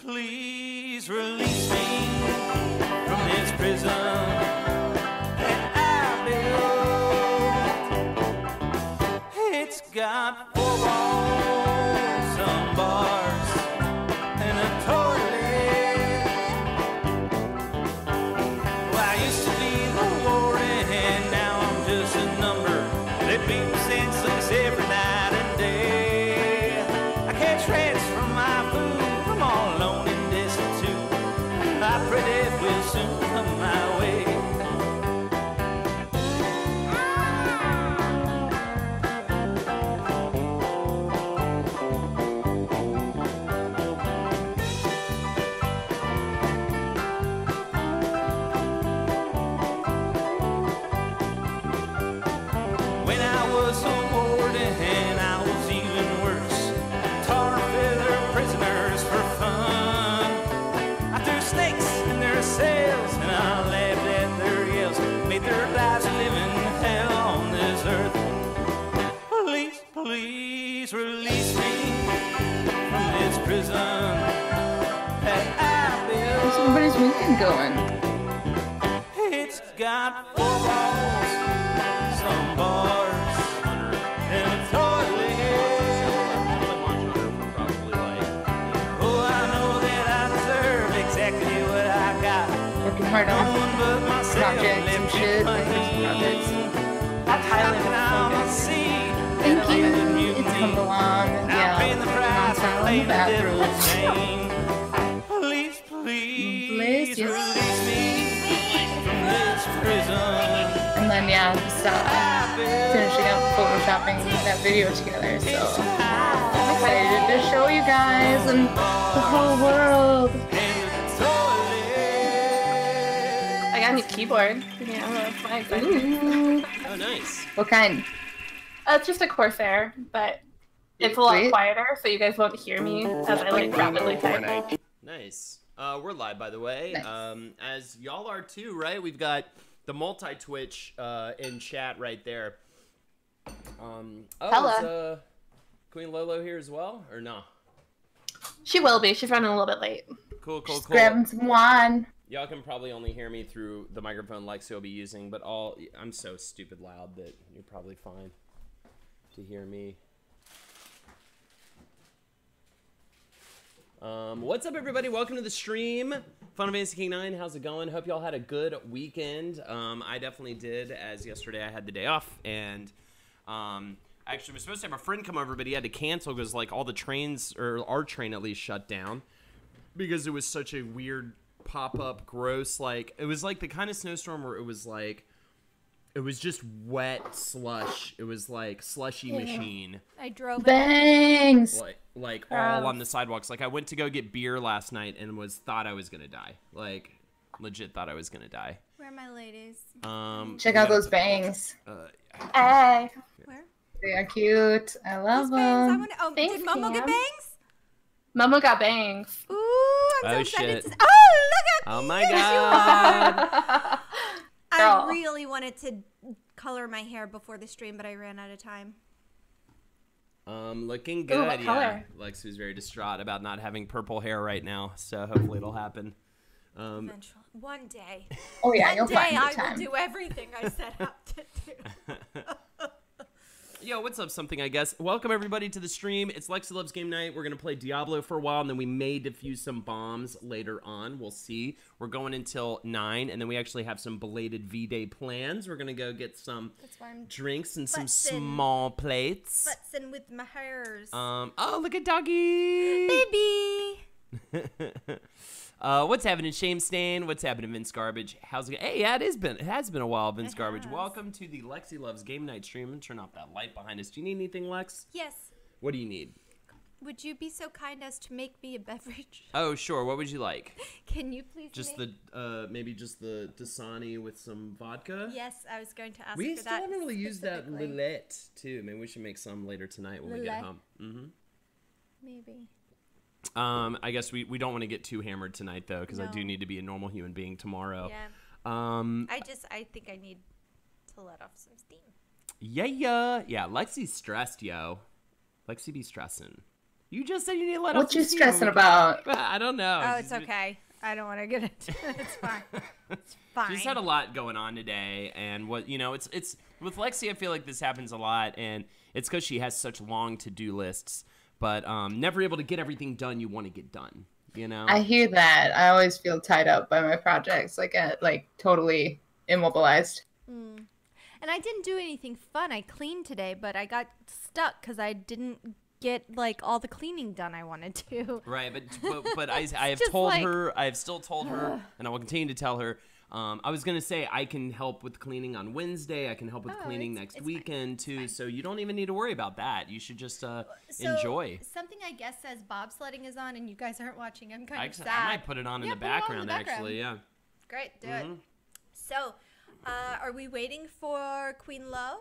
please release me from this prison that I built. It's got 4 walls, some bars, and a toilet. Well, I used to be the warden, and now I'm just a number. They beat me senseless every night and day. I catch rats from my food. I'm all alone and destitute. I pray death will soon come my way. When I was a warden, I was even worse. Tar and feather prisoners for fun. I threw snakes in their cells and I laughed at their yells. Made their lives a living hell on this earth. Please, please release me from this prison that I How's built. everybody's weekend going? It's got 4 walls, some bars, and a toilet. Oh, I know that I deserve exactly what I got. Working hard No on one but myself projects and left shit. it Like those projects. That's How highly can I not see Thank that you. I'm in mutiny? It's come along. I'm Yeah. paying the price for Non-style in playing the the devil's bathroom. game. Please, please Bless you. release me from this prison. And then yeah, just finishing up photoshopping that video together. So I'm excited to show you guys and the whole world. I got a new keyboard. Yeah, that's my excitement. Ooh. Oh, nice. What kind? It's just a Corsair, but it's a lot Sweet. quieter, so you guys won't hear me as I like rapidly type. Nice. We're live, by the way. Nice. As y'all are too, right? We've got the multi-Twitch in chat right there. Hello. Is Queen Lolo here as well, or no? She will be. She's running a little bit late. Cool, cool, Just cool. grabbing some wine. Y'all can probably only hear me through the microphone Lexi will be using, but I'm so stupid loud that you're probably fine to hear me. What's up, everybody? Welcome to the stream. Fun of Fantasy King 9, how's it going? Hope y'all had a good weekend. I definitely did, as yesterday I had the day off, and I actually was supposed to have a friend come over, but he had to cancel because like all the trains, or our train at least, shut down because it was such a weird pop-up, gross, like it was like the kind of snowstorm where it was like it was just wet slush. It was like slushy machine. I drove it. Bangs. Like all on the sidewalks. Like I went to go get beer last night and thought I was gonna die. Like legit thought I was gonna die. Where are my ladies? Check out those bangs. Hey. Where? They are cute. I love Those bangs. I them. wanna, oh, Thanks, did Momo get Cam. bangs? Momo got bangs. Ooh, I'm so Oh, excited. shit. Oh, look at Oh me. my god. Girl. I really wanted to color my hair before the stream, but I ran out of time. Looking Ooh, good. what Yeah. color? Lex was very distraught about not having purple hair right now, so hopefully it'll happen. Eventually. One day. Oh yeah, One you'll day find the I time. will do everything I set out to do. Yo, what's up, something, I guess? Welcome, everybody, to the stream. It's Lexi Loves Game Night. We're going to play Diablo for a while, and then we may defuse some bombs later on. We'll see. We're going until 9, and then we actually have some belated V-Day plans. We're going to go get some That's why I'm drinks and some futzing. small plates. futzing with my hairs. Oh, look at Doggy! Baby! What's happening, Shame Stain? What's happening, Vince Garbage? How's it going? Hey, yeah, it has been a while, Vince Garbage. has. Welcome to the Lexi Loves Game Night stream. And turn off that light behind us. Do you need anything, Lex? Yes. What do you need? Would you be so kind as to make me a beverage? Oh, sure. What would you like? Can you please Just make... maybe just the Dasani with some vodka? Yes, I was going to ask We for still that haven't really used that specifically. Lillet, too. Maybe we should make some later tonight when we get Lillet? home. Mm-hmm. Maybe. I guess we don't want to get too hammered tonight, though, because I No. do need to be a normal human being tomorrow. Yeah. I think I need to let off some steam. Yeah. Lexi's stressed, yo. Lexi be stressing. You just said you need to let What off you some steam. stressing about? I don't know. Oh, it's okay. I don't want to get it. It's fine. It's fine. She's had a lot going on today, and it's with Lexi. I feel like this happens a lot, and it's because she has such long to-do lists, but never able to get everything done you want to get done. You know. I hear that. I always feel tied up by my projects, like totally immobilized. And I didn't do anything fun. I cleaned today, but I got stuck because I didn't get like all the cleaning done I wanted to. Right, but I have just told like- her, I have still told her, and I will continue to tell her. I was gonna say I can help with cleaning on Wednesday. I can help with cleaning next it's weekend fine. too. So you don't even need to worry about that. You should just So, enjoy. Something I guess says bobsledding is on, and you guys aren't watching. I'm kind of sad. I might put it on in Yeah, the put it on in the background, background. actually. Yeah. Great, do it. So, are we waiting for Queen Lo?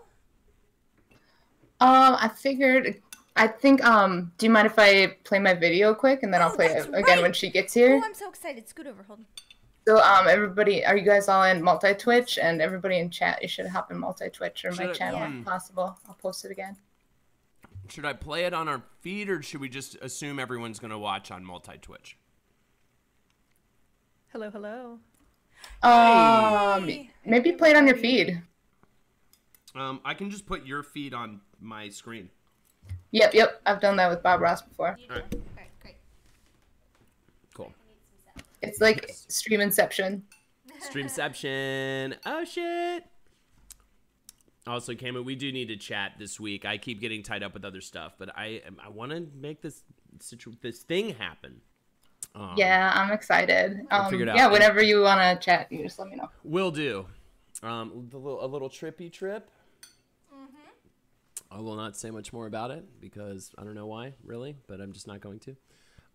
I think, do you mind if I play my video quick and then I'll play that's it again right. when she gets here? Oh, I'm so excited. Scoot over, hold on. So, everybody, are you guys all in multi-Twitch? And everybody in chat, you should hop in multi-Twitch or my Should I- channel Yeah. if possible. I'll post it again. Should I play it on our feed, or should we just assume everyone's gonna watch on multi-Twitch? Hello, hello. Maybe play it on your feed. I can just put your feed on my screen. Yep. I've done that with Bob Ross before. All right. Okay, great. Cool. It's like stream inception. Streamception. Oh shit. Also, Cameron, we do need to chat this week. I keep getting tied up with other stuff, but I want to make this thing happen. Yeah, I'm excited. figure it out. Yeah, whenever you want to chat, you just let me know. Will do. A little trippy trip. I will not say much more about it because I don't know why, really, but I'm just not going to.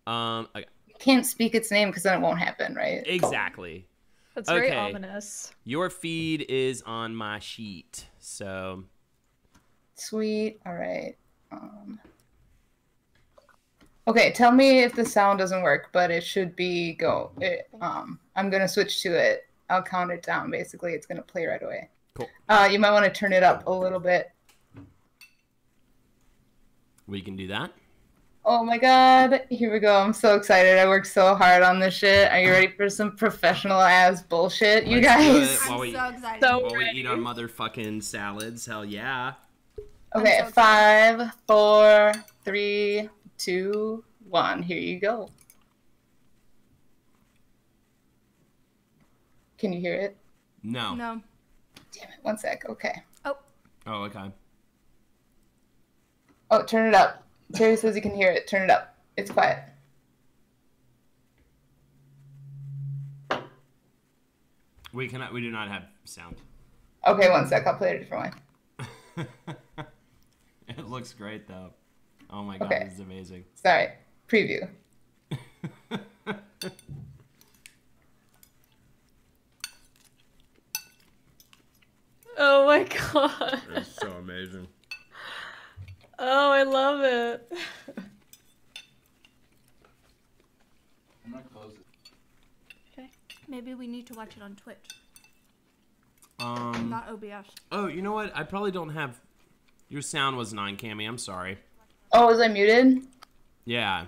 Okay. Can't speak its name because then it won't happen, right? Exactly. That's very Okay. ominous. Your feed is on my sheet, so Sweet. All right. Okay, tell me if the sound doesn't work, but it should be go. I'm gonna switch to it. I'll count it down. Basically, it's gonna play right away. cool. You might want to turn it up a little bit. We can do that. Oh my god, here we go. I'm so excited. I worked so hard on this shit. Are you ready for some professional ass bullshit, you Let's do guys? it. I'm While we- so excited. While we eat our motherfucking salads, hell yeah. Okay, I'm so excited. 5, 4, 3, 2, 1. Here you go. Can you hear it? No. No. Damn it. 1 sec. Okay. Oh, Oh, okay. Oh, turn it up. Terry says you can hear it. Turn it up. It's quiet. We do not have sound. Okay, 1 sec. I'll play it a different way. It looks great though. Oh my god, Okay. this is amazing. Sorry. Preview. Oh my god. It's so amazing. Oh, I love it. I'm gonna close it. maybe we need to watch it on Twitch, Um. not OBS. Oh, you know what? I probably don't have. Your sound wasn't on, Cammy. I'm sorry. Oh, was I muted? Yeah.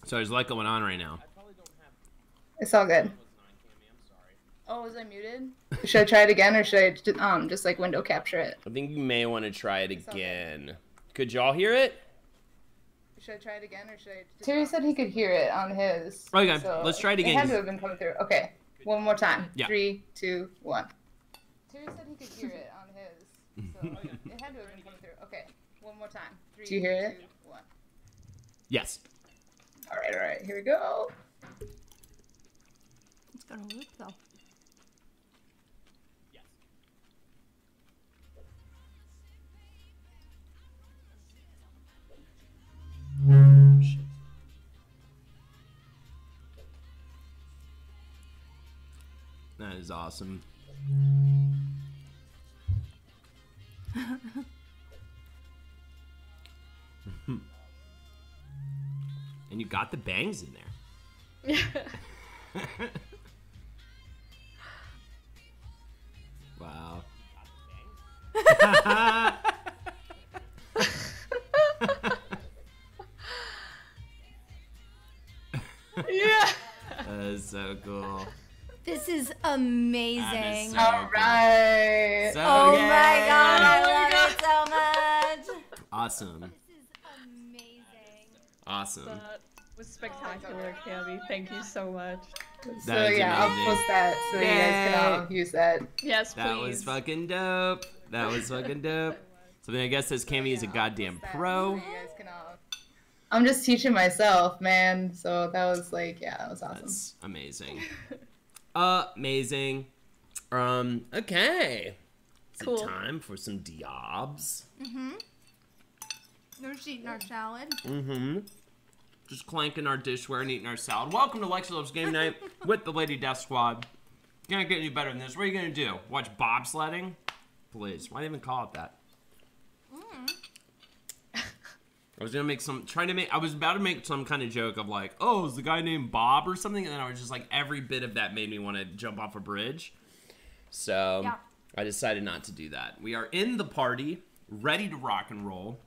So there's a lot going on right now. It's all good. Oh, was I muted? Should I try it again, or should I just like window capture it? I think you may want to try it again. Could y'all hear it? Should I try it again, or should I? Terry said he could hear it on his. Okay, so let's try it It again. had to have been coming through. Okay, one more time. Yeah. 3, 2, 1. Terry said he could hear it on his. So it had to have been coming through. Okay, one more time. 3, Do you hear it? 2, 1. Yes. All right. Here we go. It's gonna loop though. Shit. That is awesome. And you got the bangs in there. Wow. so cool. This is amazing. so All right. So Oh good. my god, I love it so much. Awesome. This is amazing. Awesome. That was spectacular, Cammy. Thank you so much. So That is yeah, amazing. I'll post that so you guys can all use that. Yes, please. That was fucking dope. That was fucking dope. Something I guess says Cammy is a goddamn pro. You guys can all... I'm just teaching myself, man. So that was like, yeah, that was awesome. That's amazing. Amazing. Okay. Is Cool. it time for some diobs? We're just eating our salad. Just clanking our dishware and eating our salad. Welcome to Lexi Loves Game Night with the Lady Death Squad. Can't get any better than this. What are you gonna do? Watch bobsledding? Please. Why even call it that? I was gonna make I was about to make some kind of joke of like, oh, is the guy named Bob or something? And then I was just like, every bit of that made me want to jump off a bridge. So Yeah. I decided not to do that. We are in the party, ready to rock and roll.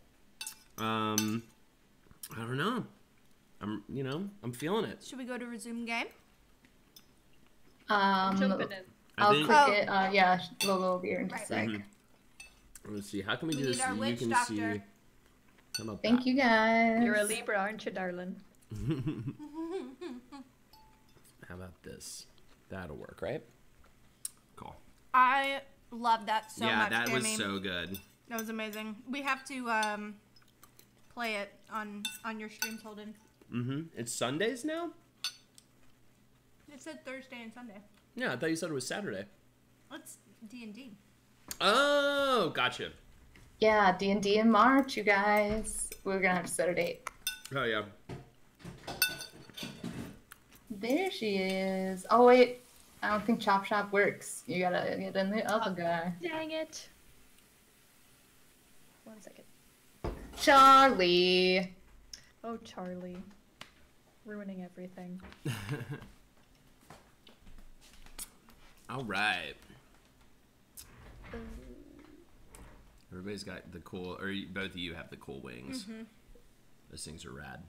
I don't know. I'm feeling it. Should we go to resume game? Jumping in. I'll think- click it. Yeah, we'll be here in just a sec. Let's see. How can we We do need this our so you witch can doctor. see? How about Thank you guys. You're a Libra, aren't you, darling? How about this? That'll work, right? Cool. I love that so yeah, much, that was Cammy. so good. That was amazing. We have to play it on your stream, Holden. It's Sundays now? It said Thursday and Sunday. Yeah, I thought you said it was Saturday. It's D&D. Oh, gotcha. Yeah, D&D in March, you guys. We're gonna have to set a date. Oh, yeah. There she is. Oh wait, I don't think Chop Shop works. You gotta get in the other guy. Dang it. 1 second. Charlie. Oh, Charlie. Ruining everything. All right. Everybody's got the cool, both of you have the cool wings. Those things are rad.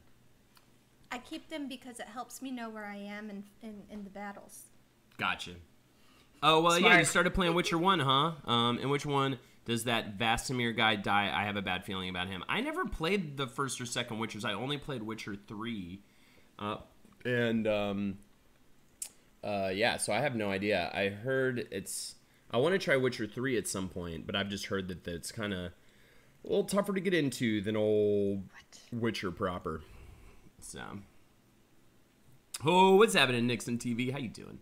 I keep them because it helps me know where I am in the battles. Gotcha. Oh, well, yeah, Smart. you started playing Witcher 1, huh? In which one does that Vastamir guy die? I have a bad feeling about him. I never played the first or second Witchers. I only played Witcher 3. Yeah, so I have no idea. I heard I want to try Witcher 3 at some point, but I've just heard that it's kind of a little tougher to get into than old Witcher proper. So, oh, what's happening, Nixon TV? How you doing?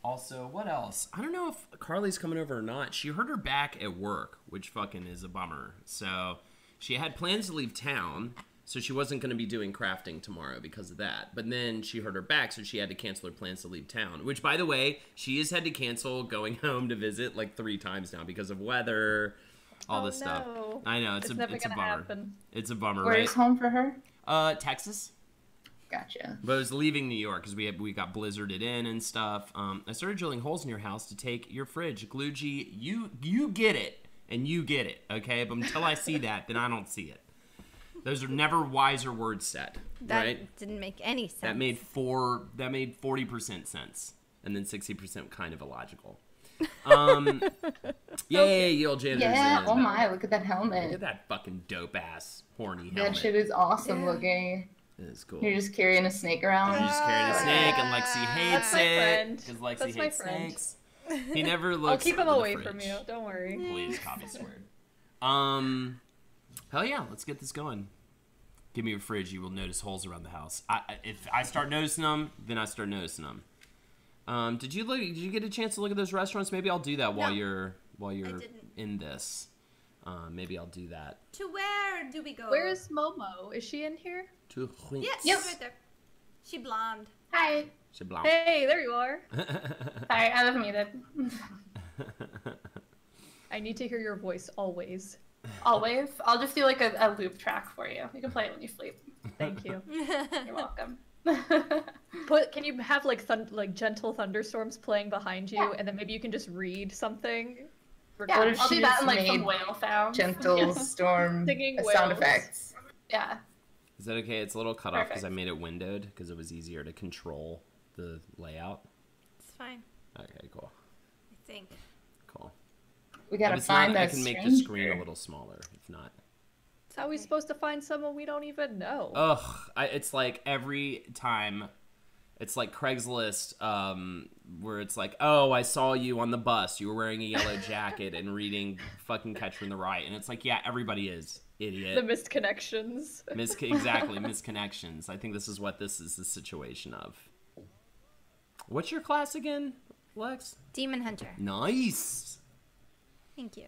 Also, what else? I don't know if Carly's coming over or not. She hurt her back at work, which fucking is a bummer. So, she had plans to leave town, so she wasn't going to be doing crafting tomorrow because of that. But then she hurt her back, so she had to cancel her plans to leave town. Which, by the way, she has had to cancel going home to visit like 3 times now because of weather, all this stuff. No. I know, it's a never bummer. gonna happen. It's a bummer, Where's right? home for her? Texas. Gotcha. But I was leaving New York because we got blizzarded in and stuff. I started drilling holes in your house to take your fridge. Glugy, you get it, and you get it, okay? But until I see that, then I don't see it. Those are never wiser words said, That right? didn't make any sense. That made 40% sense, and then 60% kind of illogical. Yay, Yale Jander's Yeah, in. oh my, look at that Look helmet. at that fucking dope-ass horny That helmet. shit is awesome looking. It is cool. You're just carrying a snake around. You're just carrying a snake, and Lexi hates That's my it friend. because Lexi That's my hates friend. snakes. He never looks. I'll keep him under the away from fridge. you. Don't worry. Please, copy squared. Hell yeah, let's get this going. Give me your fridge. You will notice holes around the house. If I start noticing them, then I start noticing them. Did you get a chance to look at those restaurants? Maybe I'll do that while No. you're didn't. in this. Maybe I'll do that. To where do we go? Where is Momo? Is she in here? To Yes, Yep. she's right there. She blonde. Hi. Hey, there you are. Sorry, I was muted. I need to hear your voice always. Always. I'll just do like a loop track for you. You can play it when you sleep. Thank you. You're welcome. Can you have like gentle thunderstorms playing behind you, and then maybe you can just read something? Yeah, What if I'll she do that just in like some made whale sounds. Gentle storm Singing sound whales. effects. Yeah. Is that okay? It's a little cut off because I Perfect. made it windowed because it was easier to control the layout. It's fine. Okay, cool. I think. Cool. We If gotta it's find not, I that can make the stranger. screen a little smaller. If not. How are we supposed to find someone we don't even know? Ugh, it's like every time, it's like Craigslist, where it's like, oh, I saw you on the bus. You were wearing a yellow jacket and reading fucking Catcher in the Rye. And it's like, yeah, everybody is. Idiot. The missed connections. Exactly, misconnections. I think this is what this is the situation of. What's your class again, Lex? Demon Hunter. Nice. Thank you.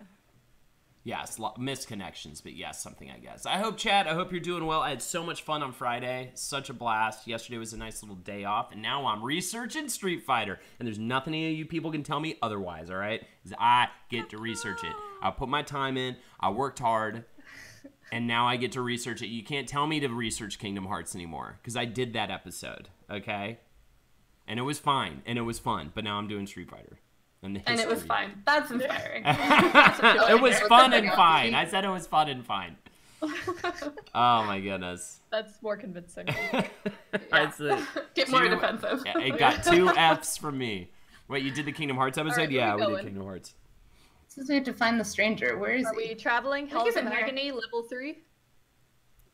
Yes, misconnections, but yes, something I guess. I hope, Chad, I hope you're doing well. I had so much fun on Friday. Such a blast. Yesterday was a nice little day off, and now I'm researching Street Fighter. And there's nothing any of you people can tell me otherwise, all right? Because I get to research it. I put my time in. I worked hard. And now I get to research it. You can't tell me to research Kingdom Hearts anymore. Because I did that episode, okay? And it was fine. And it was fun. But now I'm doing Street Fighter. And it was fine. That's inspiring. It was fun and fine. I said it was fun and fine. Oh my goodness. That's more convincing. That's Get more defensive. Yeah, it got 2 Fs from me. Wait, you did the Kingdom Hearts episode? All right, where Yeah, we we did going? Kingdom Hearts. Since we have to find the stranger, where is Are he? we traveling? Look Hells at of him here. Agony, level 3?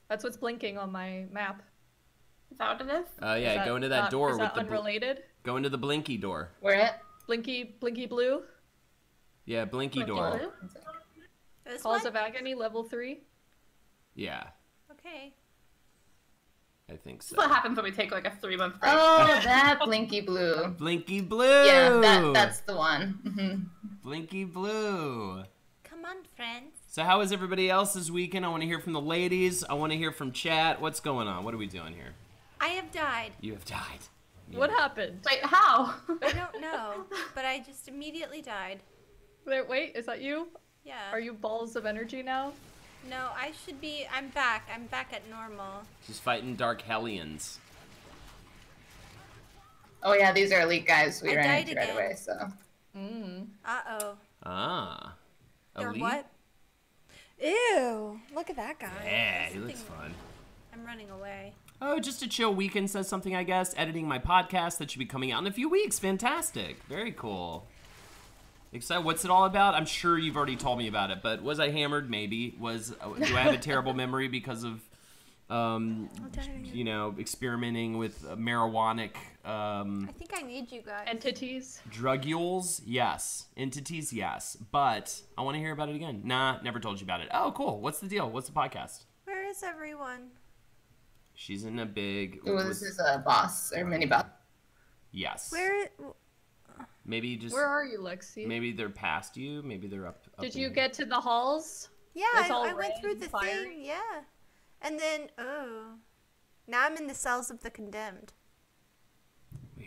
That's what's blinking on my map. Is that what it is? Yeah, go into that door is with that the unrelated? go into the blinky door. Where at? Blinky blue? Yeah, blinky door. This Halls one? of Agony, level 3? Yeah, Okay. I think so. This is what happens when we take like a 3-month break. Oh, that Blinky Blue. Blinky blue. Yeah, that's the one. Blinky blue. Come on, friends. So how was everybody else this weekend? I want to hear from the ladies. I want to hear from chat. What's going on? What are we doing here? I have died. You have died. What happened? Wait, how? I don't know, but I just immediately died. Wait, is that you? Yeah. Are you balls of energy now? No, I should be. I'm back. I'm back at normal. She's fighting Dark Hellions. Oh yeah, these are elite guys we I ran died into right again. away, so. Uh-oh. Ah. They're Elite? what? Ew. Look at that guy. Yeah, There's he looks something- fun. I'm running away. Oh, just a chill weekend says something, I guess. Editing my podcast that should be coming out in a few weeks. Fantastic. Very cool. Excited. What's it all about? I'm sure you've already told me about it, but was I hammered? Maybe. Do I have a terrible memory because of, you know, experimenting with marijuanic I think I need you guys. Entities? drugules? Yes. Entities? Yes. But I want to hear about it again. Nah, never told you about it. Oh, cool. What's the deal? What's the podcast? Where is everyone? She's in a big... Ooh, this is a boss, or mini boss. Yes. Where? Maybe just... Where are you, Lexi? Maybe they're past you. Maybe they're up Did in you here. get to the halls? Yeah, It's all I went red through and the fiery? thing. Yeah, and then now I'm in the cells of the condemned.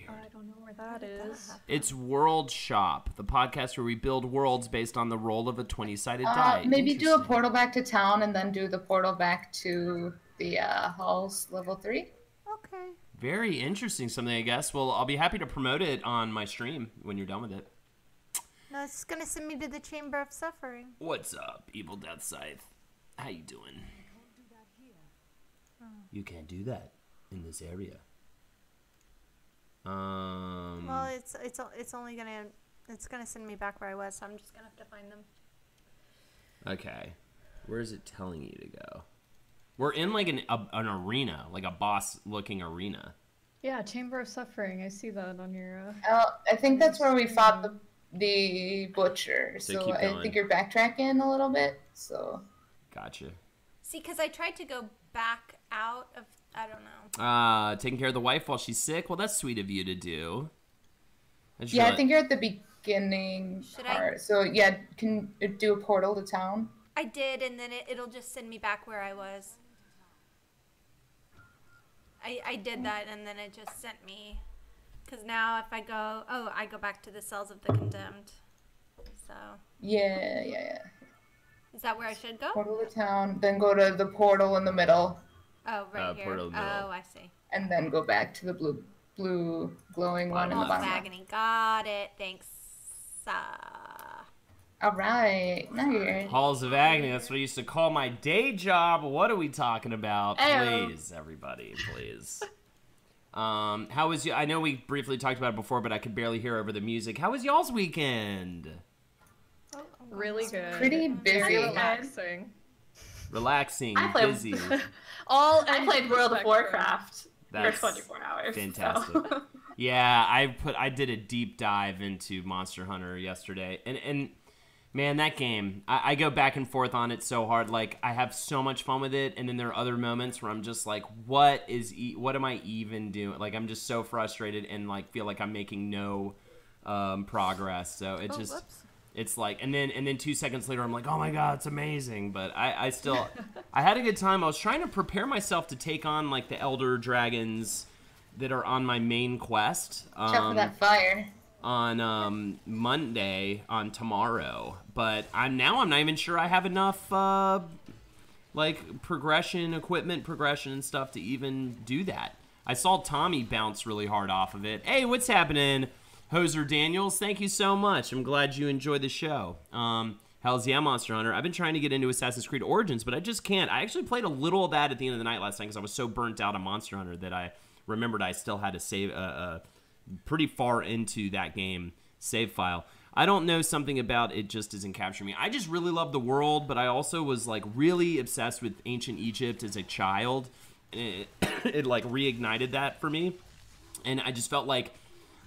I don't know where that is. It's World Shop, the podcast where we build worlds based on the roll of a 20-sided die. Maybe do a Interesting. portal back to town and then do the portal back to the halls level 3. Okay. Very interesting something, I guess. Well, I'll be happy to promote it on my stream when you're done with it. No, it's gonna send me to the Chamber of Suffering. What's up, Evil Death Scythe? How you doing? You can't do that in this area. Well, it's only gonna send me back where I was, so I'm just gonna have to find them. Okay. Where is it telling you to go? We're in like an arena, like a boss-looking arena. Yeah, Chamber of Suffering. I see that on your. I think that's where we fought the butcher. So So keep I going. think you're backtracking a little bit. So Gotcha. See, because I tried to go back out of, I don't know. Taking care of the wife while she's sick? Well, that's sweet of you to do. yeah, I think you're at the beginning Should I- part. So yeah, can you do a portal to town? I did, and then it'll just send me back where I was. I did that, and then it just sent me. Because now if I go, I go back to the cells of the condemned. So, Yeah. is that where I should go? Portal to town, then go to the portal in the middle, Oh, right here. portal middle. Oh, I see. and then go back to the blue glowing one in the Halls of bottom. Agony. Got it. Thanks. All right. Now you're here. Halls of Agony. That's what I used to call my day job. What are we talking about? Ayo. Please, everybody, please. How was you? I know we briefly talked about it before, but I could barely hear over the music. How was y'all's weekend? Really good. Pretty busy. Very relaxing. Relaxing, I played- busy. I played World of spectrum. Warcraft That's for 24 hours. fantastic. So. Yeah, I did a deep dive into Monster Hunter yesterday, and man, that game, I go back and forth on it so hard. Like, I have so much fun with it, and then there are other moments where I'm just like, what am I even doing? Like, I'm just so frustrated and like feel like I'm making no progress. So it just. Whoops. It's like, and then 2 seconds later, I'm like, oh my god, it's amazing. But I still, I had a good time. I was trying to prepare myself to take on like the Elder Dragons that are on my main quest. Check for that fire. On Monday, on tomorrow. But I'm not even sure I have enough like equipment progression and stuff to even do that. I saw Tommy bounce really hard off of it. Hey, what's happening? Hoser Daniels, thank you so much. I'm glad you enjoyed the show. Hells yeah, Monster Hunter. I've been trying to get into Assassin's Creed Origins, but I just can't. I actually played a little of that at the end of the night last night because I was so burnt out on Monster Hunter that I remembered I still had to save pretty far into that game save file. I don't know, something about it just doesn't capture me. I just really love the world, but I also was like really obsessed with ancient Egypt as a child. And it like reignited that for me. And I just felt like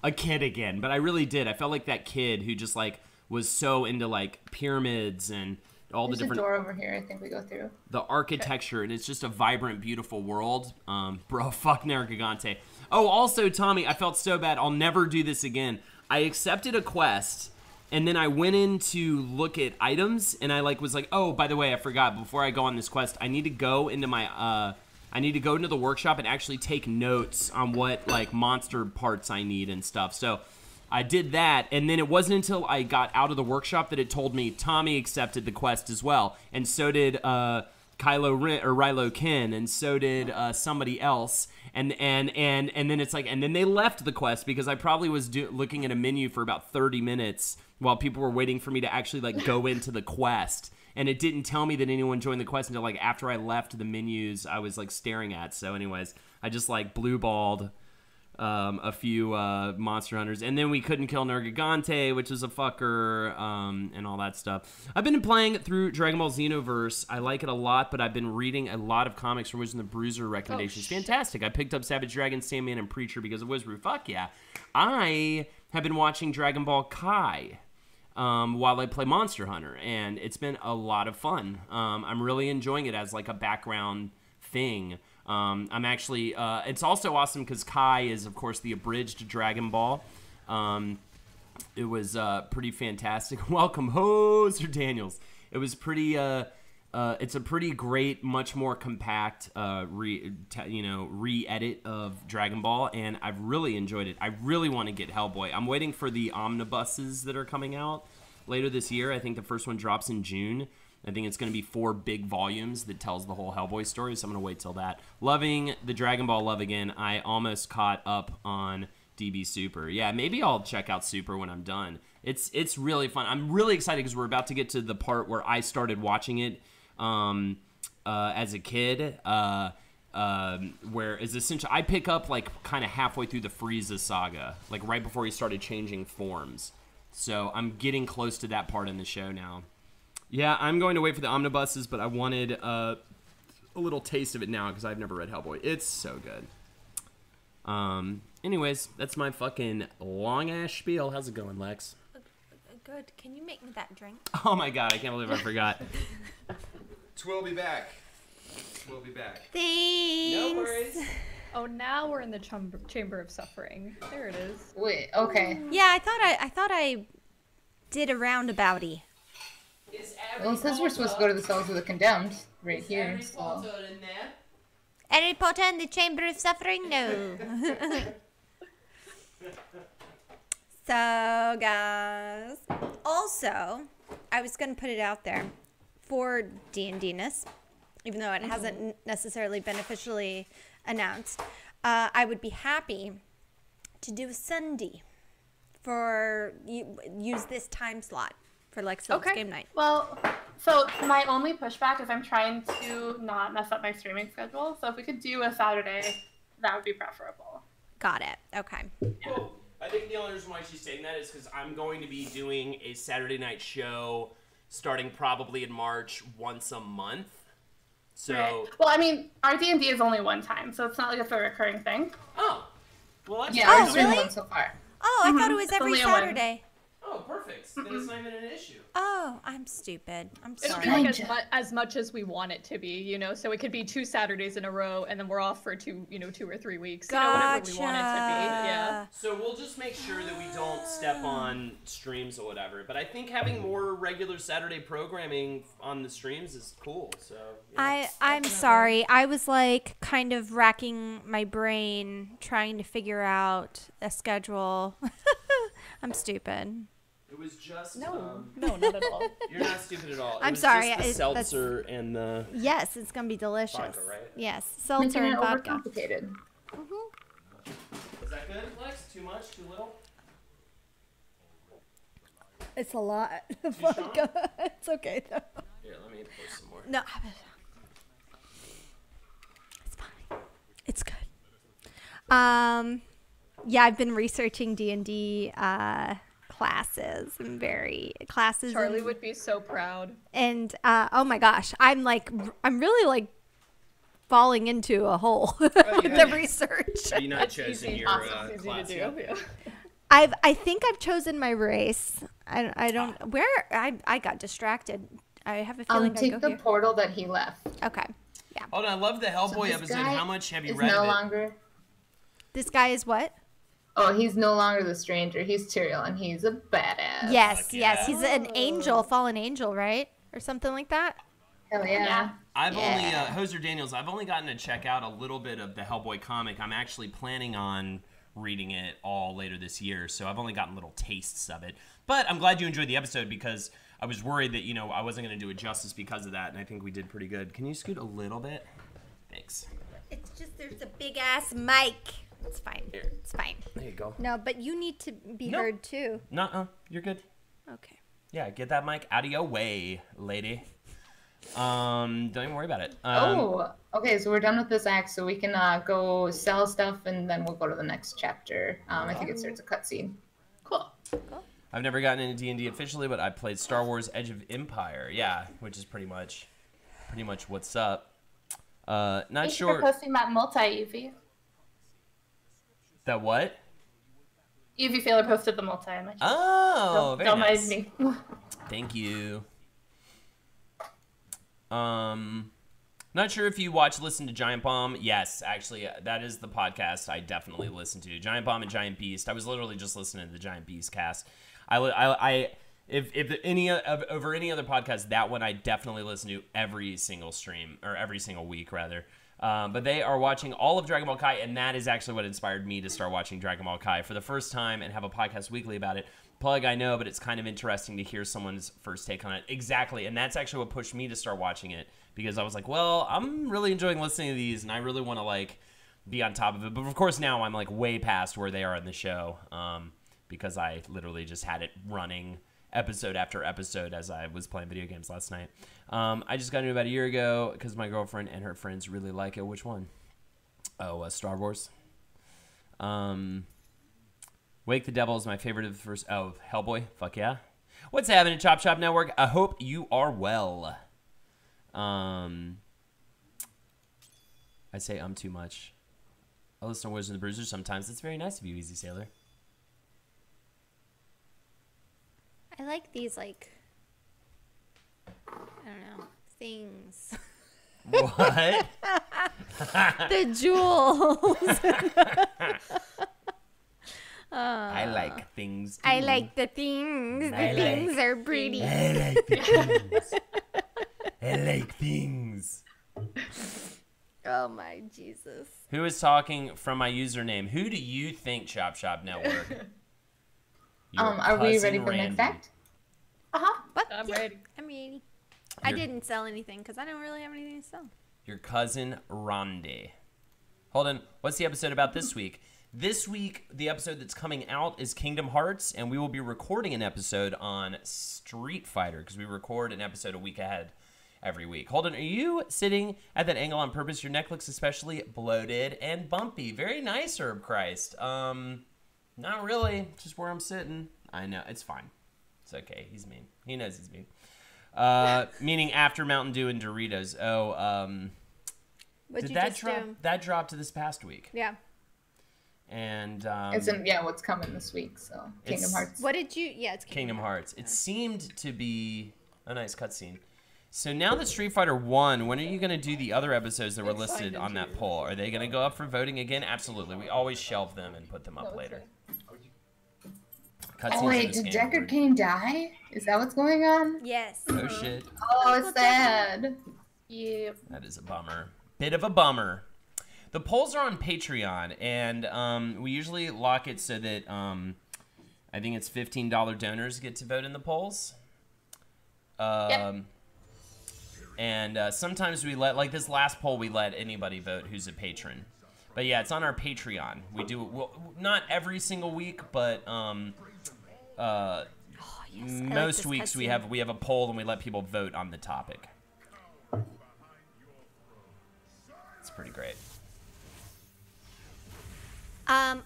a kid again, but I really did. I felt like that kid who just like was so into like pyramids and all There's the different a door over here I think we go through. the architecture, and it's just a vibrant, beautiful world. Bro, fuck Narragansett. Oh, also, Tommy, I felt so bad. I'll never do this again. I accepted a quest, and then I went in to look at items, and I like was like, oh, by the way, I forgot. Before I go on this quest, I need to go into my I need to go into the workshop and actually take notes on what like monster parts I need and stuff. So I did that, and then it wasn't until I got out of the workshop that it told me Tommy accepted the quest as well, and so did Rilo Ken, and so did somebody else, and then it's like, and then they left the quest because I probably was looking at a menu for about 30 minutes while people were waiting for me to actually like go into the quest. And it didn't tell me that anyone joined the quest until like after I left the menus I was like staring at. So anyways, I just like blue balled a few monster hunters, and then we couldn't kill Nergigante, which is a fucker, and all that stuff. I've been playing through Dragon Ball Xenoverse. I like it a lot, but I've been reading a lot of comics from Wizard and the Bruiser recommendations. Fantastic. I picked up Savage Dragon, Sandman, and Preacher because of Wizard. Fuck yeah. I have been watching Dragon Ball Kai while I play Monster Hunter, and it's been a lot of fun. I'm really enjoying it as like a background thing. I'm actually, it's also awesome because Kai is, of course, the abridged Dragon Ball. It was pretty fantastic. Welcome, Hoser Daniels. It was pretty, it's a pretty great, much more compact, re-edit of Dragon Ball, and I've really enjoyed it. I really want to get Hellboy. I'm waiting for the omnibuses that are coming out later this year. I think the first one drops in June. I think it's going to be 4 big volumes that tells the whole Hellboy story, so I'm going to wait till that. Loving the Dragon Ball love again. I almost caught up on DB Super. Yeah, maybe I'll check out Super when I'm done. It's really fun. I'm really excited because we're about to get to the part where I started watching it as a kid, where is essentially I pick up like kind of halfway through the Frieza saga, like right before he started changing forms. So I'm getting close to that part in the show now. Yeah, I'm going to wait for the omnibuses, but I wanted a little taste of it now because I've never read Hellboy. It's so good. Anyways, that's my fucking long-ass spiel. How's it going, Lex? Good. Can you make me that drink? Oh my god, I can't believe I forgot. We'll be back. We'll be back. Thanks. No worries. Oh, now we're in the Chamber of Suffering. There it is. Wait, okay. Yeah, I thought I did a roundabouty. Well, it says we're supposed to go to the cells of the condemned right here. So. Harry Potter and the Chamber of Suffering? No. So, guys. Also, I was going to put it out there for D&D-ness, even though it hasn't necessarily been officially announced. I would be happy to do a Sunday for use this time slot for Lex Phillips Okay. game night. Well, so my only pushback is I'm trying to not mess up my streaming schedule. So if we could do a Saturday, that would be preferable. Got it. Okay. Well, I think the only reason why she's saying that is because I'm going to be doing a Saturday night show starting probably in March once a month. So, Right. Well, I mean, our D&D is only one time, so it's not like it's a recurring thing. oh, well, that's Yeah, Oh, ours is really? one so far. Oh, I thought it was It's every only a one. Saturday. Oh, perfect. Then it's not even an issue. Oh, I'm stupid. I'm It'll sorry. be like Gotcha. as much as we want it to be, you know. So it could be 2 Saturdays in a row, and then we're off for 2 or 3 weeks. You know, whatever we want it to be. Yeah. So we'll just make sure that we don't step on streams or whatever. But I think having more regular Saturday programming on the streams is cool. So yeah. I'm sorry. I was like kind of racking my brain trying to figure out a schedule. I'm stupid. It was just No, not at all. you're not stupid at all. It I'm was sorry, Just the that's- seltzer and the Yes, it's gonna be delicious. vodka, right? Yes, seltzer Making and it vodka. overcomplicated. Is that good, Lex? Too much? Too little? It's a lot. vodka. It's okay though. Here, let me pour some more. No, it's fine. It's good. Yeah, I've been researching D&D classes and classes. Charlie and, would be so proud. And oh my gosh, I'm really like falling into a hole with the research. Have you not chosen Easy. your Awesome. Easy to class do. yet? Yeah. I think I've chosen my race. I don't I got distracted. I have a feeling I Take go the here. portal that he left. Okay. Yeah. Oh, and I love the Hellboy This episode. guy How much have you is read no of it? longer. This guy is what? Oh, he's no longer the stranger. He's Tyrael, and he's a badass. Yes, Fuck yes. yeah. He's an angel, fallen angel, right? Or something like that. Hell yeah. I've only, Yeah. Hoser Daniels, I've only gotten to check out a little bit of the Hellboy comic. I'm actually planning on reading it all later this year, so I've only gotten little tastes of it. But I'm glad you enjoyed the episode because I was worried that, you know, I wasn't going to do it justice because of that, and I think we did pretty good. Can you scoot a little bit? Thanks. It's just there's a big ass mic. It's fine. Here. It's fine. There you go. No, but you need to be Nope. heard too. Nuh-uh. You're good. Okay. Yeah, get that mic out of your way, lady. Don't even worry about it. Okay, so we're done with this act, so we can go sell stuff, and then we'll go to the next chapter. I think it starts a cutscene. Cool. I've never gotten into D&D officially, but I played Star Wars Edge of Empire. Yeah, which is pretty much what's up. Not Thanks sure. for posting that multi-Evie. That what? Evie Failer posted the multi. Oh, very don't nice. mind me. Thank you. Not sure if you listen to Giant Bomb. Yes, actually, that is the podcast I definitely listen to. Giant Bomb and Giant Beast. I was literally just listening to the Giant Beast cast. If any over any other podcast, that one I definitely listen to every single stream or every single week rather. But they are watching all of Dragon Ball Kai, and that is actually what inspired me to start watching Dragon Ball Kai for the first time and have a podcast weekly about it. Plug, I know, but it's kind of interesting to hear someone's first take on it. Exactly, and that's actually what pushed me to start watching it, because I was like, well, I'm really enjoying listening to these, and I really want to, like, be on top of it. But, of course, now I'm, like, way past where they are in the show, because I literally just had it running episode after episode as I was playing video games last night. I just got into it about a year ago because my girlfriend and her friends really like it. Which one? Oh, Star Wars. Wake the Devil is my favorite of the first. Oh, Hellboy. Fuck yeah. What's happening, Chop Shop Network? I hope you are well. I say too much. I listen to Wizards and the Bruisers sometimes. It's very nice of you, Easy Sailor. I like these like I don't know things. What? The jewels. I like things too. I like the things. The I things like- are pretty. I like the things. I like things. Oh my Jesus. Who is talking from my username? Who do you think, Chop Shop Network? Your Are we cousin ready for the Randy. next act? What? I'm Yeah, ready. I'm ready. I You're- didn't sell anything because I don't really have anything to sell. Your cousin Randy. Hold on. What's the episode about this week? This week, the episode that's coming out is Kingdom Hearts, and we will be recording an episode on Street Fighter, because we record an episode a week ahead every week. Holden, are you sitting at that angle on purpose? Your neck looks especially bloated and bumpy. Very nice, Herb Christ. Not really, just where I'm sitting. I know, it's fine. It's okay, he's mean. He knows he's mean. Meaning after Mountain Dew and Doritos. What'd Did you that just drop? do? That dropped this past week. Yeah. And It's in what's coming this week. So Kingdom Hearts. What did you? Yeah, it's Kingdom Hearts. It seemed to be a nice cutscene. So now that Street Fighter 1, when are you going to do the other episodes that were listed on that poll? Are they going to go up for voting again? Absolutely. We always shelve them and put them up later. Cutscenes Oh in wait, this did game Deckard were- Cain die? Is that what's going on? Yes. Oh shit. Oh, it's sad. Yep. That is a bummer. Bit of a bummer. The polls are on Patreon, and we usually lock it so that I think it's $15 donors get to vote in the polls. And sometimes we let, like this last poll, we let anybody vote who's a patron. But yeah, it's on our Patreon. We do, well, not every single week, but most this weeks we cutscene. have a poll and we let people vote on the topic. It's pretty great.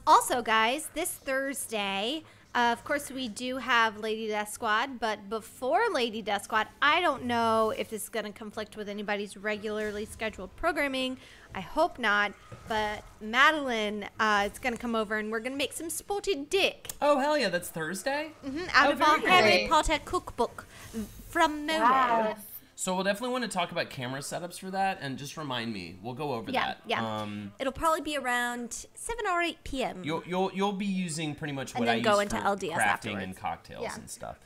Also, guys, this Thursday, of course, we do have Lady Death Squad, but before Lady Death Squad, I don't know if this is going to conflict with anybody's regularly scheduled programming. I hope not, but Madeline is going to come over and we're going to make some spotted dick Oh, hell yeah, that's Thursday? out of our very Harry nice. Potter cookbook from Momo. Yes. So we'll definitely want to talk about camera setups for that, and just remind me. We'll go over Yeah, that. yeah. It'll probably be around 7 or 8 p.m. You'll be using pretty much And what then I use go into for LDS crafting afterwards. and cocktails Yeah. and stuff.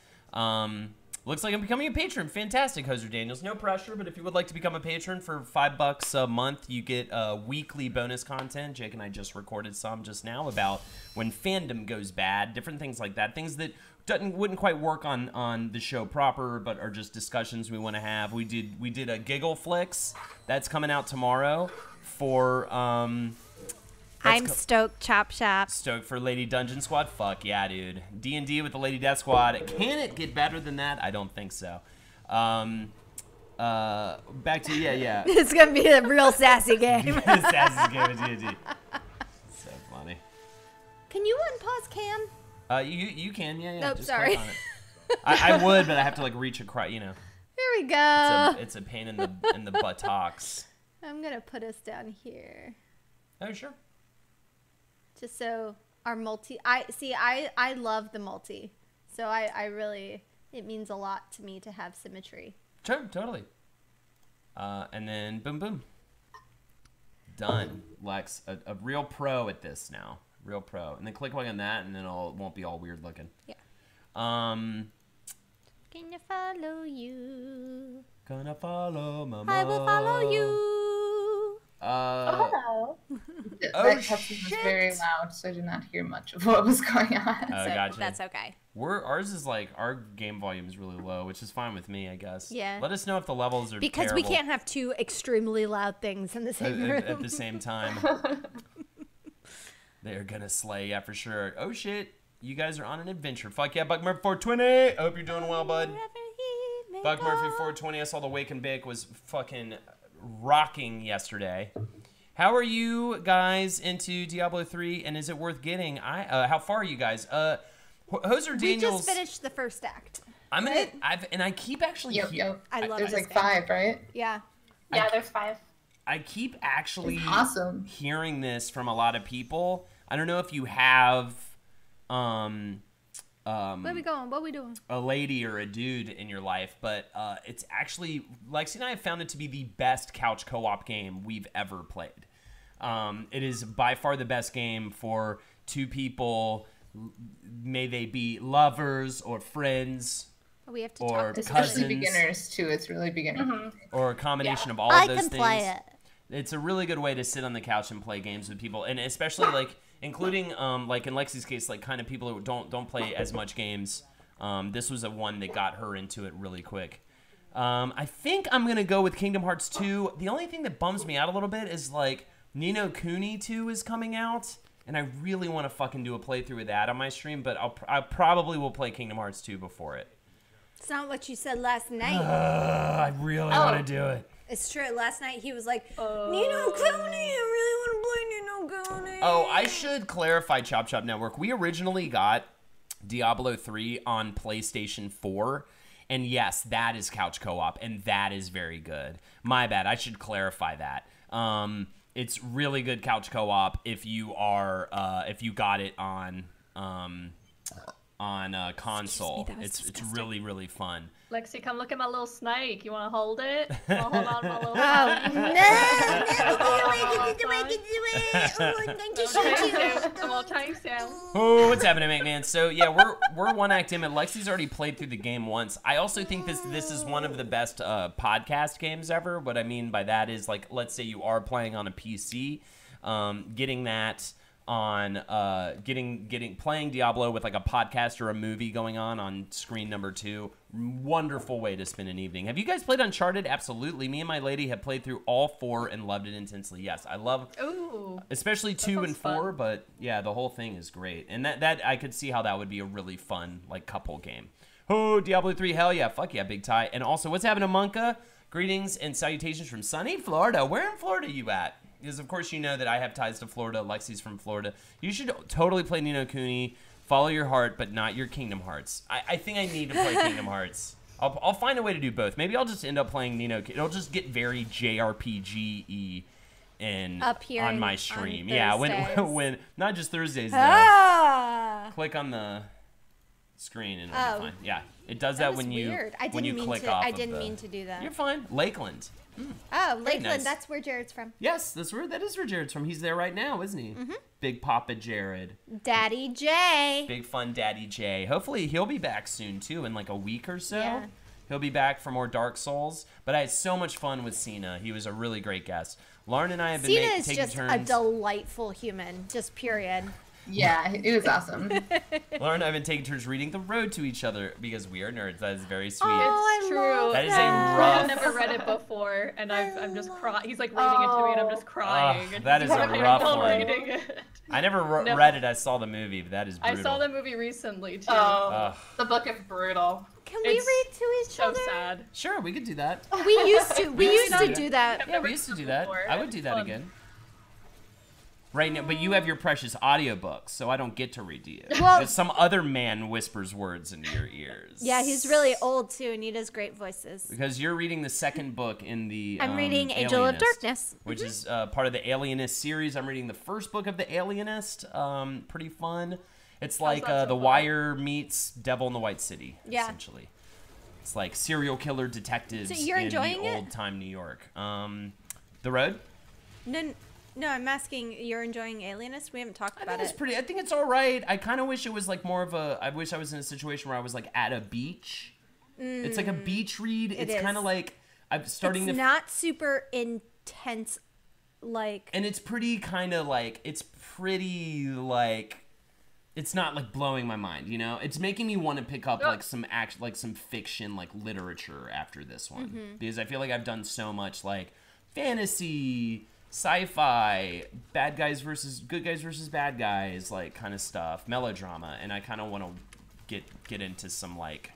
Looks like I'm becoming a patron. Fantastic, Hoser Daniels. No pressure, but if you would like to become a patron for $5 a month, you get weekly bonus content. Jake and I just recorded some just now about when fandom goes bad, different things like that, things that wouldn't quite work on the show proper, but are just discussions we want to have. We did a Giggle Flicks that's coming out tomorrow for I'm stoked, Chop Shop. stoked for Lady Dungeon Squad. Fuck yeah, dude. D&D with the Lady Death Squad. Can it get better than that? I don't think so. Back to yeah. It's going to be a real sassy game. Assassin's game of D&D. So funny. Can you unpause Cam? You can, yeah. Nope, just sorry. click on it. I would, but I have to like reach across. You know, Here we go. it's a pain in the buttocks. I'm going to put us down here. Oh sure. Just so our multi... I love the multi. So I really... It means a lot to me to have symmetry. Sure, totally. And then boom, boom. Done. Lex, a real pro at this now. Real pro. And then click on that, and then it won't be all weird looking. Yeah. Um, Can I follow you? gonna follow my I will follow you. Hello. That Oh, cutscene was very loud, so I did not hear much of what was going on. Oh, So gotcha. that's okay. Ours is like, our game volume is really low, which is fine with me, I guess. Yeah. Let us know if the levels are Because terrible we can't have two extremely loud things in the same room. at the same time. They're gonna slay, yeah, for sure. Oh shit, you guys are on an adventure. Fuck yeah, Buck Murphy 420. I hope you're doing well, bud. Buck Murphy 420. I saw the Wake and Bake was fucking rocking yesterday. How are you guys into Diablo 3, and is it worth getting? How far are you guys? Hoser We Daniels. just finished the first act. I'm gonna. I keep actually. Yo. I love There's this like game. 5, right? Yeah. Yeah, there's 5. I keep actually Awesome. hearing this from a lot of people. I don't know if you have Where we going? What we doing? a lady or a dude in your life, but it's actually, Lexi and I have found it to be the best couch co-op game we've ever played. It is by far the best game for two people, may they be lovers or friends We have to or talk to Especially cousins beginners, too. It's really beginner. or a combination of all I of those can things. play it. It's a really good way to sit on the couch and play games with people, and especially like including like in Lexi's case, like kind of people who don't play as much games. This was a one that got her into it really quick. I think I'm gonna go with Kingdom Hearts 2. The only thing that bums me out a little bit is like Ni no Kuni 2 is coming out, and I really want to fucking do a playthrough with that on my stream, but I probably will play Kingdom Hearts 2 before it. It's not what you said last night. I really want to do it. It's true. Last night he was like, Nino Kuni, I really want to play Nino Kuni. Oh, I should clarify, Chop Chop Network. We originally got Diablo 3 on PlayStation 4, and yes, that is couch co-op, and that is very good. My bad. I should clarify that. It's really good couch co-op if you are if you got it on console. It's really, really fun. Lexi, come look at my little snake. You want to hold it? You wanna hold on to my little I'm all trying to. Oh, what's happening, McMahon? So yeah, we're one act in, and Lexi's already played through the game once. I also think this is one of the best podcast games ever. What I mean by that is, like, let's say you are playing on a PC, getting that on playing Diablo with like a podcast or a movie going on screen number 2. Wonderful way to spend an evening. Have you guys played Uncharted? Absolutely. Me and my lady have played through all 4 and loved it intensely. Yes, I love especially 2 and 4, fun. But yeah, the whole thing is great. And that I could see how that would be a really fun like couple game. Oh, Diablo 3, hell yeah, fuck yeah, Big Ty. And also, what's happening, Monka? Greetings and salutations from sunny Florida. Where in Florida you at? Because, of course, you know that I have ties to Florida. Lexi's from Florida. You should totally play Ni no Kuni. Follow your heart, but not your Kingdom Hearts. I think I need to play Kingdom Hearts. I'll find a way to do both. Maybe I'll just end up playing Ni no Kuni. It'll just get very JRPG-y on my stream. Yeah, when not just Thursdays, though. Click on the screen and it'll be fine. Yeah, it does that when you click off. I didn't mean to do that. You're fine. Lakeland. Oh, Lakeland, nice. That's where Jared's from. Yes, that is where Jared's from. He's there right now, isn't he? Mm-hmm. Big Papa Jared. Daddy J. Big fun Daddy J. Hopefully he'll be back soon, too, in like a week or so. Yeah. He'll be back for more Dark Souls. But I had so much fun with Cena. He was a really great guest. Lauren and I have been taking turns. Cena is just a delightful human, just period. Yeah, it was awesome. Lauren and I have been taking turns reading The Road to each other because we are nerds. That is very sweet. Oh, it's true. That is a rough. I've never read it before, and I'm just crying. He's like reading it to me, and I'm just crying. That is a rough one. Reading it. I never read it. I saw the movie, but that is brutal. I saw the movie recently too. The book is brutal. Can we read to each other? So sad. Sure, we could do that. We used to. We used to do that. Yeah, we used to do that. Before. I would do that again. Right now, but you have your precious audiobooks, so I don't get to read to you. Well, because some other man whispers words into your ears. Yeah, he's really old too, and he does great voices. Because you're reading the second book in the I'm reading Angel of Darkness. Which is part of the Alienist series. I'm reading the first book of the Alienist. Pretty fun. It's like The Wire meets Devil in the White City, essentially. It's like serial killer detectives in old-time New York. The Road? No, I'm asking, you're enjoying Alienist? We haven't talked about it. It's pretty. I think it's all right. I kind of wish it was like more of a. I wish I was in a situation where I was like at a beach. It's like a beach read. It's kind of like I'm starting to. It's not super intense, like. And it's pretty kind of like. It's pretty like. It's not like blowing my mind, you know. It's making me want to pick up like some some fiction, like literature after this one, because I feel like I've done so much like fantasy. Sci-fi, good guys versus bad guys, like kind of stuff, melodrama, and I kind of want to get into some like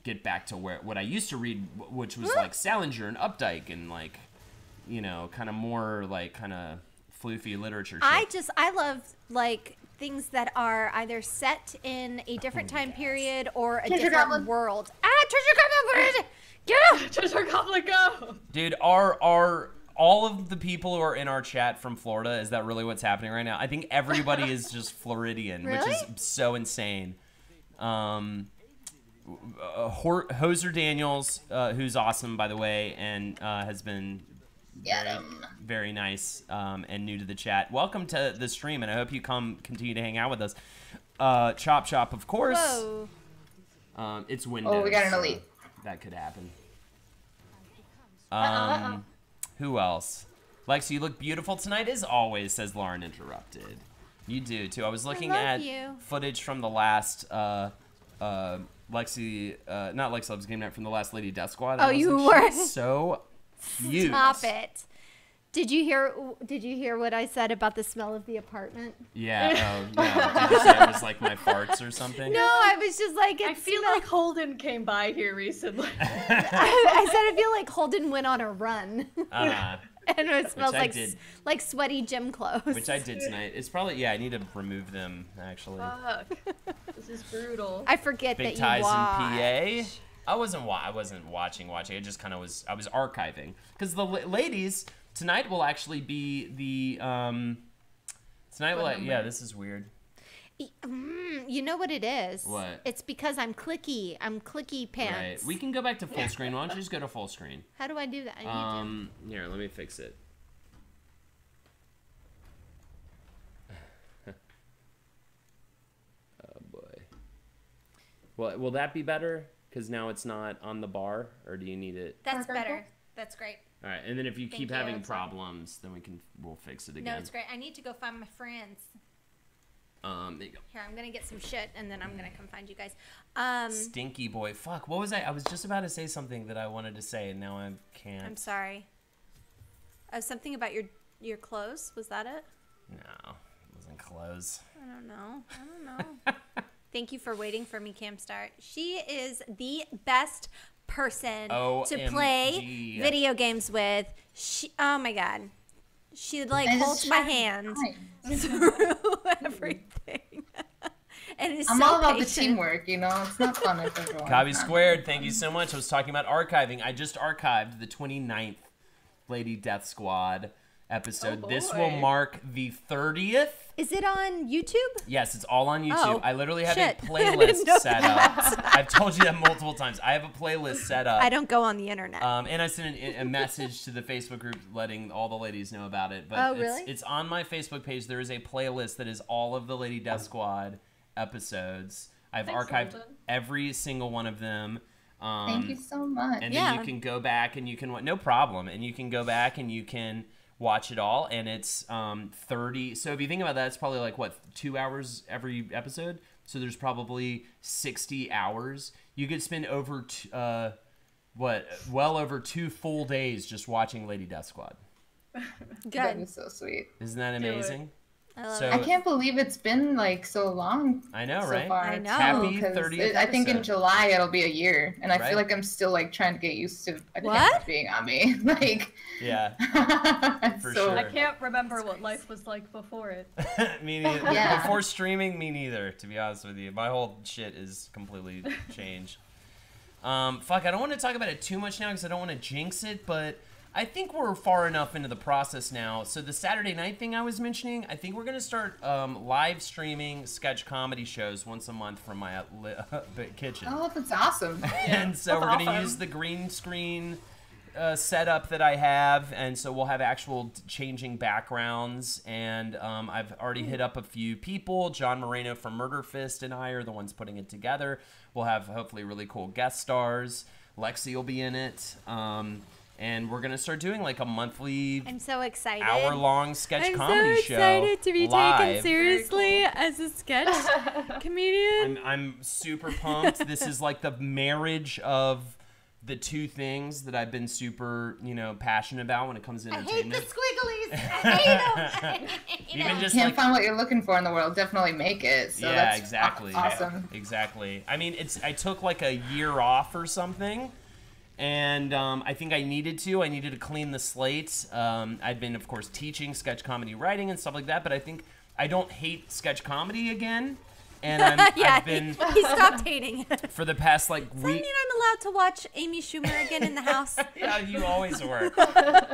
get back to what I used to read, which was like Salinger and Updike and like, you know, kind of more like kind of floofy literature. I love like things that are either set in a different time period or a different world. Treasure Goblin, get up! Treasure Goblin, go! Dude, all of the people who are in our chat from Florida, is that really what's happening right now? I think everybody is just Floridian, which is so insane. Hoser Daniels, who's awesome, by the way, and has been very nice and new to the chat. Welcome to the stream, and I hope you continue to hang out with us. Chop Chop, of course. Whoa. It's Windows. Oh, we got an elite. That could happen. Who else? Lexi, you look beautiful tonight as always, says Lauren Interrupted. You do, too. I was looking at footage from the last Lexi, not Lexi Loves Game Night, from the last Lady Death Squad. Oh, you were? So cute. Stop it. Did you hear what I said about the smell of the apartment? Yeah. Oh, no. Did you say it was like my farts or something? No, I was just like, I feel like Holden came by here recently. I said I feel like Holden went on a run. And it smells like sweaty gym clothes. Which I did tonight. It's probably, I need to remove them, actually. Fuck. This is brutal. I forget Big that Ties you watch. in PA. I wasn't watching. I just kind of was, I was archiving. Because the ladies, tonight will actually be the, this is weird. You know what it is? What? It's because I'm clicky. I'm clicky pants. Right. We can go back to full screen. Why don't you just go to full screen? How do I do that? Here, let me fix it. Oh boy. Well, will that be better? Because now it's not on the bar, or do you need it? That's better. That's great. All right, and then if you keep having That's problems, then we'll fix it again. No, it's great. I need to go find my friends. There you go. Here, I'm gonna get some shit, and then I'm gonna come find you guys. Stinky boy. Fuck. What was I? I was just about to say something that I wanted to say, and now I can't. I'm sorry. Something about your clothes. Was that it? No, it wasn't clothes. I don't know. Thank you for waiting for me, Camstart. She is the best person to play video games with. Oh my god. She holds my hand through everything. And it's I'm so all about patient. the teamwork, you know? It's not fun if everyone. Copy squared, thank you so much. I was talking about archiving. I just archived the 29th Lady Death Squad episode. Oh, this boy. will mark the 30th. Is it on YouTube? Yes, it's all on YouTube. Oh, I literally have shit. a I playlist didn't know set up. I've told you that multiple times. I have a playlist set up. I don't go on the internet. And I sent a message to the Facebook group letting all the ladies know about it. But Oh, really? It's on my Facebook page. There is a playlist that is all of the Lady Death Squad episodes. I've Thanks, archived Holden. every single one of them. Thank you so much. And Yeah. then you can go back and you can, no problem. And you can go back and you can watch it all. And it's 30. So if you think about that, it's probably like, 2 hours every episode? So there's probably 60 hours. You could spend over, well over 2 full days just watching Lady Death Squad. That Good. is so sweet. Isn't that Do it. amazing? I love So I can't believe it's been like so long. I know, so right? far. I know. Happy Because 30th I think in episode. July it'll be a year, and I Right. feel like I'm still like trying to get used to a What? camera being on me. Like, Yeah, it's For so, sure. I can't remember what life was like before it. me neither. Yeah. Before streaming, me neither. To be honest with you, my whole shit is completely changed. Fuck, I don't want to talk about it too much now because I don't want to jinx it, but I think we're far enough into the process now. So the Saturday night thing I was mentioning, I think we're gonna start live streaming sketch comedy shows once a month from my kitchen. Oh, that's awesome. And so That's we're going to awesome. use the green screen setup that I have, and so we'll have actual changing backgrounds, and I've already hit up a few people. John Moreno from Murder Fist and I are the ones putting it together. We'll have hopefully really cool guest stars. Lexi will be in it. And we're going to start doing like a monthly I'm so excited. hour-long sketch I'm comedy so show excited to be taken live. seriously as a sketch comedian. I'm super pumped. This is like the marriage of the two things that I've been super, passionate about when it comes to I hate entertainment. the squigglies. I hate them. Even just Can't like, find what you're looking for in the world, definitely make it. So yeah, that's exactly. awesome. Exactly. I mean, I took like a year off or something, and I think I needed to clean the slate. I'd been, of course, teaching sketch comedy writing and stuff like that, but I think I don't hate sketch comedy again. And I've been he stopped hating it. for the past like Does that mean week. I'm allowed to watch Amy Schumer again in the house? Yeah, you always were.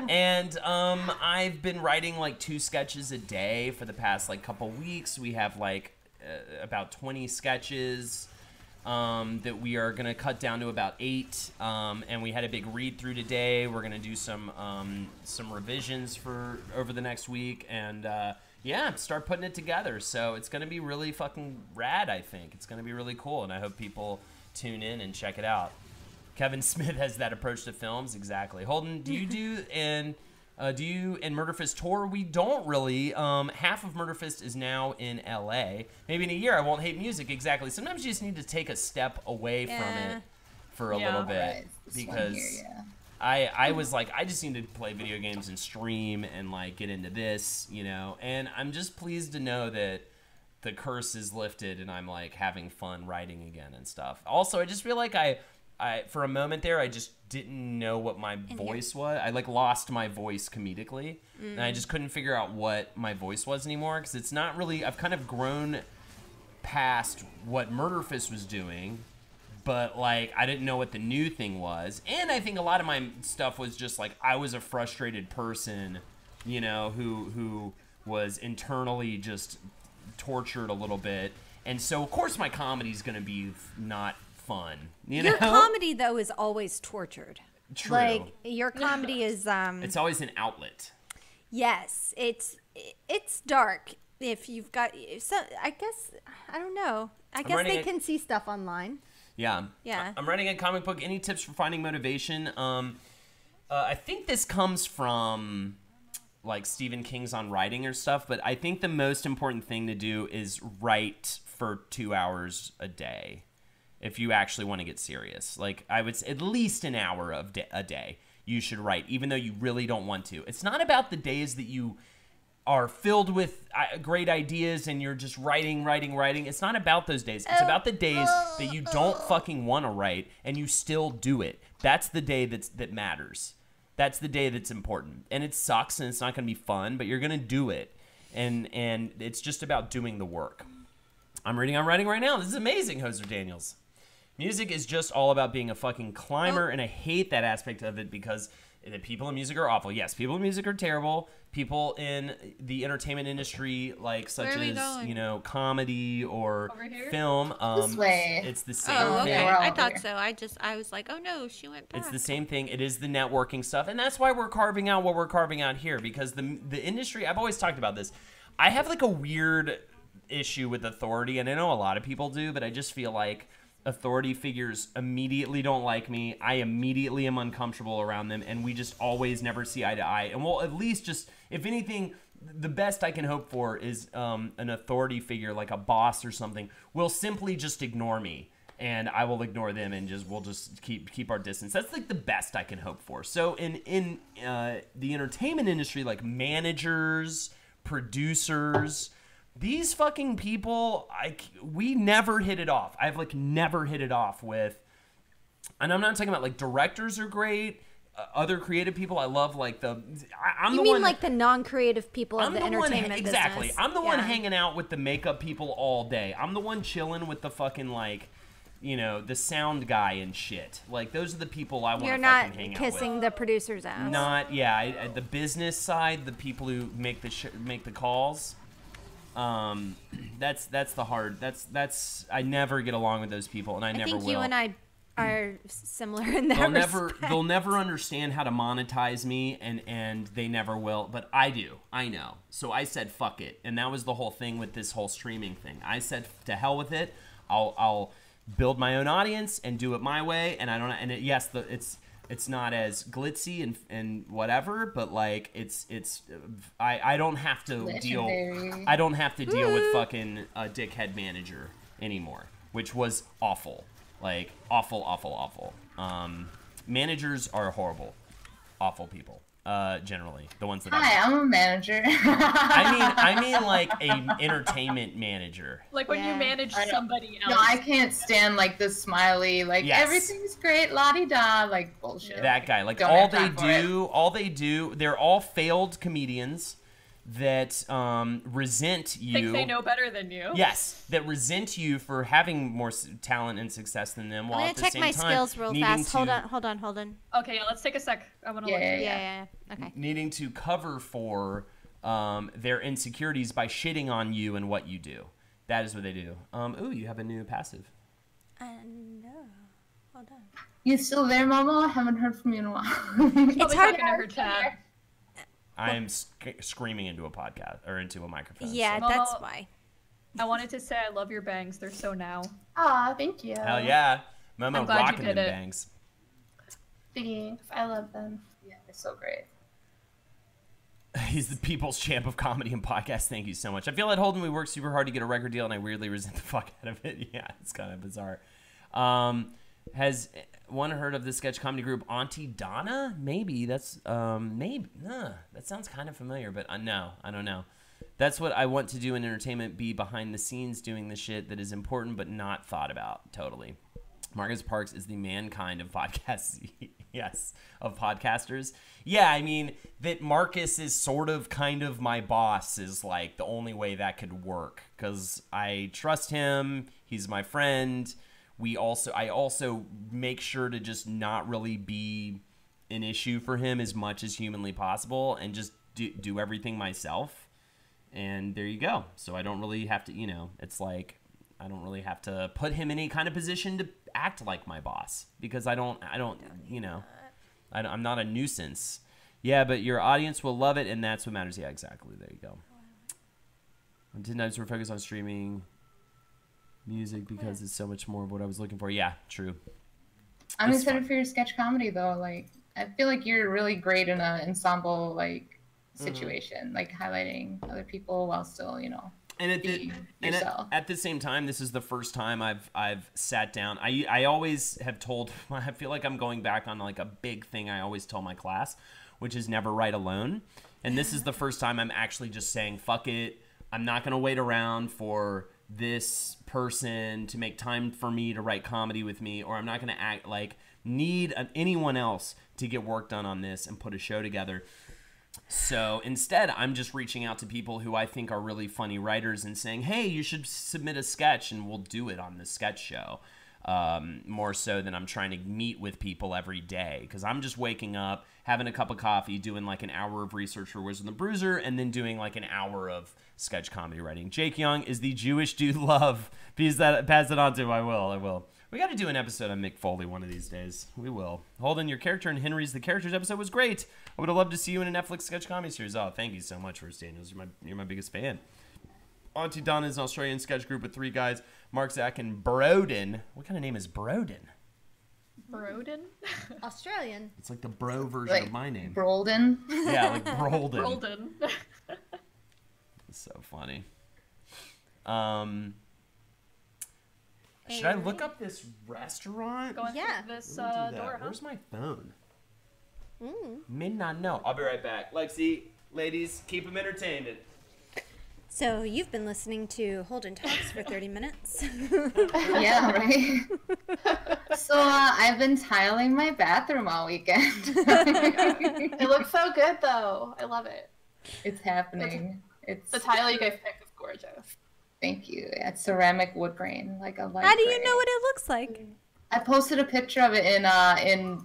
And I've been writing like 2 sketches a day for the past like couple weeks. We have like about 20 sketches that we are gonna cut down to about 8. And we had a big read through today. We're gonna do some revisions for over the next week, and yeah, start putting it together. So it's gonna be really fucking rad. I think it's gonna be really cool, and I hope people tune in and check it out. Kevin Smith has that approach to films. Exactly. Holden, do you do in Murder Fist tour? We don't really. Half of Murder Fist is now in LA. Maybe in a year I won't hate music. Exactly. Sometimes you just need to take a step away from it for a little bit, Right. This one because here, yeah. I was like, I just need to play video games and stream and like get into this, you know. And I'm just pleased to know that the curse is lifted and I'm like having fun writing again and stuff. Also, I just feel like I for a moment there, I just didn't know what my voice was. I like lost my voice comedically, and I just couldn't figure out what my voice was anymore because it's not really. I've kind of grown past what Murderfist was doing, but like I didn't know what the new thing was, and I think a lot of my stuff was just like I was a frustrated person, you know, who was internally just tortured a little bit, and so of course my comedy's gonna be not fun. Your comedy though is always tortured. True. Like your comedy is it's always an outlet. Yes, it's dark. If you've got so, I guess I don't know. I guess they can see stuff online. Yeah. Yeah. I'm writing a comic book. Any tips for finding motivation? I think this comes from like Stephen King's on writing or stuff, but I think the most important thing to do is write for 2 hours a day. If you actually want to get serious, like I would say at least an hour a day you should write, even though you really don't want to. It's not about the days that you are filled with great ideas and you're just writing. It's not about those days. It's about the days that you don't fucking want to write and you still do it. That's the day that matters. That's the day that's important. And it sucks and it's not going to be fun, but you're going to do it. And it's just about doing the work. I'm writing right now. This is amazing, Hoser Daniels. Music is just all about being a fucking climber, and I hate that aspect of it because the people in music are awful. Yes, people in music are terrible. People in the entertainment industry, like such as you know, comedy or film, This way. it's the same Oh, thing. okay. I thought so. I was like, oh no, she went back. It's the same thing. It is the networking stuff, and that's why we're carving out what we're carving out here because the industry. I've always talked about this. I have like a weird issue with authority, and I know a lot of people do, but I just feel like authority figures immediately don't like me. I immediately am uncomfortable around them, and we just always never see eye to eye. And we'll at least just, if anything, the best I can hope for is an authority figure like a boss or something will simply just ignore me, and I will ignore them, and we'll just keep our distance. That's like the best I can hope for. So in the entertainment industry, like managers, producers, these fucking people, we never hit it off. I've like never hit it off with, and I'm not talking about like directors are great, other creative people. I love like I'm the one like the non-creative people of the entertainment business. Exactly. I'm the one hanging out with the makeup people all day. I'm the one chilling with the fucking like, you know, the sound guy and shit. Like those are the people I want to fucking hang out with. You're not kissing the producer's ass. Not the business side, the people who make the calls. That's the hard. That's I never get along with those people, and I never will. I think you and I are similar in that respect. They'll never understand how to monetize me, and they never will. But I do. I know. So I said fuck it, and that was the whole thing with this whole streaming thing. I said to hell with it. I'll build my own audience and do it my way, and I don't. And it's not as glitzy and whatever, but like I don't have to deal with fucking a dickhead manager anymore, which was awful. Like awful. Managers are horrible, awful people. Generally the ones that I'm a manager. I mean like a entertainment manager. Like when you manage somebody else. No, I can't stand like the smiley, like everything's great, la-di-da, like bullshit. That guy, like all they do, they're all failed comedians that resent you. Think they know better than you. Yes, that resent you for having more talent and success than them. While I'm gonna check my skills real fast. Hold on. Okay, let's take a sec. I want to look. Yeah. Okay. Needing to cover for their insecurities by shitting on you and what you do. That is what they do. Ooh, you have a new passive. No. Hold on. You still there, Mama? I haven't heard from you in a while. It's hard to her chat. I'm screaming into a podcast or into a microphone. Yeah, so. that's why. I wanted to say I love your bangs. They're so now. Aw, thank you. Hell yeah. Momo rocking them bangs. Thanks. I love them. Yeah, they're so great. He's the people's champ of comedy and podcast. Thank you so much. I feel at Holden we worked super hard to get a record deal, and I weirdly resent the fuck out of it. Yeah, it's kind of bizarre. Has one heard of the sketch comedy group Auntie Donna? Maybe that's maybe. That sounds kind of familiar, but no, I don't know. That's what I want to do in entertainment, be behind the scenes doing the shit that is important but not thought about. Totally. Marcus Parks is the mankind of podcasts. Yes, of podcasters. Yeah, I mean, that Marcus is sort of kind of my boss is like the only way that could work, because I trust him. He's my friend. I also make sure to just not really be an issue for him as much as humanly possible and just do everything myself. And there you go. So I don't really have to, it's like I don't really have to put him in any kind of position to act like my boss, because I'm not a nuisance. Yeah, but your audience will love it, and that's what matters. Yeah, exactly. There you go. And 10 times we're focused on streaming music because it's so much more of what I was looking for. Yeah, true. I'm excited for your sketch comedy though. Like, I feel like you're really great in an ensemble situation, like highlighting other people while still, And at the same time, this is the first time I've sat down. I always have told. I feel like I'm going back on like a big thing I always tell my class, which is never write alone. And this is the first time I'm actually just saying, fuck it. I'm not gonna wait around for this person to make time for me to write comedy with me, or I'm not gonna need anyone else to get work done on this and put a show together. So instead, I'm just reaching out to people who I think are really funny writers and saying, hey, you should submit a sketch and we'll do it on the sketch show. More so than I'm trying to meet with people every day, because I'm just waking up, having a cup of coffee, doing like an hour of research for Wizard and the Bruiser, and then doing like an hour of sketch comedy writing. Jake Young is the Jewish dude love. Pass it on to him. I will. We got to do an episode on Mick Foley one of these days. We will. Holden, your character in Henry's The Characters episode was great. I would have loved to see you in a Netflix sketch comedy series. Oh, thank you so much, First Daniels. You're my biggest fan. Auntie Donna is an Australian sketch group with 3 guys, Mark, Zach, and Broden. What kind of name is Broden? Broden? Australian. It's like the bro version of my name. Brolden? Yeah, like Brolden. Broden. It's so funny. Should I look up this restaurant? Going through this door, huh? Where's my phone? May not know. I'll be right back. Lexi, ladies, keep them entertained. So you've been listening to Holden Talks for 30 minutes. Yeah, right? So I've been tiling my bathroom all weekend. It looks so good, though. I love it. It's happening. The tile you guys picked is gorgeous. Thank you. It's ceramic wood grain, like a light How do you gray. know what it looks like? I posted a picture of it in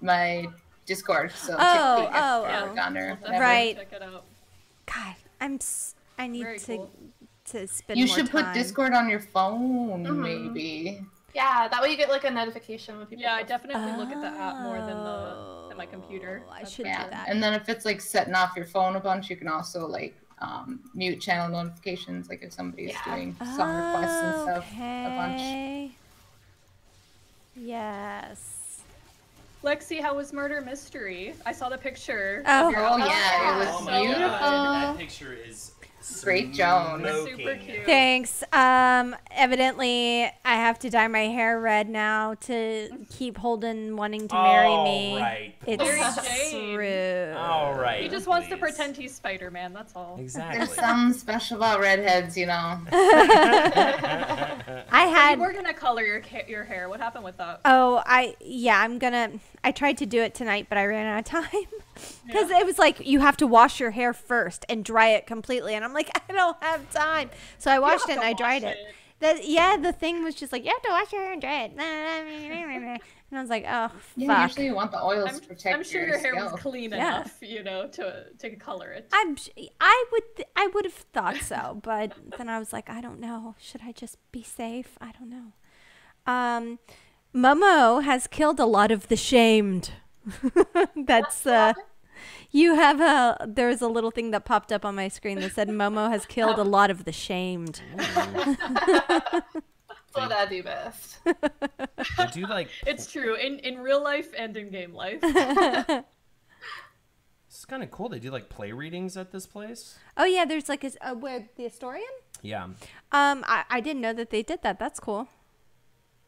my Discord. So Right. Check it out. God, I need Very to cool. to spend You more should time. put Discord on your phone, maybe. Yeah, that way you get like a notification when people. Yeah, I definitely look at the app more than my computer. I should Yeah, do that. and then if it's like setting off your phone a bunch, you can also like mute channel notifications, like if somebody's doing song requests and stuff a bunch. Okay. Yes. Lexi, how was Murder Mystery? I saw the picture. Oh. Of your Oh, outfit. yeah, it was Oh my beautiful. God, that picture is Great, Joan. smoking. Super cute. Thanks. Evidently, I have to dye my hair red now to keep Holden wanting to marry me. All right. It's Mary Jane. true. All right. He just wants to please. pretend he's Spider-Man, that's all. There's Exactly. something special about redheads, you know. I You were gonna color your hair. What happened with that? I tried to do it tonight, but I ran out of time. Because it was like, you have to wash your hair first and dry it completely. And I'm like, I don't have time. So I washed it and I dried it. The thing was just like, you have to wash your hair and dry it. And I was like, oh, Yeah, fuck. usually you want the oils to protect I'm sure your hair was scalp. clean Yeah. enough, to color it. I would have thought so, but then I was like, I don't know. Should I just be safe? I don't know. Momo has killed a lot of the shamed. That's there's a little thing that popped up on my screen that said Momo has killed a lot of the shamed. That's what I do best. They do like. It's true in real life and in game life. It's kind of cool. They do like play readings at this place. Oh yeah, there's like where the historian. Yeah. I didn't know that they did that. That's cool.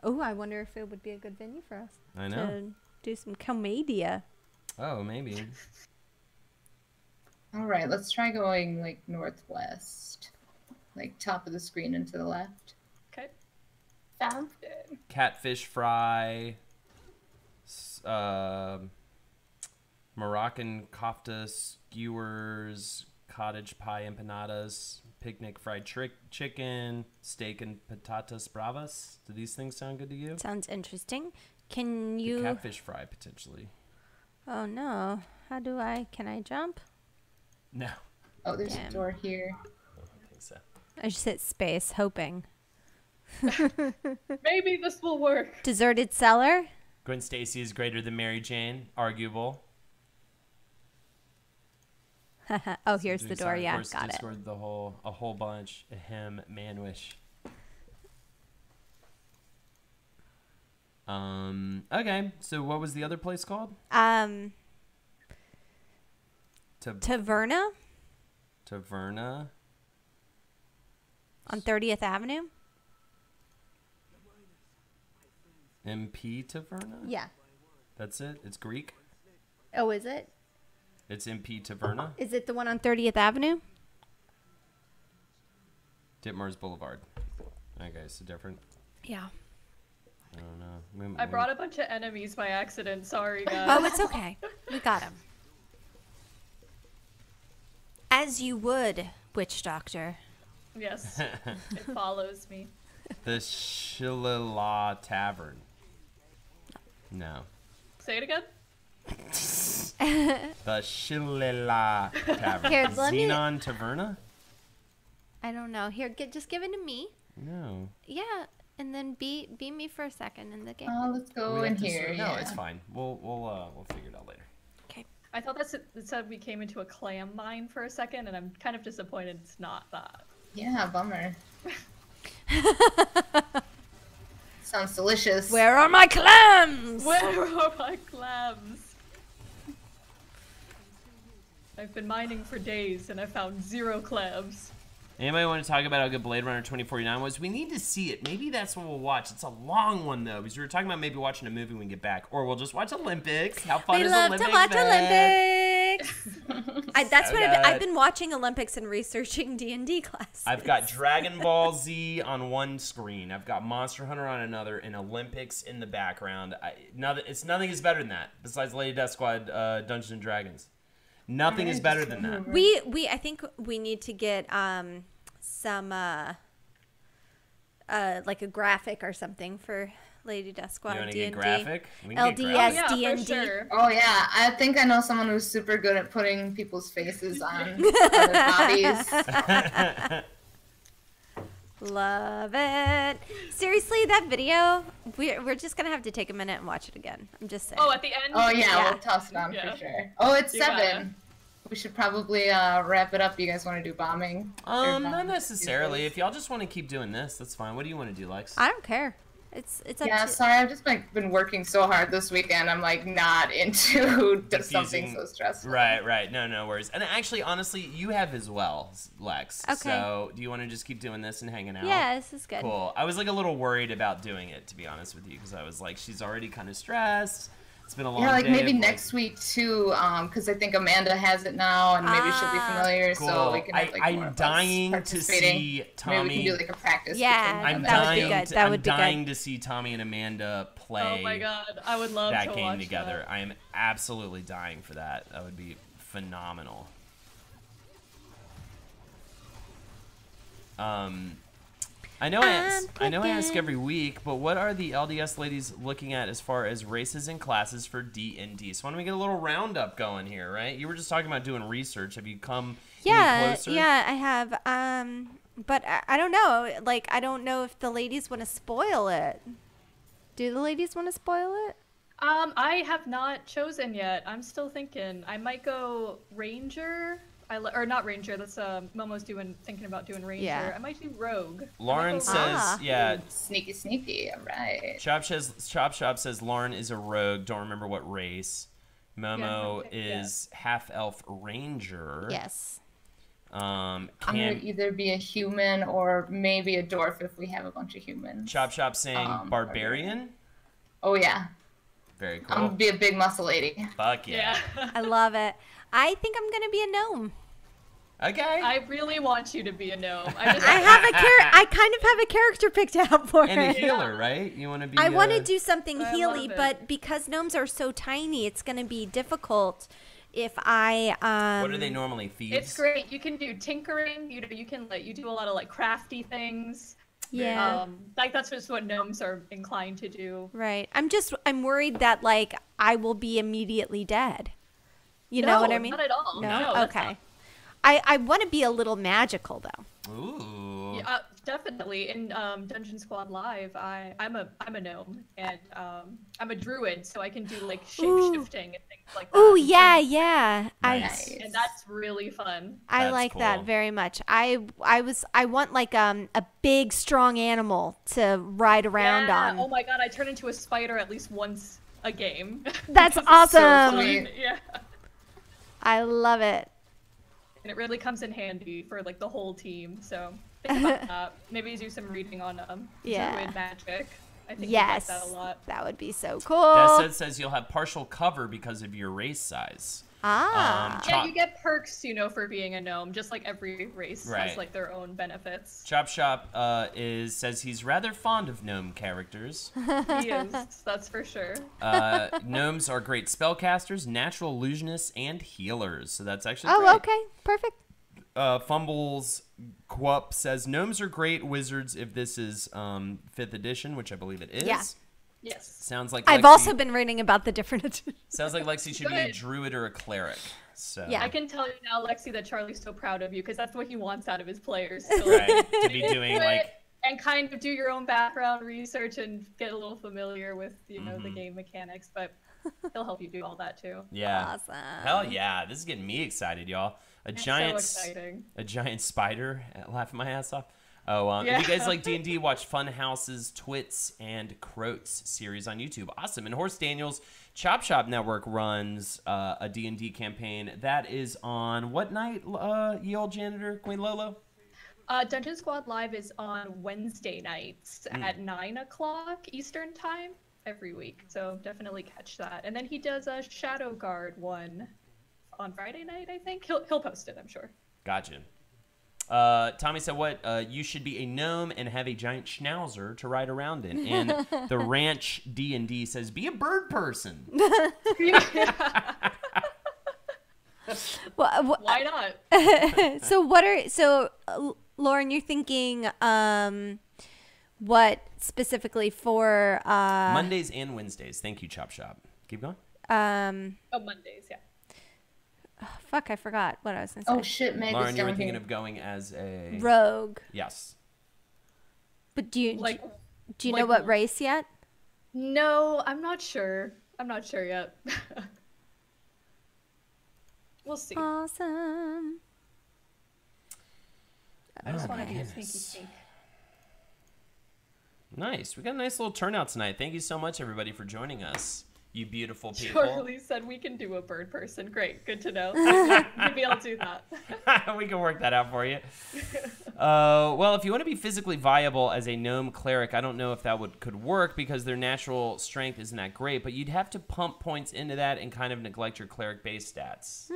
Oh, I wonder if it would be a good venue for us. I know. To do some comedia. Oh, maybe. All right, let's try going like northwest, like top of the screen and to the left. Okay. Sounds good. Catfish fry. Moroccan kofta skewers, cottage pie empanadas, picnic fried chicken, steak and patatas bravas. Do these things sound good to you? Sounds interesting. Can The you... catfish fry, potentially. Oh, no. Can I jump? No. Oh, there's Damn. a door here. I don't think so. I just hit space, hoping. Maybe this will work. Deserted cellar? Gwen Stacy is greater than Mary Jane. Arguable. Oh, here's the door. Yeah, got it. Discord a whole bunch. Ahem, manwish. Okay, so what was the other place called? Taverna Taverna. on 30th Avenue? MP Taverna? Yeah. That's it? It's Greek? Oh, is it? It's MP Taverna? Is it the one on 30th Avenue? Ditmars Boulevard. Okay, so different. Yeah. I don't know. I brought a bunch of enemies by accident. Sorry, guys. Oh, it's okay. We got him. As you would, witch doctor. Yes, it follows me. The Shillelagh Tavern. No. Say it again. The Shillelagh Tavern. Here, let me- Xenon Taverna? I don't know. Here, just give it to me. No. Yeah, and then be me for a second in the game. Let's go We in have to here. No, Yeah. it's fine. We'll figure it out later. Okay. I thought it said we came into a clam mine for a second, and I'm kind of disappointed it's not that. Yeah, bummer. Sounds delicious. Where are my clams? Where are my clams? I've been mining for days, and I found 0 clams. Anybody want to talk about how good Blade Runner 2049 was? We need to see it. Maybe that's what we'll watch. It's a long one, though, because we were talking about maybe watching a movie when we get back. Or we'll just watch Olympics. How fun We is love Olympics? to watch man? Olympics. That's So what I've good. been watching Olympics and reaching D&D classes. I've got Dragon Ball Z on one screen. I've got Monster Hunter on another, and Olympics in the background. Nothing is better than that, besides Lady Death Squad Dungeons and Dragons. Nothing is better than that. I think we need to get some like a graphic or something for Lady Death Squad You want to D&D. get graphic? We can get graphic. LDS Yeah, for D&D. sure. Oh yeah, I think I know someone who's super good at putting people's faces on other bodies. Love it. Seriously, that video, we're just gonna have to take a minute and watch it again. I'm just saying. Oh, at the end? Oh yeah, Yeah. we'll toss it on Yeah. for sure. Oh, it's You 7. gotta. We should probably wrap it up. You guys want to do bombing? Or Not bombs? necessarily. If y'all just want to keep doing this, that's fine. What do you want to do, Lex? I don't care. It's up Yeah, to sorry, I've just been working so hard this weekend. I'm like not into something so stressful. Right. No worries. And actually, honestly, you have as well, Lex. Okay. So, do you want to just keep doing this and hanging out? Yeah, this is good. Cool. I was like a little worried about doing it, to be honest with you, because I was like, she's already kind of stressed. It's been a long Yeah, like day maybe of, next week too, because I think Amanda has it now, and maybe she'll be familiar, Cool. so we can have like more I'm of us dying to participating. see Tommy. Maybe we can do like a practice. Yeah, between I'm them. that would be dying. good. That I'm would be good. dying to see Tommy and Amanda play Oh my god, I would love that to game watch together. that. I am absolutely dying for that. That would be phenomenal. I know I ask every week, but what are the LDS ladies looking at as far as races and classes for D&D? So why don't we get a little roundup going here, right? You were just talking about doing research. Have you come any closer? Yeah, I have. But I don't know. Like, I don't know if the ladies want to spoil it. Do the ladies want to spoil it? I have not chosen yet. I'm still thinking. I might go Ranger. Or not Ranger. That's Momo's thinking about doing Ranger. Yeah. I might do Rogue. Lauren Rogue. says, yeah. Sneaky. All right. Chop Shop says Lauren is a rogue. Don't remember what race. Momo Yeah. is half elf ranger. Yes. I'm gonna either be a human or maybe a dwarf if we have a bunch of humans. Chop Chop saying barbarian. Oh yeah. Very cool. I'm gonna be a big muscle lady. Fuck yeah. I love it. I think I'm gonna be a gnome. Okay. I really want you to be a gnome. I kind of have a character picked out for And a it. healer, right? You want to be. I want to do something I healy, love it. but because gnomes are so tiny, it's gonna be difficult. If I What are they normally? Thieves. It's great. You can do tinkering. You can you do a lot of like crafty things. Yeah. Like that's just what gnomes are inclined to do. Right. I'm worried that like I will be immediately dead. You know what I mean? Not at all. No. that's Okay. not- I want to be a little magical though. Ooh. Yeah, definitely. In Dungeon Squad Live, I'm a gnome and I'm a druid, so I can do like shape shifting and things like that. Oh yeah, yeah. Nice. And that's really fun. I That's like that cool. very much. I want like a big strong animal to ride around Yeah. on. Oh my god, I turn into a spider at least once a game. That's Because it's awesome. sweet. Yeah. I love it. And it really comes in handy for like the whole team. So think about that. Maybe do some reading on Yeah. druid magic. I think Yes. you'd like that a lot. That would be so cool. Desset says you'll have partial cover because of your race size. Ah. Yeah, you get perks, for being a gnome, just like every race Right. has like their own benefits. Chop Shop says he's rather fond of gnome characters. He is, that's for sure. Gnomes are great spellcasters, natural illusionists, and healers. So that's actually great. Oh, okay. Perfect. Fumbles Quup says gnomes are great wizards if this is 5th edition, which I believe it is. Yeah. Yes. Sounds like I've Lexi- also been reading about the different editions. sounds like Lexi should be a Good. druid or a cleric. So Yeah. I can tell you now, Lexi, that Charlie's so proud of you because that's what he wants out of his players. So, right to be doing do like it and kind of do your own background research and get a little familiar with the Mm-hmm. game mechanics, but he'll help you do all that too. yeah. Awesome. Hell yeah, this is getting me excited, y'all. A So giant exciting. a giant spider laughing my ass off. Oh, Yeah. if you guys like D&D, watch Fun House's Twits and Croats series on YouTube. Awesome. And Horse Daniels Chop Shop Network runs a D&D campaign. That is on what night, ye old janitor, Queen Lolo? Dungeon Squad Live is on Wednesday nights at 9 o'clock Eastern Time every week, so definitely catch that. And then he does a Shadow Guard one on Friday night, I think. He'll post it, I'm sure. Gotcha. Tommy said, "What? You should be a gnome and have a giant schnauzer to ride around in." And the Ranch D&D says, "Be a bird person." Why not? So Lauren, you're thinking what specifically for Mondays and Wednesdays. Thank you, Chop Shop. Keep going. Oh, Mondays, yeah. fuck, I forgot what I was gonna say. Oh shit, Meg Lauren, is you were down thinking here. of going as a Rogue. yes. But do you Like, know like- what race yet? no, I'm not sure. I'm not sure yet. We'll see. Awesome. I just Oh, want to be a goodness. sneaky sneak. Nice. We got a nice little turnout tonight. Thank you so much, everybody, for joining us. You beautiful people. Charlie said we can do a bird person. Great, good to know. Maybe I'll do that. We can work that out for you. Well, if you want to be physically viable as a gnome cleric, I don't know if that could work because their natural strength isn't that great, but you'd have to pump points into that and kind of neglect your cleric base stats.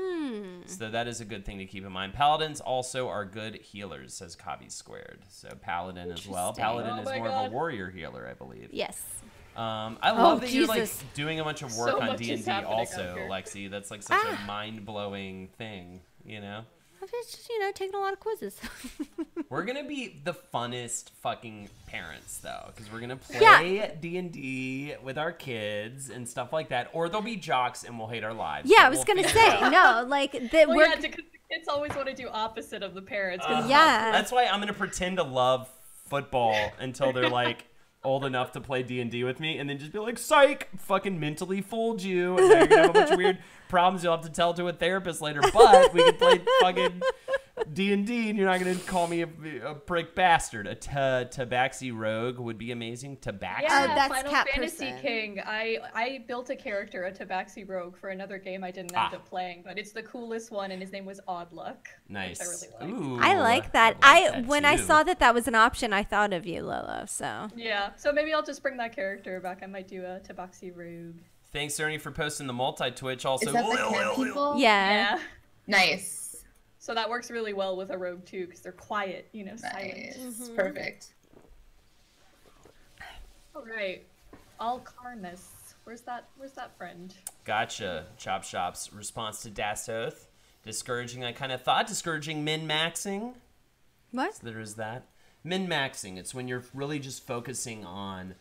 So that is a good thing to keep in mind. Paladins also are good healers, says Kavi Squared. So Paladin as well. Interesting. Paladin Oh is my more of a God. warrior healer, I believe. Yes. I love that you're like Jesus. doing a bunch of work So on much is D&D happening also, out here. Lexi. That's like such a mind-blowing thing, you know? I've just, taken a lot of quizzes. We're gonna be the funnest fucking parents though, because we're gonna Yeah. play D&D with our kids and stuff like that, or they'll be jocks and we'll hate our lives. Yeah, but I was we'll gonna figure it say out. no, like that. Well, we're yeah, because the kids always want to do opposite of the parents. 'cause it's Yeah. That's why I'm gonna pretend to love football until they're like old enough to play D&D with me, and then just be like, psych, fucking mentally fooled you, and now you're gonna have a bunch of weird problems you'll have to tell to a therapist later, but we can play fucking D&D, and you're not going to call me a prick bastard. A Tabaxi Rogue would be amazing. Tabaxi? Yeah, that's Final Cat Fantasy Person. King. I built a character, a Tabaxi Rogue, for another game I didn't end up playing, but it's the coolest one, and his name was Oddluck. Nice. Which I really like. Ooh, I like that. When I saw that was an option, I thought of you, Lolo. So Yeah, so maybe I'll just bring that character back. I might do a Tabaxi Rogue. Thanks, Ernie, for posting the multi-Twitch. Also, Is that the cat people? yeah. Yeah. Nice. So that works really well with a rogue too, because they're quiet, you know, silent. Nice. Perfect. All right, Alcarnus. Where's that friend? Gotcha. Chop Shop's response to Dasoth. Discouraging, I kind of thought. Discouraging min-maxing. What? So there is that. Min-maxing. It's when you're really just focusing on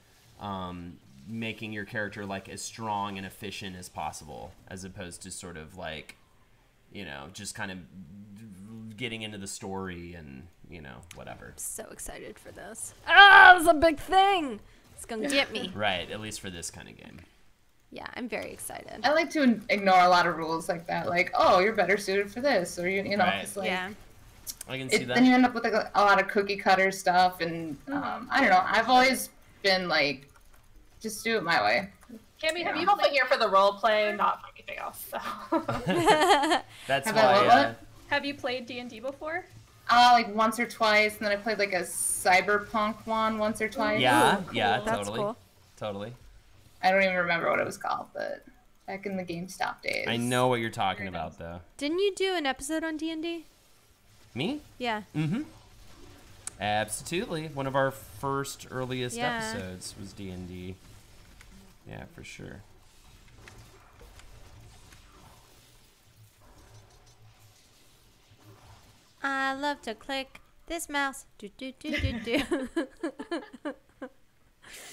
making your character like as strong and efficient as possible, as opposed to sort of like, you know, just kind of getting into the story and, you know, whatever. So excited for this. Oh, it's a big thing. It's gonna get me. Right, at least for this kind of game. Yeah, I'm very excited. I like to ignore a lot of rules like that. Like, oh, you're better suited for this, or you know, Right. it's like, Yeah. I can see that. then you end up with like a lot of cookie cutter stuff, and I don't know. I've always been like, just do it my way. Cammy, have I'm you hoping played, here for the role play, not for anything else. So. That's Have I why. what? have you played D&D before? Like once or twice, and then I played like a cyberpunk one once or twice. Yeah, Ooh, yeah, cool. That's totally. cool. Totally. I don't even remember what it was called, but back in the GameStop days. I know what you're talking about, though. Didn't you do an episode on D&D? Me? Yeah. Mm-hmm. Absolutely. One of our first earliest Yeah. episodes was D&D. Yeah, for sure. I love to click this mouse. Do do do do do.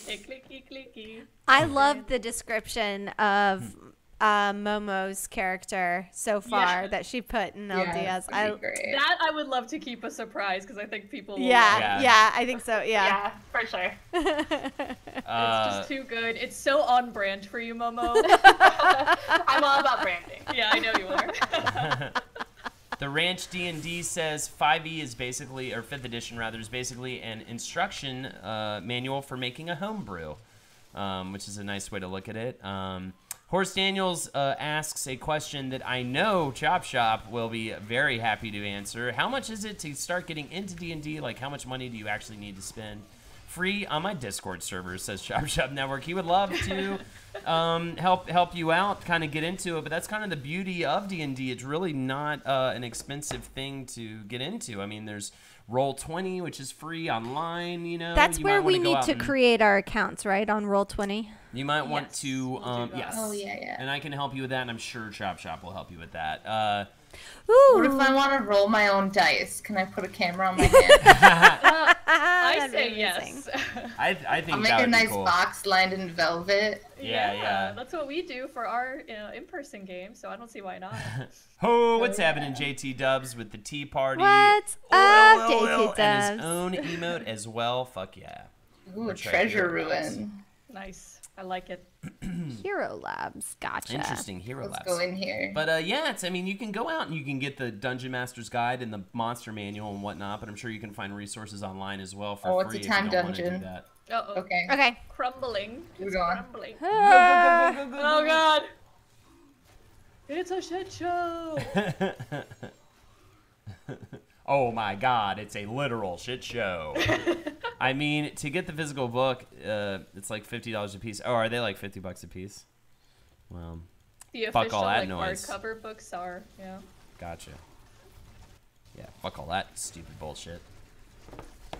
Hey, clicky, clicky. I love the description of Momo's character so far Yeah. that she put in Yeah, LDS. that'd be great. That I would love to keep a surprise, because I think people will Yeah, Yeah. yeah, I think so. Yeah. Yeah, for sure. It's just too good. It's so on brand for you, Momo. I'm all about branding. Yeah, I know you are. The Ranch D&D says 5e is basically, or 5th edition rather, is basically an instruction manual for making a homebrew, which is a nice way to look at it. Horace Daniels asks a question that I know Chop Shop will be very happy to answer. How much is it to start getting into D&D? Like, how much money do you actually need to spend? Free on my Discord server, says Chop Shop Network. He would love to help you out, kind of get into it, but that's kind of the beauty of D&D. It's really not an expensive thing to get into. I mean, there's Roll20, which is free online, you know. That's You where might wanna we go need out to and- create our accounts, right? On Roll20. You might want Yes, to, we'll do that. yes. Oh, yeah. And I can help you with that, and I'm sure Chop Shop will help you with that. What if Ooh. I want to roll my own dice? Can I put a camera on my hand? I That'd be say amazing. yes. I think I'll make that a would nice be cool. box lined in velvet. Yeah. That's what we do for our in-person game, so I don't see why not. Oh, what's happening, JT Dubs with the tea party? What's Oil, up, oil, JT oil, and his Dubs? own emote as well. Fuck yeah. Ooh, We'll check treasure your house. ruin. Nice. I like it. Hero Labs. Gotcha. Interesting hero Let's labs. go in here. But yeah, I mean, you can go out and you can get the Dungeon Master's Guide and the Monster Manual and whatnot, but I'm sure you can find resources online as well for Oh, it's a free if time you don't want to do dungeon. that. Uh-oh. Okay. Okay. Crumbling. We're It's going. crumbling. Ah. Oh god. It's a shit show. Oh my god, it's a literal shit show. I mean, to get the physical book, it's like $50 a piece. Oh, are they like $50 a piece? Well, The Fuck official all that like noise. hardcover books are, yeah. gotcha. Yeah, fuck all that stupid bullshit.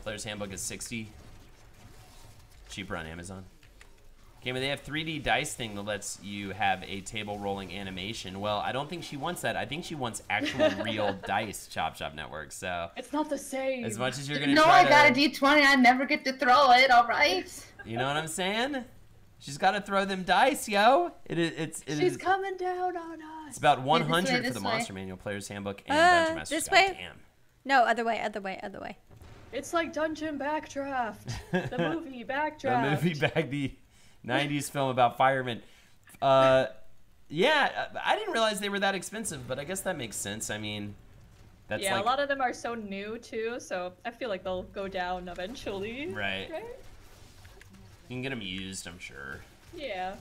Player's Handbook is $60. Cheaper on Amazon. Okay, but they have 3D dice thing that lets you have a table rolling animation. Well, I don't think she wants that. I think she wants actual real dice, Chop Shop Network. So, It's not the same. as much as you're gonna No, try I got a to, D20. I never get to throw it. All right. you know what I'm saying? She's got to throw them dice, yo. It She's is. coming down on us. It's about this 100 way, for this the way. Monster Manual, Player's Handbook, and Dungeon Master's this Guide. way? Damn. No, other way, other way, other way. It's like Dungeon Backdraft. The movie Backdraft. The movie back, the 90s film about firemen. Yeah, I didn't realize they were that expensive, but I guess that makes sense. I mean, That's yeah, like, a lot of them are so new too, so I feel like they'll go down eventually. right. You can get them used, I'm sure. Yeah.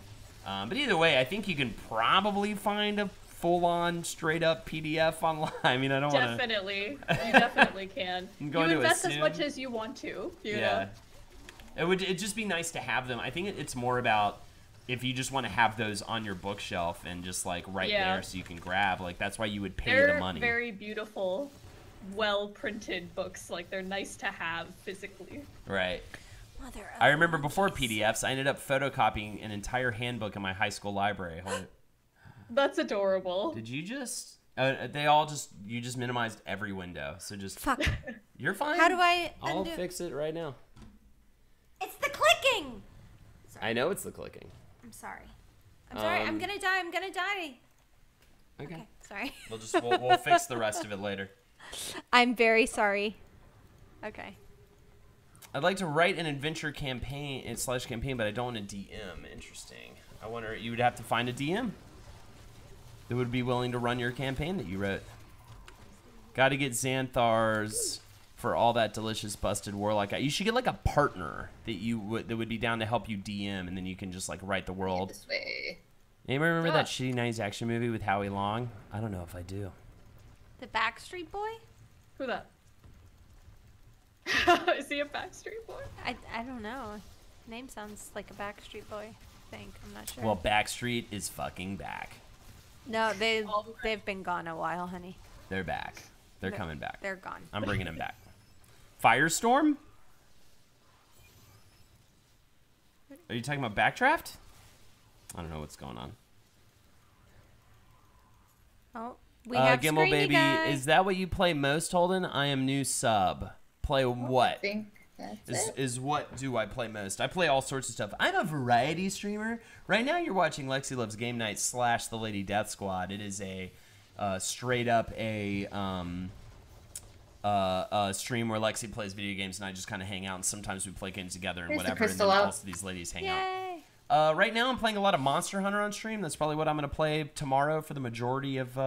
But either way, I think you can probably find a full-on, straight-up PDF online. I mean, I don't want to... Definitely. You definitely can. I'm You going to invest as assume- much as you want to, you know? It'd just be nice to have them. I think it's more about if you just want to have those on your bookshelf and just like there so you can grab. Like that's why you would pay They're the money. very beautiful, well-printed books. Like they're nice to have physically. Right. Mother of I remember before PDFs, I ended up photocopying an entire handbook in my high school library. That's adorable. Did you just... you just minimized every window. So just... Fuck. You're fine. How do I I'll undo? fix it right now. It's the clicking! I know it's the clicking. I'm sorry. I'm sorry. I'm gonna die. I'm gonna die. Okay. Okay. Sorry. We'll fix the rest of it later. I'm very sorry. Okay. I'd like to write an adventure campaign /campaign, but I don't want a DM. Interesting. I wonder, you would have to find a DM that would be willing to run your campaign that you wrote. Got to get Xanthar's for all that delicious busted warlock. You should get like a partner that would be down to help you DM, and then you can just like write the world. This way. Anybody remember that shitty 90s action movie with Howie Long? I don't know if I do. The Backstreet Boy? Who that? Is he a Backstreet Boy? I don't know. Name sounds like a Backstreet Boy thing. I'm not sure. Well, Backstreet is fucking back. No, they've been gone a while, honey. They're back. They're coming back. They're gone. I'm bringing them back. Firestorm? Are you talking about Backdraft? I don't know what's going on. Oh, we have Gimbal Screeny Baby, Guy. is that what you play most, Holden? I am new sub. Play I what? think that's it. Is what do I play most? I play all sorts of stuff. I'm a variety streamer. Right now you're watching Lexi Loves Game Night / The Lady Death Squad. It is a straight up a stream where Lexi plays video games and I just kind of hang out, and sometimes we play games together and Here's the whatever, and crystal then out. also these ladies hang out. Yay. Right now I'm playing a lot of Monster Hunter on stream. That's probably what I'm going to play tomorrow for the majority of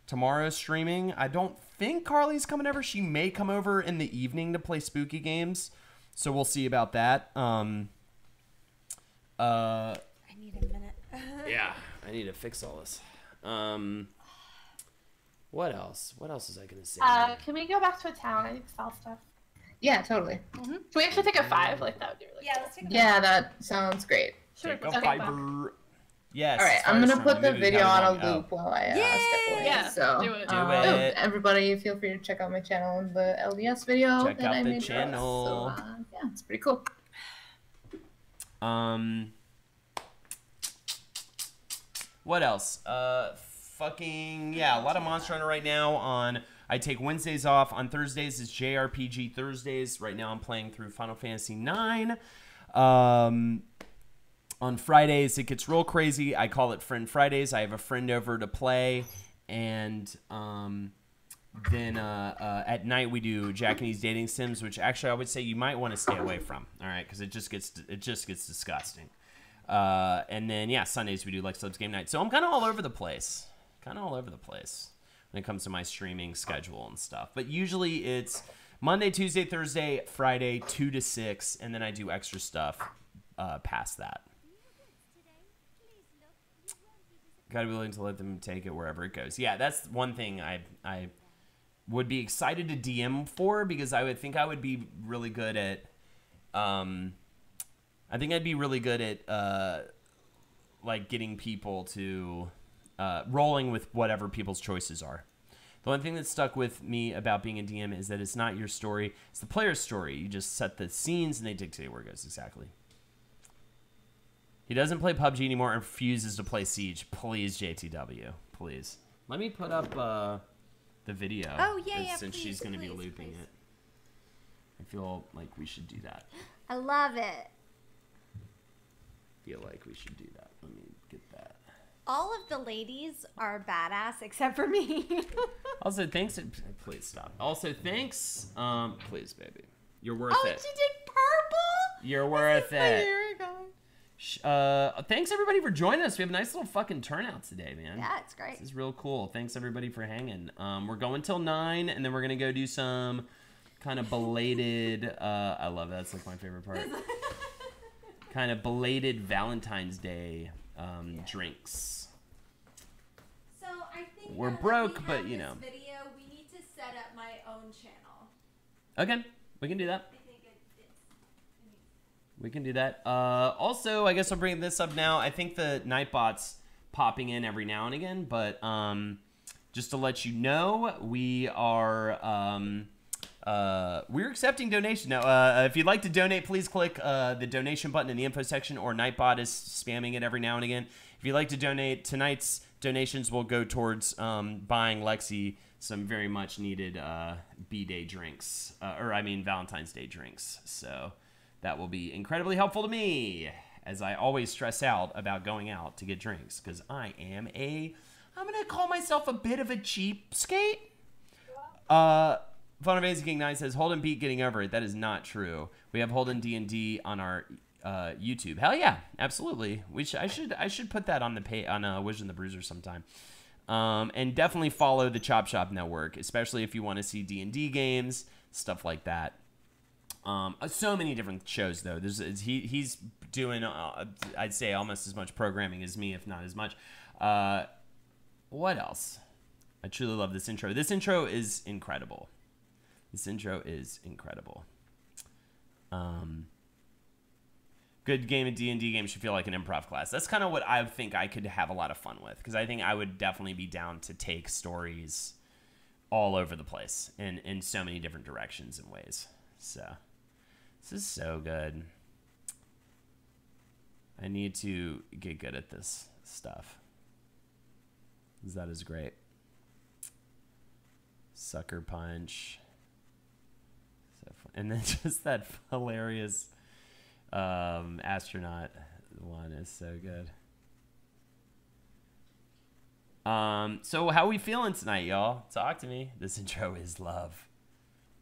tomorrow's streaming. I don't think Carly's coming over. She may come over in the evening to play spooky games, so we'll see about that. I need a minute. Yeah, I need to fix all this. What else? What else was I going to say? Can we go back to a town? I think sell stuff. Yeah, totally. Can we actually take a 5? Like that would be really Yeah, cool. let's take a Yeah, that sounds great. Sure. Take a Okay, fiber. Yes. All right, it's I'm gonna Firestorm, put the movie we video got on a along. loop while I Yay! step away. Yeah, So, do it. Do it. Everybody, feel free to check out my channel and the LDS video Check that out I the made for us. channel. So, yeah, it's pretty cool. What else? Fucking yeah, a lot of Monster Hunter right now. I take Wednesdays off. On Thursdays is JRPG Thursdays. Right now I'm playing through Final Fantasy IX. On Fridays it gets real crazy. I call it Friend Fridays. I have a friend over to play, and then at night we do Japanese dating sims, which actually I would say you might want to stay away from. All right, because it just gets disgusting. And then yeah, Sundays we do Lex Loves Game Night. So I'm kind of all over the place. When it comes to my streaming schedule and stuff. But usually it's Monday, Tuesday, Thursday, Friday, 2 to 6, and then I do extra stuff past that. Gotta be willing to let them take it wherever it goes. Yeah, that's one thing I would be excited to DM for, because I would think I would be really good at I think I'd be really good at like getting people to rolling with whatever people's choices are. The one thing that stuck with me about being a DM is that it's not your story, it's the player's story. You just set the scenes and they dictate where it goes exactly. He doesn't play PUBG anymore and refuses to play Siege. Please, JTW, please. Let me put up the video. Oh, yeah, since please, she's going to be please, looping please. it. I feel like we should do that. I love it. Feel like we should do that. Let me get that. All of the ladies are badass except for me. Also, thanks. Please stop. Also, thanks. Please, baby. You're worth Oh, it. she did purple? You're worth it. Here we go. Thanks everybody for joining us. We have a nice little fucking turnout today, man. Yeah, it's great. This is real cool. Thanks everybody for hanging. We're going till 9, and then we're gonna go do some kind of belated. I love that. That's like my favorite part. Kind of belated Valentine's Day drinks. So I think we're broke, but you know. Video, we need to set up my own channel. Okay, we can do that. We can do that. Also, I guess I'll bring this up now. I think the Nightbot's popping in every now and again, but just to let you know, we are we're accepting donation now. If you'd like to donate, please click the donation button in the info section, or Nightbot is spamming it every now and again. If you'd like to donate, tonight's donations will go towards buying Lexi some very much needed B-Day drinks, Valentine's Day drinks. So that will be incredibly helpful to me, as I always stress out about going out to get drinks, because I'm going to call myself a bit of a cheapskate. Fun of Amazing King 9 says, Holden beat Getting Over It. That is not true. We have Holden D&D on our YouTube. Hell yeah, absolutely. I should put that on the on Wish and the Bruiser sometime. And definitely follow the Chop Shop Network, especially if you want to see D&D games, stuff like that. So many different shows though. He's doing I'd say almost as much programming as me, if not as much. What else? I truly love this intro. This intro is incredible. Good game of D&D game should feel like an improv class. That's kind of what I think I could have a lot of fun with, because I think I would definitely be down to take stories all over the place in so many different directions and ways. So this is so good. I need to get good at this stuff, because that is great. Sucker Punch. So fun. And then just that hilarious astronaut one is so good. So how are we feeling tonight, y'all? Talk to me. This intro is love.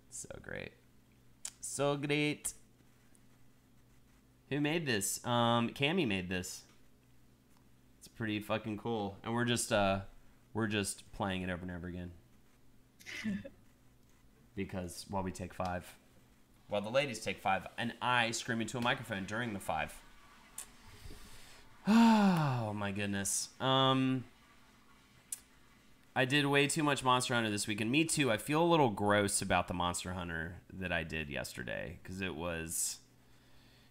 So great. So great. Who made this? Cammy made this. It's pretty fucking cool. And we're just playing it over and over again. Because while we take 5. While the ladies take 5, and I scream into a microphone during the 5. Oh my goodness. I did way too much Monster Hunter this weekend. Me too. I feel a little gross about the Monster Hunter that I did yesterday, because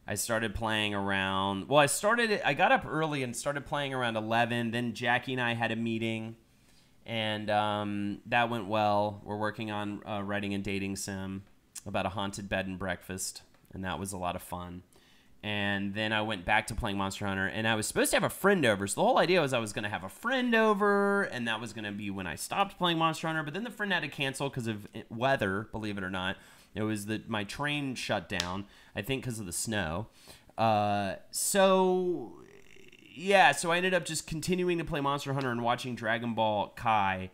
I started playing around, I got up early and started playing around 11. Then Jackie and I had a meeting, and that went well. We're working on writing a dating sim about a haunted bed and breakfast, and that was a lot of fun. And then I went back to playing Monster Hunter, and I was supposed to have a friend over. So the whole idea was I was going to have a friend over, and that was going to be when I stopped playing Monster Hunter. But then the friend had to cancel because of weather, believe it or not. It was that my train shut down, I think because of the snow. So I ended up just continuing to play Monster Hunter and watching Dragon Ball Kai.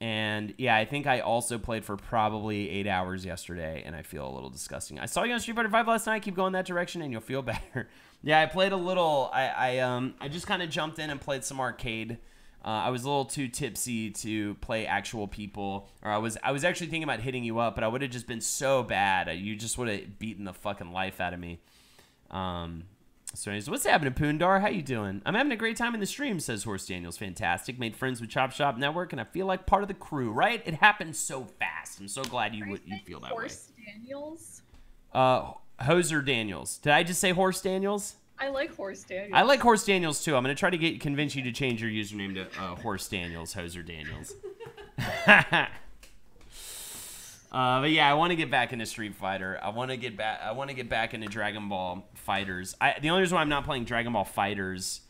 And yeah, I think I also played for probably 8 hours yesterday, and I feel a little disgusting. I saw you on Street Fighter 5 last night. Keep going that direction, and you'll feel better. Yeah, I played a little. I just kind of jumped in and played some arcade. I was a little too tipsy to play actual people, or I was actually thinking about hitting you up, but I would have just been so bad. You just would have beaten the fucking life out of me. So anyways, what's happening, Poondar? How you doing? I'm having a great time in the stream, says Horse Daniels. Fantastic. Made friends with Chop Shop Network, and I feel like part of the crew, right? It happened so fast. I'm so glad you feel that Horse way. Daniels? Hoser Daniels. Did I just say Horse Daniels? I like Horse Daniels. I like Horse Daniels, too. I'm going to try to convince you to change your username to Horse Daniels, Hoser Daniels. But yeah, I want to get back into Street Fighter. I want to get back into Dragon Ball Fighters. The only reason why I'm not playing Dragon Ball Fighters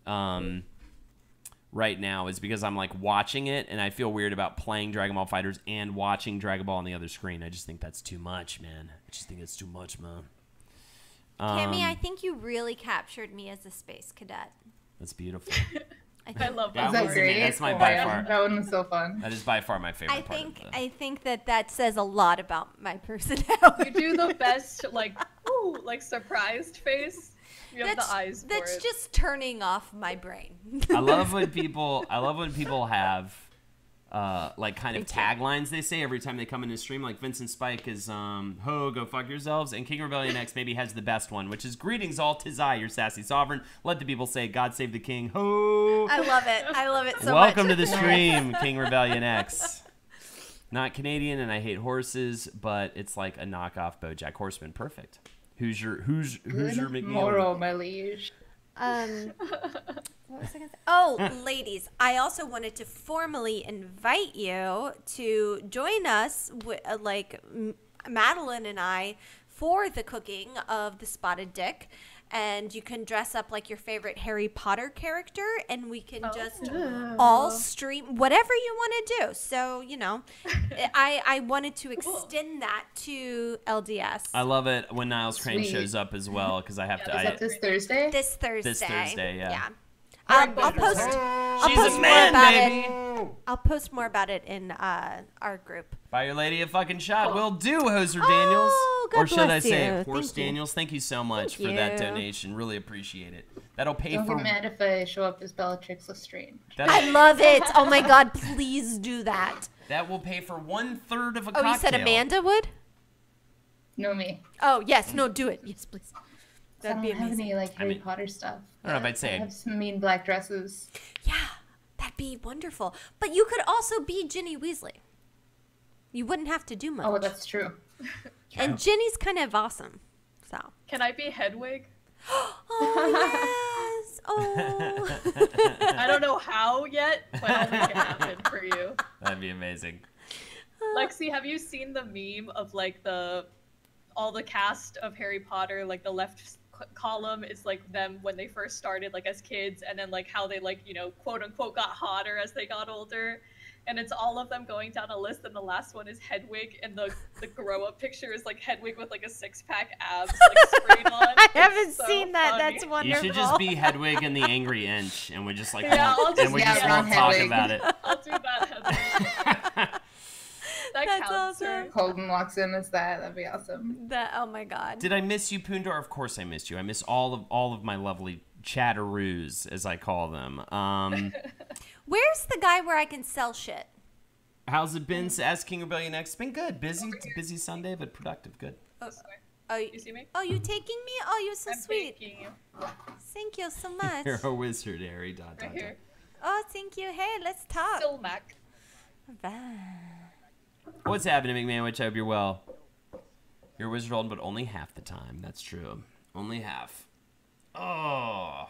right now is because I'm like watching it, and I feel weird about playing Dragon Ball Fighters and watching Dragon Ball on the other screen. I just think that's too much, man. Cammy, I think you really captured me as a space cadet. That's beautiful. I love that. That great? That's my by far. That one was so fun. That is by far my favorite part. I think that says a lot about my personality. You do the best, like surprised face. You have the eyes for That's it. just turning off my brain. I love when people have like kind of taglines they say every time they come in the stream. Like Vincent Spike is ho, go fuck yourselves, and King Rebellion X maybe has the best one, which is greetings all, 'tis I, your sassy sovereign. Let the people say God save the king. Ho. I love it. I love it so Welcome much. to the stream, King Rebellion X. Not Canadian, and I hate horses, but it's like a knockoff BoJack Horseman. Perfect. Who's your McNeil? Moro, my liege. What was I gonna say? Oh, ladies, I also wanted to formally invite you to join us, Madeline and I, for the cooking of the Spotted Dick. And you can dress up like your favorite Harry Potter character, and we can just all stream whatever you want to do. So, you know, I wanted to extend that to LDS. I love it when Niles Crane Sweet. shows up as well, because I have to. Is that this Thursday? This Thursday. This Thursday, yeah. I'll post. I'll She's post a man, more about baby. it. I'll post more about it in our group. Buy your lady a fucking shot. Will do, Hoser Daniels. God Or should I bless say you. Horse Thank you. Daniels? Thank you so much Thank for that you. donation. Really appreciate it. That'll pay Don't for. get mad if I show up as Bellatrix Lestrange. I love it. Oh my God, please do that. That will pay for 1/3 of a Oh, cocktail. you said Amanda would? No, me. Oh, yes. No, do it. Yes, please. That'd I be don't have amazing. any like Harry mean, Potter stuff. I don't know if I'd say I it. have some mean black dresses. Yeah, that'd be wonderful. But you could also be Ginny Weasley. You wouldn't have to do much. Oh, that's true. And Ginny's kind of awesome. So. Can I be Hedwig? Oh, yes. Oh. I don't know how yet, but I'll make it happen for you. That'd be amazing. Lexi, have you seen the meme of like all the cast of Harry Potter? Like the left column is like them when they first started, like as kids, and then like how they like, you know, quote unquote got hotter as they got older. And it's all of them going down a list, and the last one is Hedwig, and the grow up picture is like Hedwig with like a 6-pack abs like sprayed on. I It's haven't so seen that. funny. That's wonderful. You should just be Hedwig and the Angry Inch, and we just like Yeah, I'll won't, just- and we yeah, just Ron won't talk Hedwig. about it. I'll do that, Hedwig. That That's counts. awesome. Holden walks in as that. That'd be awesome. Oh my God. Did I miss you, Poondor? Of course I missed you. I miss all of my lovely chatteroos, as I call them. Where's the guy where I can sell shit? How's it been? Ask King Rebellion X. Been good. Busy Sunday, but productive. Good. Oh, You see me? oh, you taking me? Oh, you're so I'm sweet. taking you. Thank you so much. You're a wizard, Harry. Dot, Right dot, dot. here. Oh, thank you. Hey, let's talk. Still Mac. What's happening, McMahon? I hope you're well. You're a wizard, Holden, but only half the time. That's true. Only half. Oh.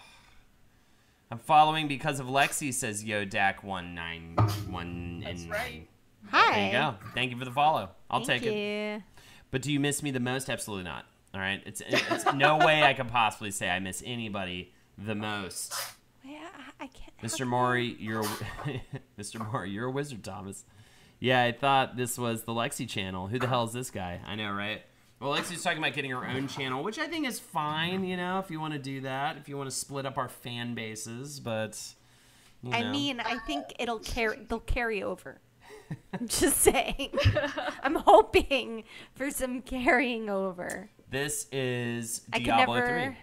I'm following because of Lexi, says Yodak191. That's right. Hi. There you go. Thank you for the follow. I'll Thank take it. you. But do you miss me the most? Absolutely not. All right? It's no way I can possibly say I miss anybody the most. Yeah, I can't. Mr. Maury, you're Mr. Maury, you're a wizard, Thomas. Yeah, I thought this was the Lexi channel. Who the hell is this guy? I know, right? Well, Lexi's talking about getting her own channel, which I think is fine, you know, if you want to do that, if you want to split up our fan bases, but you know. I mean, I think they'll carry over. I'm just saying. I'm hoping for some carrying over. This is I can Diablo never.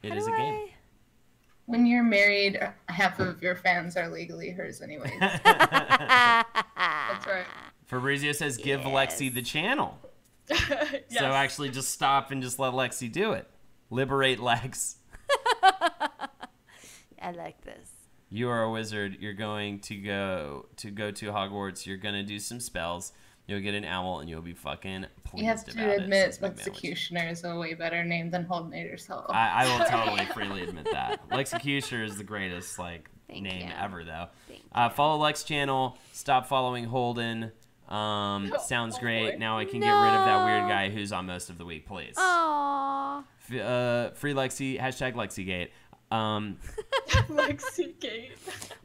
3. It How is a do game. I- When you're married, half of your fans are legally hers anyways. That's right. Fabrizio says, give Lexi the channel. Yes. So actually just stop and just let Lexi do it. Liberate Lex. I like this. You are a wizard. You're going to go to Hogwarts. You're going to do some spells. You'll get an owl, and you'll be fucking pleased You have about to it. admit, says McMahon. Executioner is a way better name than Holdenator Soul. I will totally freely admit that. Executioner is the greatest Thank name you. ever, though. Thank Follow Lex channel. Stop following Holden. Sounds Oh, great. boy. Now I can get rid of that weird guy who's on most of the week, please. Aww. Free Lexi. Hashtag LexiGate. Lexi Gate.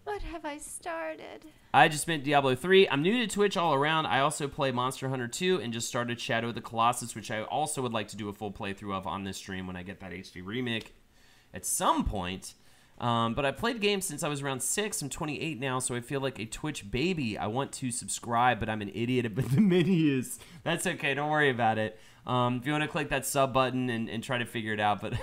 What have I started? I just spent Diablo 3. I'm new to Twitch all around. I also play Monster Hunter 2 and just started Shadow of the Colossus, which I also would like to do a full playthrough of on this stream when I get that HD remake at some point. But I played games since I was around 6. I'm 28 now, so I feel like a Twitch baby. I want to subscribe, but I'm an idiot about the menus. That's okay. Don't worry about it. If you want to click that sub button and try to figure it out, but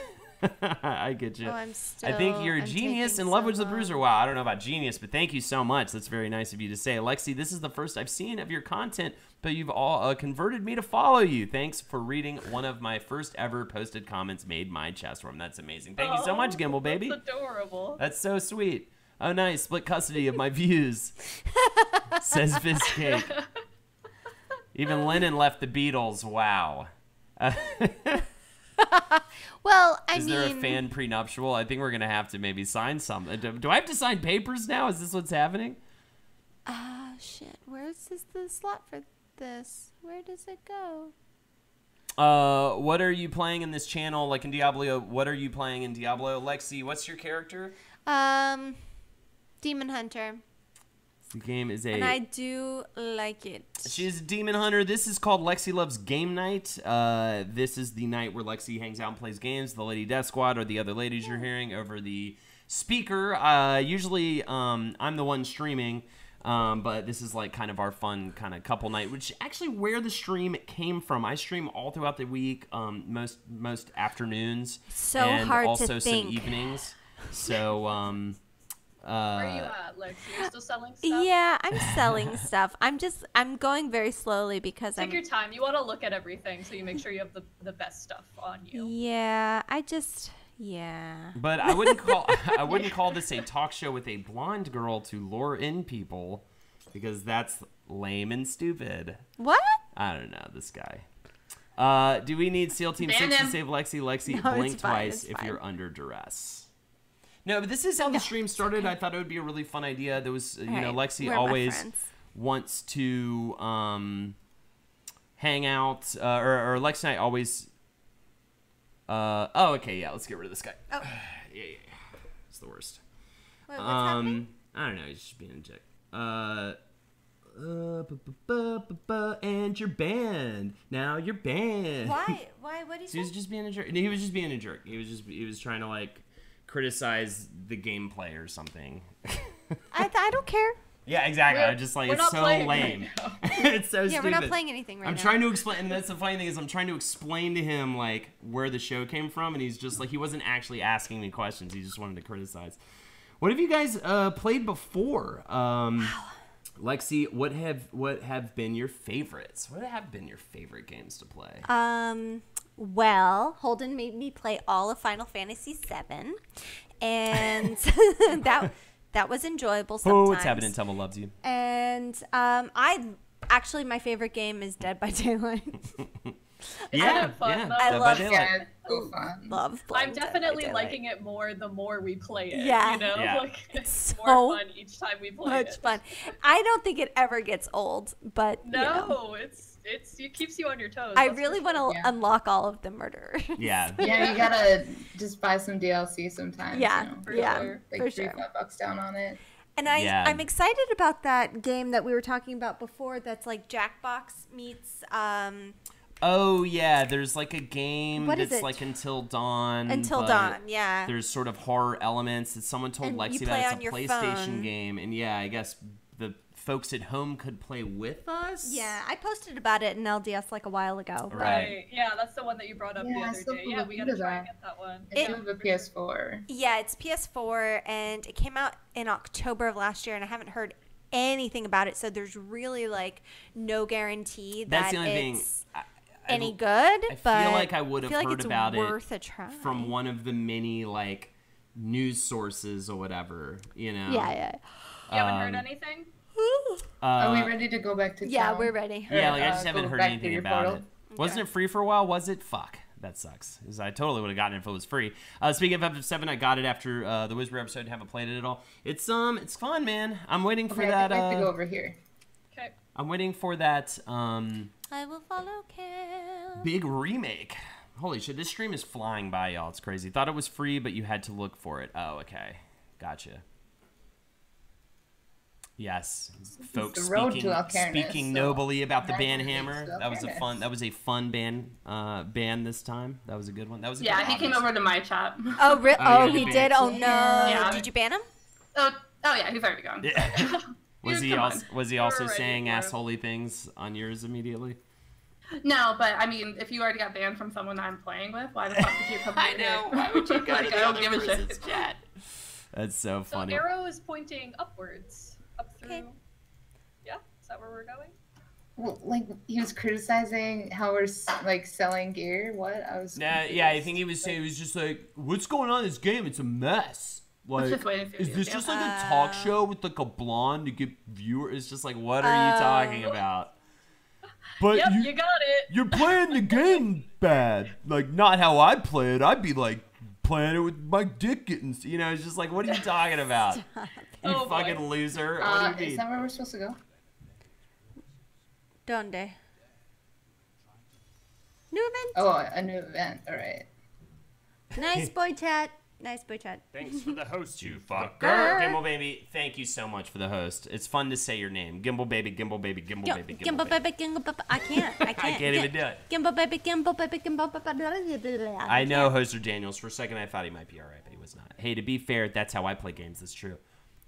I get you. Oh, I'm I think you're a I'm genius taking and love so Witch the long. Bruiser. Wow, I don't know about genius, but thank you so much. That's very nice of you to say. Lexi, this is the first I've seen of your content, but you've all converted me to follow you. Thanks for reading one of my first ever posted comments, made my chest warm. That's amazing. Thank you so much, Gimbal baby. That's adorable. That's so sweet. Oh, nice. Split custody of my views, says Fizzcake. Even Lennon left the Beatles. Wow. Well, Is there a fan prenuptial? I think we're going to have to maybe sign something. Do I have to sign papers now? Is this what's happening? Shit. Where's the slot for this? Where does it go? What are you playing in this channel? Like in Diablo, what are you playing in Diablo? Lexi, what's your character? Demon Hunter. The game is And I do like it. She's a demon hunter. This is called Lexi Loves Game Night. This is the night where Lexi hangs out and plays games. The Lady Death Squad or the other ladies you're hearing over the speaker. Usually, I'm the one streaming, but this is like kind of our fun kind of couple night, which actually where the stream came from. I stream all throughout the week, most afternoons, So and hard to also some think. evenings. So, Where are you at, Lex? You're still selling stuff? Yeah, I'm selling stuff. I'm going very slowly because Take your time. You want to look at everything so you make sure you have the best stuff on you. Yeah, But I wouldn't call this a talk show with a blonde girl to lure in people, because that's lame and stupid. What? I don't know this guy. Do we need SEAL Team 6 to save Lexi? Lexi, No, blink it's fine, twice it's if fine. you're under duress. No, but this is how the stream started. I thought it would be a really fun idea. There was, Lexi Where are my always friends? wants to hang out, or Lexi and I always. Oh, okay, yeah. Let's get rid of this guy. Oh. Yeah. It's the worst. Wait, what's happening? I don't know. He's just being a dick. And you're banned. Now you're banned. Why? What do you He was just being a jerk. He was just being a jerk. He was trying to like criticize the gameplay or something. I don't care. Yeah, exactly. I'm just like, we're it's not so playing lame. right now. It's so Yeah, stupid. we're not playing anything right now. I'm trying to explain, and that's the funny thing is I'm trying to explain to him like where the show came from, and he's just like, he wasn't actually asking me questions. He just wanted to criticize. What have you guys played before? Lexi, what have been your favorites? What have been your favorite games to play? Well, Holden made me play all of Final Fantasy VII, and that was enjoyable sometimes. Oh, it's happening. Tell me loves you. And my favorite game is Dead by Daylight. Kind of fun, though. I Dead by love Daylight. Yeah, it's so fun. Love. I'm playing Dead by definitely Daylight. liking it more the more we play it. Yeah. You know? Yeah. Like, it's so more fun each time we play Much it. fun. I don't think it ever gets old, but No, you know, it keeps you on your toes. I that's really for want to Yeah. unlock all of the murderers. Yeah. Yeah, you gotta just buy some DLC sometimes. Yeah, you know, For yeah, sure. like for $3, sure. $5 down on it. And Yeah. I'm excited about that game that we were talking about before. That's like Jackbox meets Oh yeah, there's like a game What is that's it? like Until Dawn. Until but Dawn. Yeah. There's sort of horror elements that someone told And you Lexi play about. on It's a your PlayStation phone. game, and yeah, I guess the folks at home could play with us. Yeah, I posted about it in LDS like a while ago. Right. Right. Yeah, that's the one that you brought up the Yeah, I other still day. Yeah, we believe gotta try and that. get that one. I do It- have a PS4. Yeah, it's PS4 and it came out in October of last year, and I haven't heard anything about it. So there's really like no guarantee That's that the only thing. it's I any feel good. I but feel like I would have feel like heard it's about worth it a try. from one of the many like news sources or whatever. You know. Yeah. You haven't Um, heard anything? Are we ready to go back to Yeah, town? we're ready. Yeah, like I just go haven't heard back to anything your about portal? it. Wasn't it free for a while? Was it? Fuck. That sucks. 'Cause I totally would have gotten it if it was free. Speaking of FF7, I got it after the Whisper episode. Haven't played it at all. It's fun, man. I'm waiting for Okay, that. I'd like to go over here. Okay. I'm waiting for that I will follow Cam. big remake. Holy shit, this stream is flying by, y'all. It's crazy. Thought it was free, but you had to look for it. Oh, okay. Gotcha. Yes, folks the road speaking, to Alcairness, speaking so nobly about the imagine ban it leads hammer. to That was a Alcairness. fun. That was a fun ban this time. That was a good one. That was a Yeah, good he came audience. over to my chat. Oh, Oh, oh, you he banned did. him? Oh no! Yeah. Did you ban him? Oh yeah, he's already gone. Yeah. Was he Come also on. was he We're also ready saying for him. assholey things on yours immediately? No, but I mean, if you already got banned from someone I'm playing with, why the fuck would you come I here? know. Why would you go Like, to the I don't other give a person's shit. chat? That's so So funny. arrow is pointing upwards, up through. Okay. Yeah, is that where we're going? Well, like he was criticizing how we're like selling gear. What? I was. Nah, yeah, I think he was saying, he was just like, what's going on in this game? It's a mess. Like, just waiting for you is to this do just like a talk show with like a blonde to get viewers? It's just like, what are you talking about? But Yep, you got it. you're playing the game bad. Like, not how I'd play it. I'd be like playing it with my dick getting, you know, it's just like, what are you talking about? You Oh, boy. fucking loser. What do you Is mean? that where we're supposed to go? Donde? New event? Oh, a new event. All right. Nice boy chat. Nice boy chat. Thanks for the host, you fucker. Gimbal Baby, thank you so much for the host. It's fun to say your name. Gimbal Baby, Gimbal Baby, Gimbal Baby, Gimbal baby, gimbal baby. I can't. I can't even do it. Gimbal baby, gimbal baby, gimbal baby. I know Hoster Daniels. For a second, I thought he might be all right, but he was not. Hey, to be fair, that's how I play games. That's true.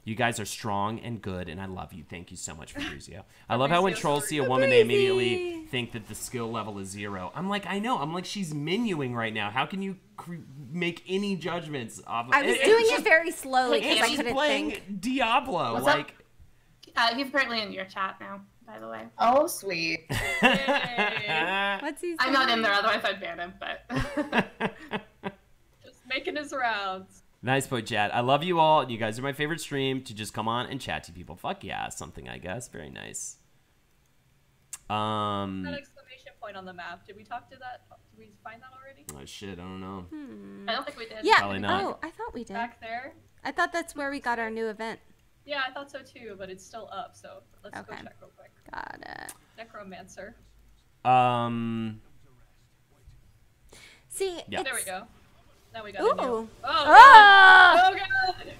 You guys are strong and good, and I love you. Thank you so much, Fabrizio. I love how when trolls see a woman, they immediately think that the skill level is 0. I'm like, I know. I'm like, she's menuing right now. How can you make any judgments off of I was doing it very slowly because And I she's couldn't playing think. Diablo. What's like, He's apparently in your chat now, by the way. Oh, sweet. What's he saying? I'm not in there, otherwise I'd ban him, but... Just making his rounds. Nice boy, chat. I love you all. You guys are my favorite stream to just come on and chat to people. Fuck yeah, something I guess. Very nice. That exclamation point on the map. Did we talk to that? Did we find that already? Oh shit, I don't know. I don't think we did. Yeah. Probably not. Oh, I thought we did. Back there? I thought that's where we got our new event. Yeah, I thought so too, but it's still up, so let's go Okay. check real quick. Got it. Necromancer. See, Yeah. There we it's- go. Now we got Ooh. a new. Oh, Ah! God. Oh god!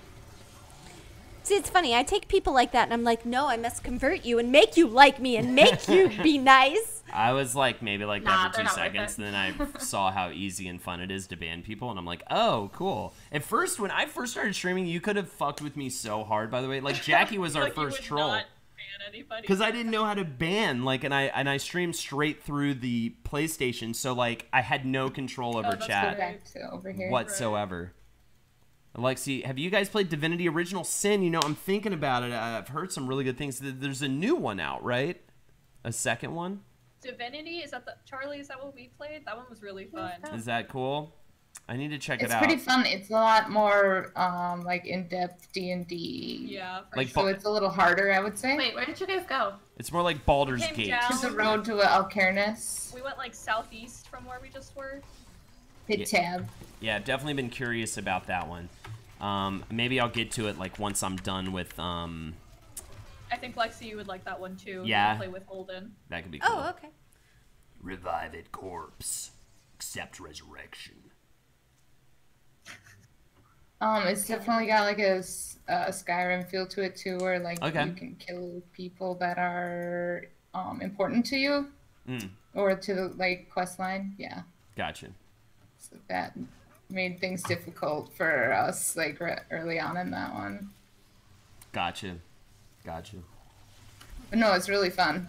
See, it's funny. I take people like that and I'm like, no, I must convert you and make you like me and make you be nice. I was like maybe like Nah, that for they're 2 not like seconds, that. and then I saw how easy and fun it is to ban people, and I'm like, oh, cool. At first, when I first started streaming, you could have fucked with me so hard. By the way, like Jackie was our Like you first would troll. not ban anybody. Because I didn't know how to ban, like, and I streamed straight through the PlayStation, so like I had no control over that's Go chat back to over here. whatsoever. Alexi, have you guys played Divinity Original Sin? You know, I'm thinking about it. I've heard some really good things. There's a new one out, right? A second one? Divinity, is that the Charlie? Is that what we played? That one was really fun. Is that cool? I need to check It's it out. pretty fun. It's a lot more like in-depth D&D. Yeah, for Like sure. So it's a little harder, I would say. Wait, where did you guys go? It's more like Baldur's Came Gate. down. To the road to Alcairness. We went like southeast from where we just were. Hit tab. Yeah, I've definitely been curious about that one. Maybe I'll get to it like once I'm done with I think Lexi, you would like that one too. Yeah. You can play with Holden. that could be cool. Oh, okay. Revive it, corpse. Accept resurrection. It's definitely got like a Skyrim feel to it too, where like Okay. you can kill people that are important to you Mm, or to the like quest line. Yeah, gotcha. so that made things difficult for us like early on in that one. Gotcha. Gotcha. But no, it's really fun.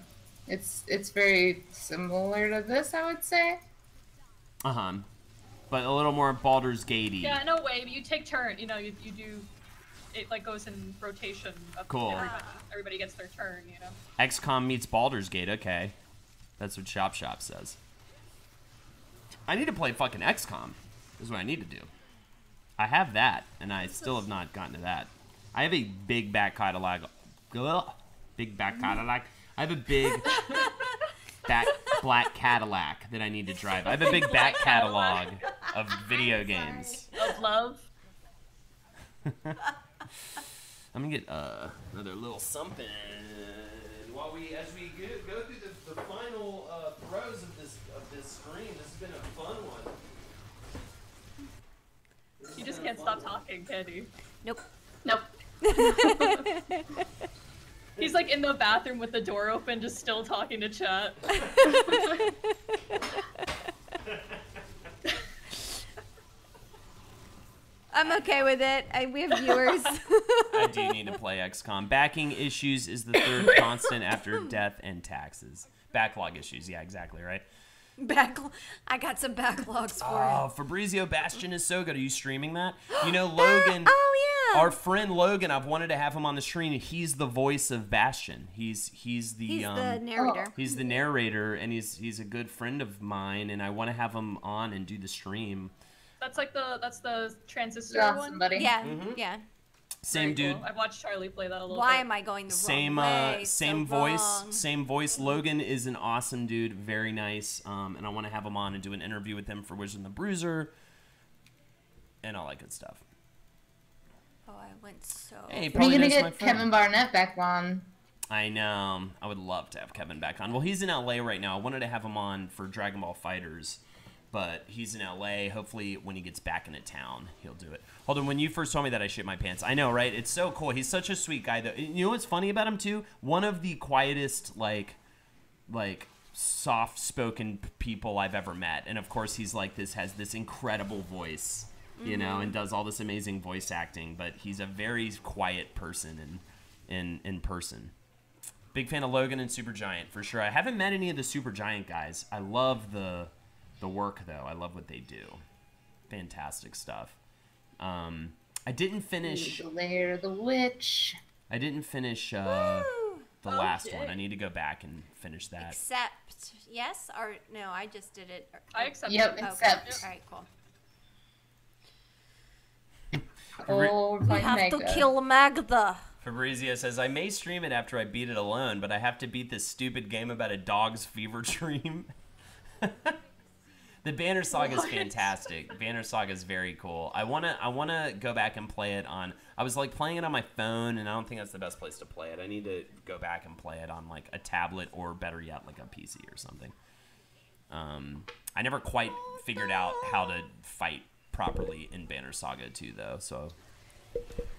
It's very similar to this, I would say. Uh-huh. But a little more Baldur's Gatey. Yeah, no way. But you take turn. You know, you do. It like goes in rotation. Of Cool. Everybody gets their turn. You know. XCOM meets Baldur's Gate. Okay. That's what Shop says. I need to play fucking XCOM. Is what I need to do. I have that, and I still have not gotten to that. I have a big back catalog. Ugh. Big back Cadillac. I have a big black Cadillac that I need to drive. I have a big back catalog of video games. Of love. I'm gonna get another little something while as we go through the final throws of this stream. This has been a fun one. You just can't stop talking, can you? Nope. Nope. He's like in the bathroom with the door open, just still talking to chat. I'm okay with it. We have viewers. I do need to play XCOM. Backing issues is the third constant after death and taxes. Backlog issues. Yeah, exactly, right? I got some backlogs for Oh, Fabrizio Bastion is so good. Are you streaming that? You know, Logan. Oh, yeah. Our friend Logan, I've wanted to have him on the stream. He's the voice of Bastion. He's the narrator. He's the narrator, and he's a good friend of mine, and I want to have him on and do the stream. That's the transistor Awesome, one. buddy. Yeah, yeah. Same Very dude. cool. I've watched Charlie play that a little Why bit. am I going the Same wrong way? same So voice, wrong. same voice. Logan is an awesome dude, very nice. And I want to have him on and do an interview with him for Wizard and the Bruiser, and all that good stuff. Oh, I went so. Hey, When are probably you gonna knows my get friend. Kevin Barnett back on? I know. I would love to have Kevin back on. Well, he's in LA right now. I wanted to have him on for Dragon Ball Fighters, but he's in LA. Hopefully, when he gets back into town, he'll do it. Hold on. When you first told me that, I shit my pants. I know, right? It's so cool. He's such a sweet guy, though. You know what's funny about him too? One of the quietest, like soft-spoken people I've ever met. And of course, he's like this, has this incredible voice, you know, and does all this amazing voice acting. But he's a very quiet person in person. Big fan of Logan and Supergiant for sure. I haven't met any of the Supergiant guys. I love the work though. I love what they do. Fantastic stuff. I didn't finish. Lair the Witch. I didn't finish the last one. I need to go back and finish that. Accept, yes or no? I just did it. I accept Yep, it. accept. All right, cool. Oh, we're We playing have Magda. to kill Magda. Fabrizio says, I may stream it after I beat it alone, but I have to beat this stupid game about a dog's fever dream. The Banner Saga is fantastic. Banner Saga is very cool. I wanna go back and play it on. I was like playing it on my phone, and I don't think that's the best place to play it. I need to go back and play it on like a tablet or better yet, like a PC or something. I never quite figured out how to fight properly in Banner Saga 2 though. So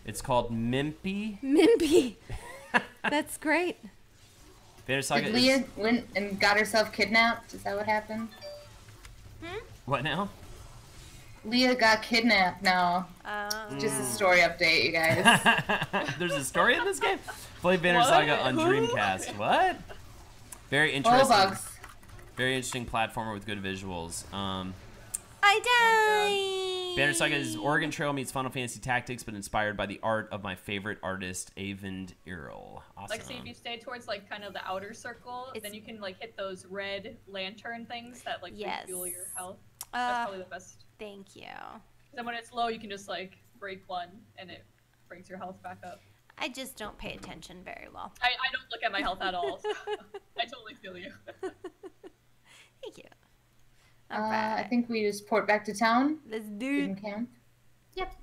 it's called Mimpy. Mimpy. That's great. Banner Saga Did is Leah went and got herself kidnapped? Is that what happened? what now? Leah got kidnapped now. Just a story update, you guys. There's a story in this game. Play Banner Saga on Dreamcast. What? Very Oh, interesting. bugs. Very interesting platformer with good visuals. I died. Banner Saga is Oregon Trail meets Final Fantasy Tactics, but inspired by the art of my favorite artist, Avend Earl. Awesome. Like, see, if you stay towards like kind of the outer circle, then you can like hit those red lantern things that like Yes. refuel your health. That's probably the best. Thank you. Then when it's low, you can just like break one, and it brings your health back up. I just don't pay attention very well. I don't look at my health at all. So I totally feel you. Thank you. All right. I think we just port back to town. Let's do In it. camp. Yep.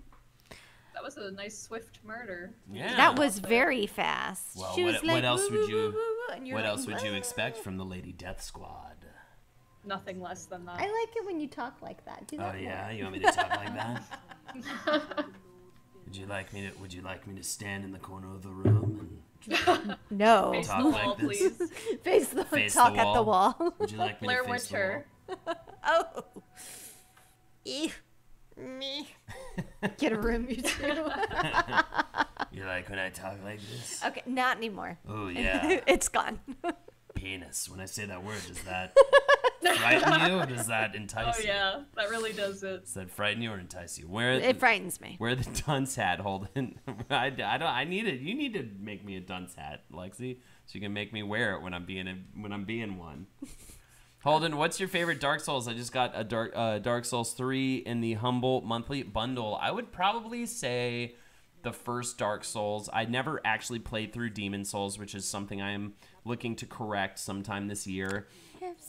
That was a nice swift murder. Yeah. That was very fast. Well, She was what like, else "Woo, would woo, you? woo, woo," and you're What like, else would you "Whoa." expect from the Lady Death Squad? Nothing less than that. I like it when you talk like that. Do that Oh more. yeah, you want me to talk like that? Would you like me to stand in the corner of the room No. Face talk the like wall, this? please. Face the Face talk the at the wall? wall. Would you like me Blair to face the Witcher. wall? Oh. Ew. Me. Get a room, you two. You like when I talk like this? Okay, not anymore. Oh yeah, It's gone. penis. When I say that word, does that frighten you or does that entice Oh you? yeah, that really does it. Does that frighten you or entice you? It frightens me. Wear the dunce hat, Holden. I need it. You need to make me a dunce hat, Lexi, so you can make me wear it when I'm being one. Holden, what's your favorite Dark Souls? I just got a Dark Souls 3 in the Humble monthly bundle. I would probably say the first Dark Souls. I never actually played through Demon Souls, which is something I am looking to correct sometime this year,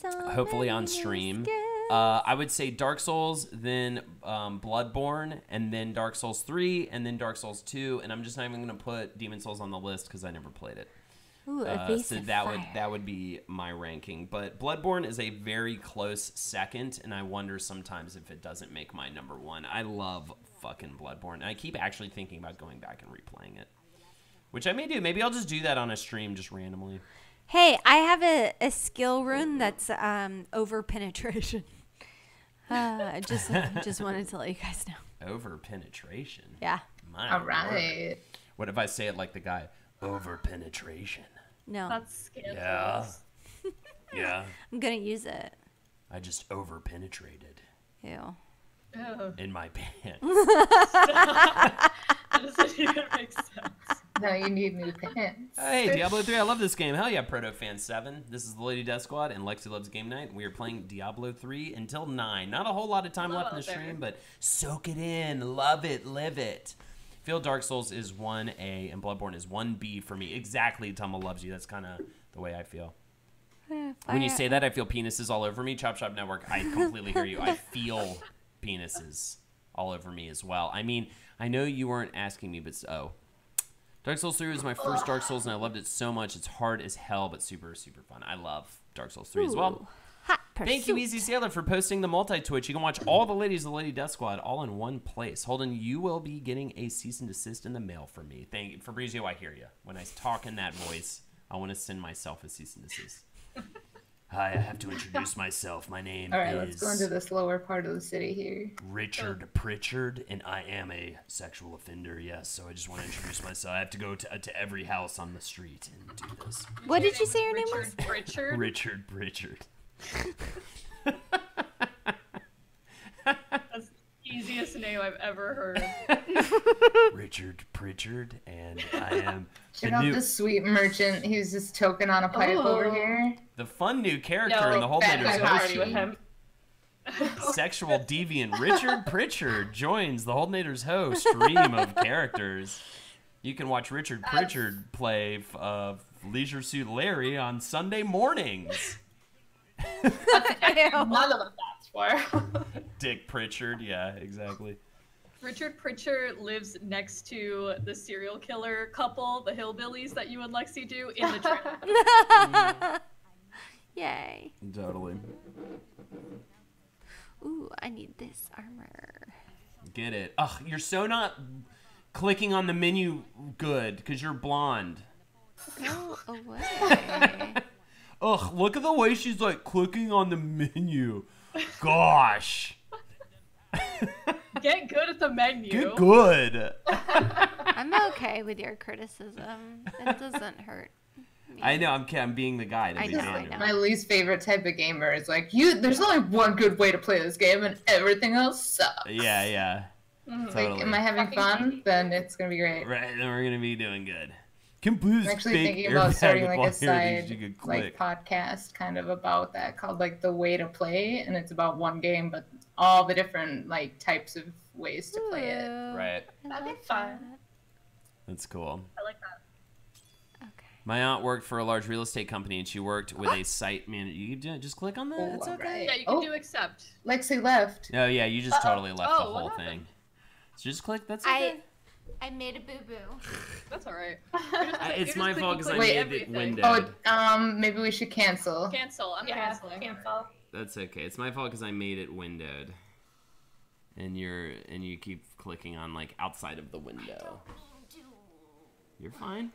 hopefully on stream. I would say Dark Souls, then Bloodborne, and then Dark Souls 3, and then Dark Souls 2, and I'm just not even going to put Demon Souls on the list because I never played it. Ooh, So that would be my ranking. But Bloodborne is a very close second, and I wonder sometimes if it doesn't make my number one. I love fucking Bloodborne, and I keep actually thinking about going back and replaying it, which I may do. Maybe I'll just do that on a stream just randomly. Hey, I have a skill rune that's over penetration. I just wanted to let you guys know. Over penetration. Yeah. My All word. right. What if I say it like the guy? Over penetration. No. That's scandalous. Yeah. Yeah. I'm gonna use it. I just over-penetrated Ew. Oh, in my pants. that doesn't even make sense. Now you need new pants. Hey, Diablo 3, I love this game. Hell yeah, Proto Fan 7. This is the Lady Death Squad, and Lexi loves game night. We are playing Diablo 3 until 9. Not a whole lot of time left in the stream, but soak it in. Love it. Live it. I feel Dark Souls is 1A and Bloodborne is 1B for me. Exactly, Tama loves you. That's kind of the way I feel. When you say that, I feel penises all over me. Chop Shop Network, I completely hear you. I feel penises all over me as well. I mean, I know you weren't asking me, but Dark Souls 3 was my first Dark Souls, and I loved it so much. It's hard as hell, but super, super fun. I love Dark Souls 3 as well. Hot Thank you, Easy Sailor, for posting the multi-Twitch. You can watch all the ladies of the Lady Death Squad all in one place. Holden, you will be getting a cease and desist in the mail from me. Thank you. Fabrizio, I hear you. When I talk in that voice, I want to send myself a cease and desist. Hi, I have to introduce myself. My name All right, is let's go into this lower part of the city here. Richard Pritchard, and I am a sexual offender, yes. So I just want to introduce myself. I have to go to every house on the street and do this. What did you say your name was? Richard Pritchard? Richard Pritchard. That's the easiest name I've ever heard. Richard Pritchard, and I am Check out this sweet merchant. He's just choking on a pipe over here. the fun new character in the whole Matters I'm host already with team. him. Sexual deviant Richard Pritchard joins the Holdenators Ho stream of characters. You can watch Richard Pritchard play Leisure Suit Larry on Sunday mornings. None of them that's for. Dick Pritchard, yeah, exactly. Richard Pritchard lives next to the serial killer couple, the hillbillies that you and Lexi do in the trailer. Yay. Totally. Ooh, I need this armor. Get it. Ugh, you're so not clicking on the menu good because you're blonde. Go away. Ugh, look at the way she's like clicking on the menu. Gosh. Get good at the menu. Get good. I'm okay with your criticism. It doesn't hurt me. I know, I'm being the guy. I know, I know. My least favorite type of gamer is like, there's only one good way to play this game and everything else sucks. Yeah, yeah. Totally. Like, am I having fun? Then it's gonna be great. Right, then we're gonna be doing good. Compose I'm actually fake thinking about airbag starting like while a side you could like click. podcast kind of about that called like The Way to Play, and it's about one game but all the different like types of ways to play it. Ooh, Right. I That'd be love fun. that. That's cool. I like that. Okay. My aunt worked for a large real estate company, and she worked with a site manager. You just click on that. Oh, It's okay. alright. Yeah, you can Oh. do accept. Lexi left. Oh yeah, you just totally left the Oh, what whole happened? thing. So just click. That's okay. I made a boo-boo. That's alright. It's my fault because I Wait, made it everything. windowed. Oh, maybe we should cancel. Cancel. I'm Yeah, canceling. cancel. That's okay. It's my fault because I made it windowed. And you keep clicking on like outside of the window. You're fine.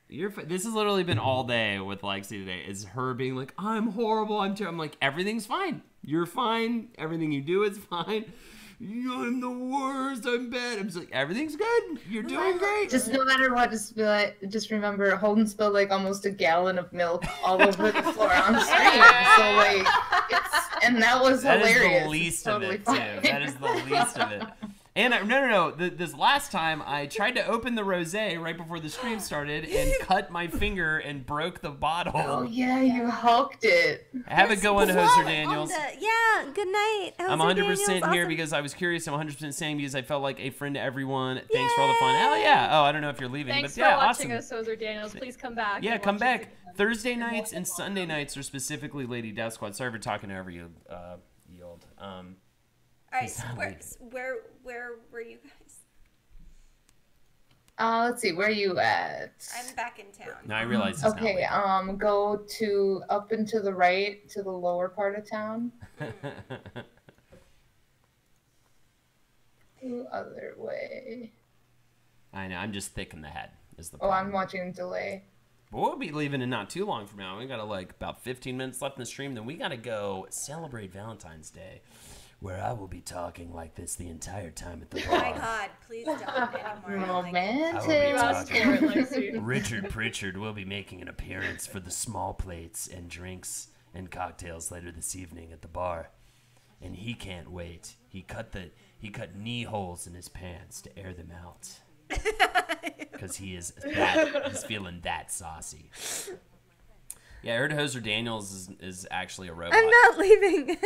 This has literally been all day with Lexi today. Is her being like, I'm horrible. I'm like, everything's fine. You're fine. Everything you do is fine. I'm the worst. I'm bad. I'm just like, everything's good. You're doing great. Just no matter what, just be like, just remember, Holden spilled like almost a gallon of milk all over the floor on stream. So like, and that was hilarious. That is the It's least of totally it, too. fine. That is the least of it. And no. This last time, I tried to open the rosé right before the stream started and cut my finger and broke the bottle. Oh yeah, you hulked it. Have a good one, Hoser Daniels. Yeah, good night. I'm Hoser 100% Daniels, here awesome. because I was curious. I'm 100% saying because I felt like a friend to everyone. Thanks for all the fun. Hell yeah. Oh, I don't know if you're leaving, Thanks but yeah, for watching awesome. us, Hoser Daniels. Please come back. Yeah, and come watch us back. again. Thursday nights and Sunday nights are specifically Lady Death Squad. Sorry for talking over you, Yield. All right, so where were you guys? Let's see, where are you at? I'm back in town. Now I realize it's not Okay, Lady. go to up and to the right to the lower part of town. The other way. I know. I'm just thick in the head. Is the Oh, problem. I'm watching delay. But we'll be leaving in not too long from now. We got like about 15 minutes left in the stream. Then we got to go celebrate Valentine's Day where I will be talking like this the entire time at the Oh my bar. God, please don't anymore. I will be Romantic. talking. Richard Pritchard will be making an appearance for the small plates and drinks and cocktails later this evening at the bar, and he can't wait. He cut knee holes in his pants to air them out because he's feeling that saucy. Yeah, I heard Hoser Daniels is actually a robot. I'm not leaving.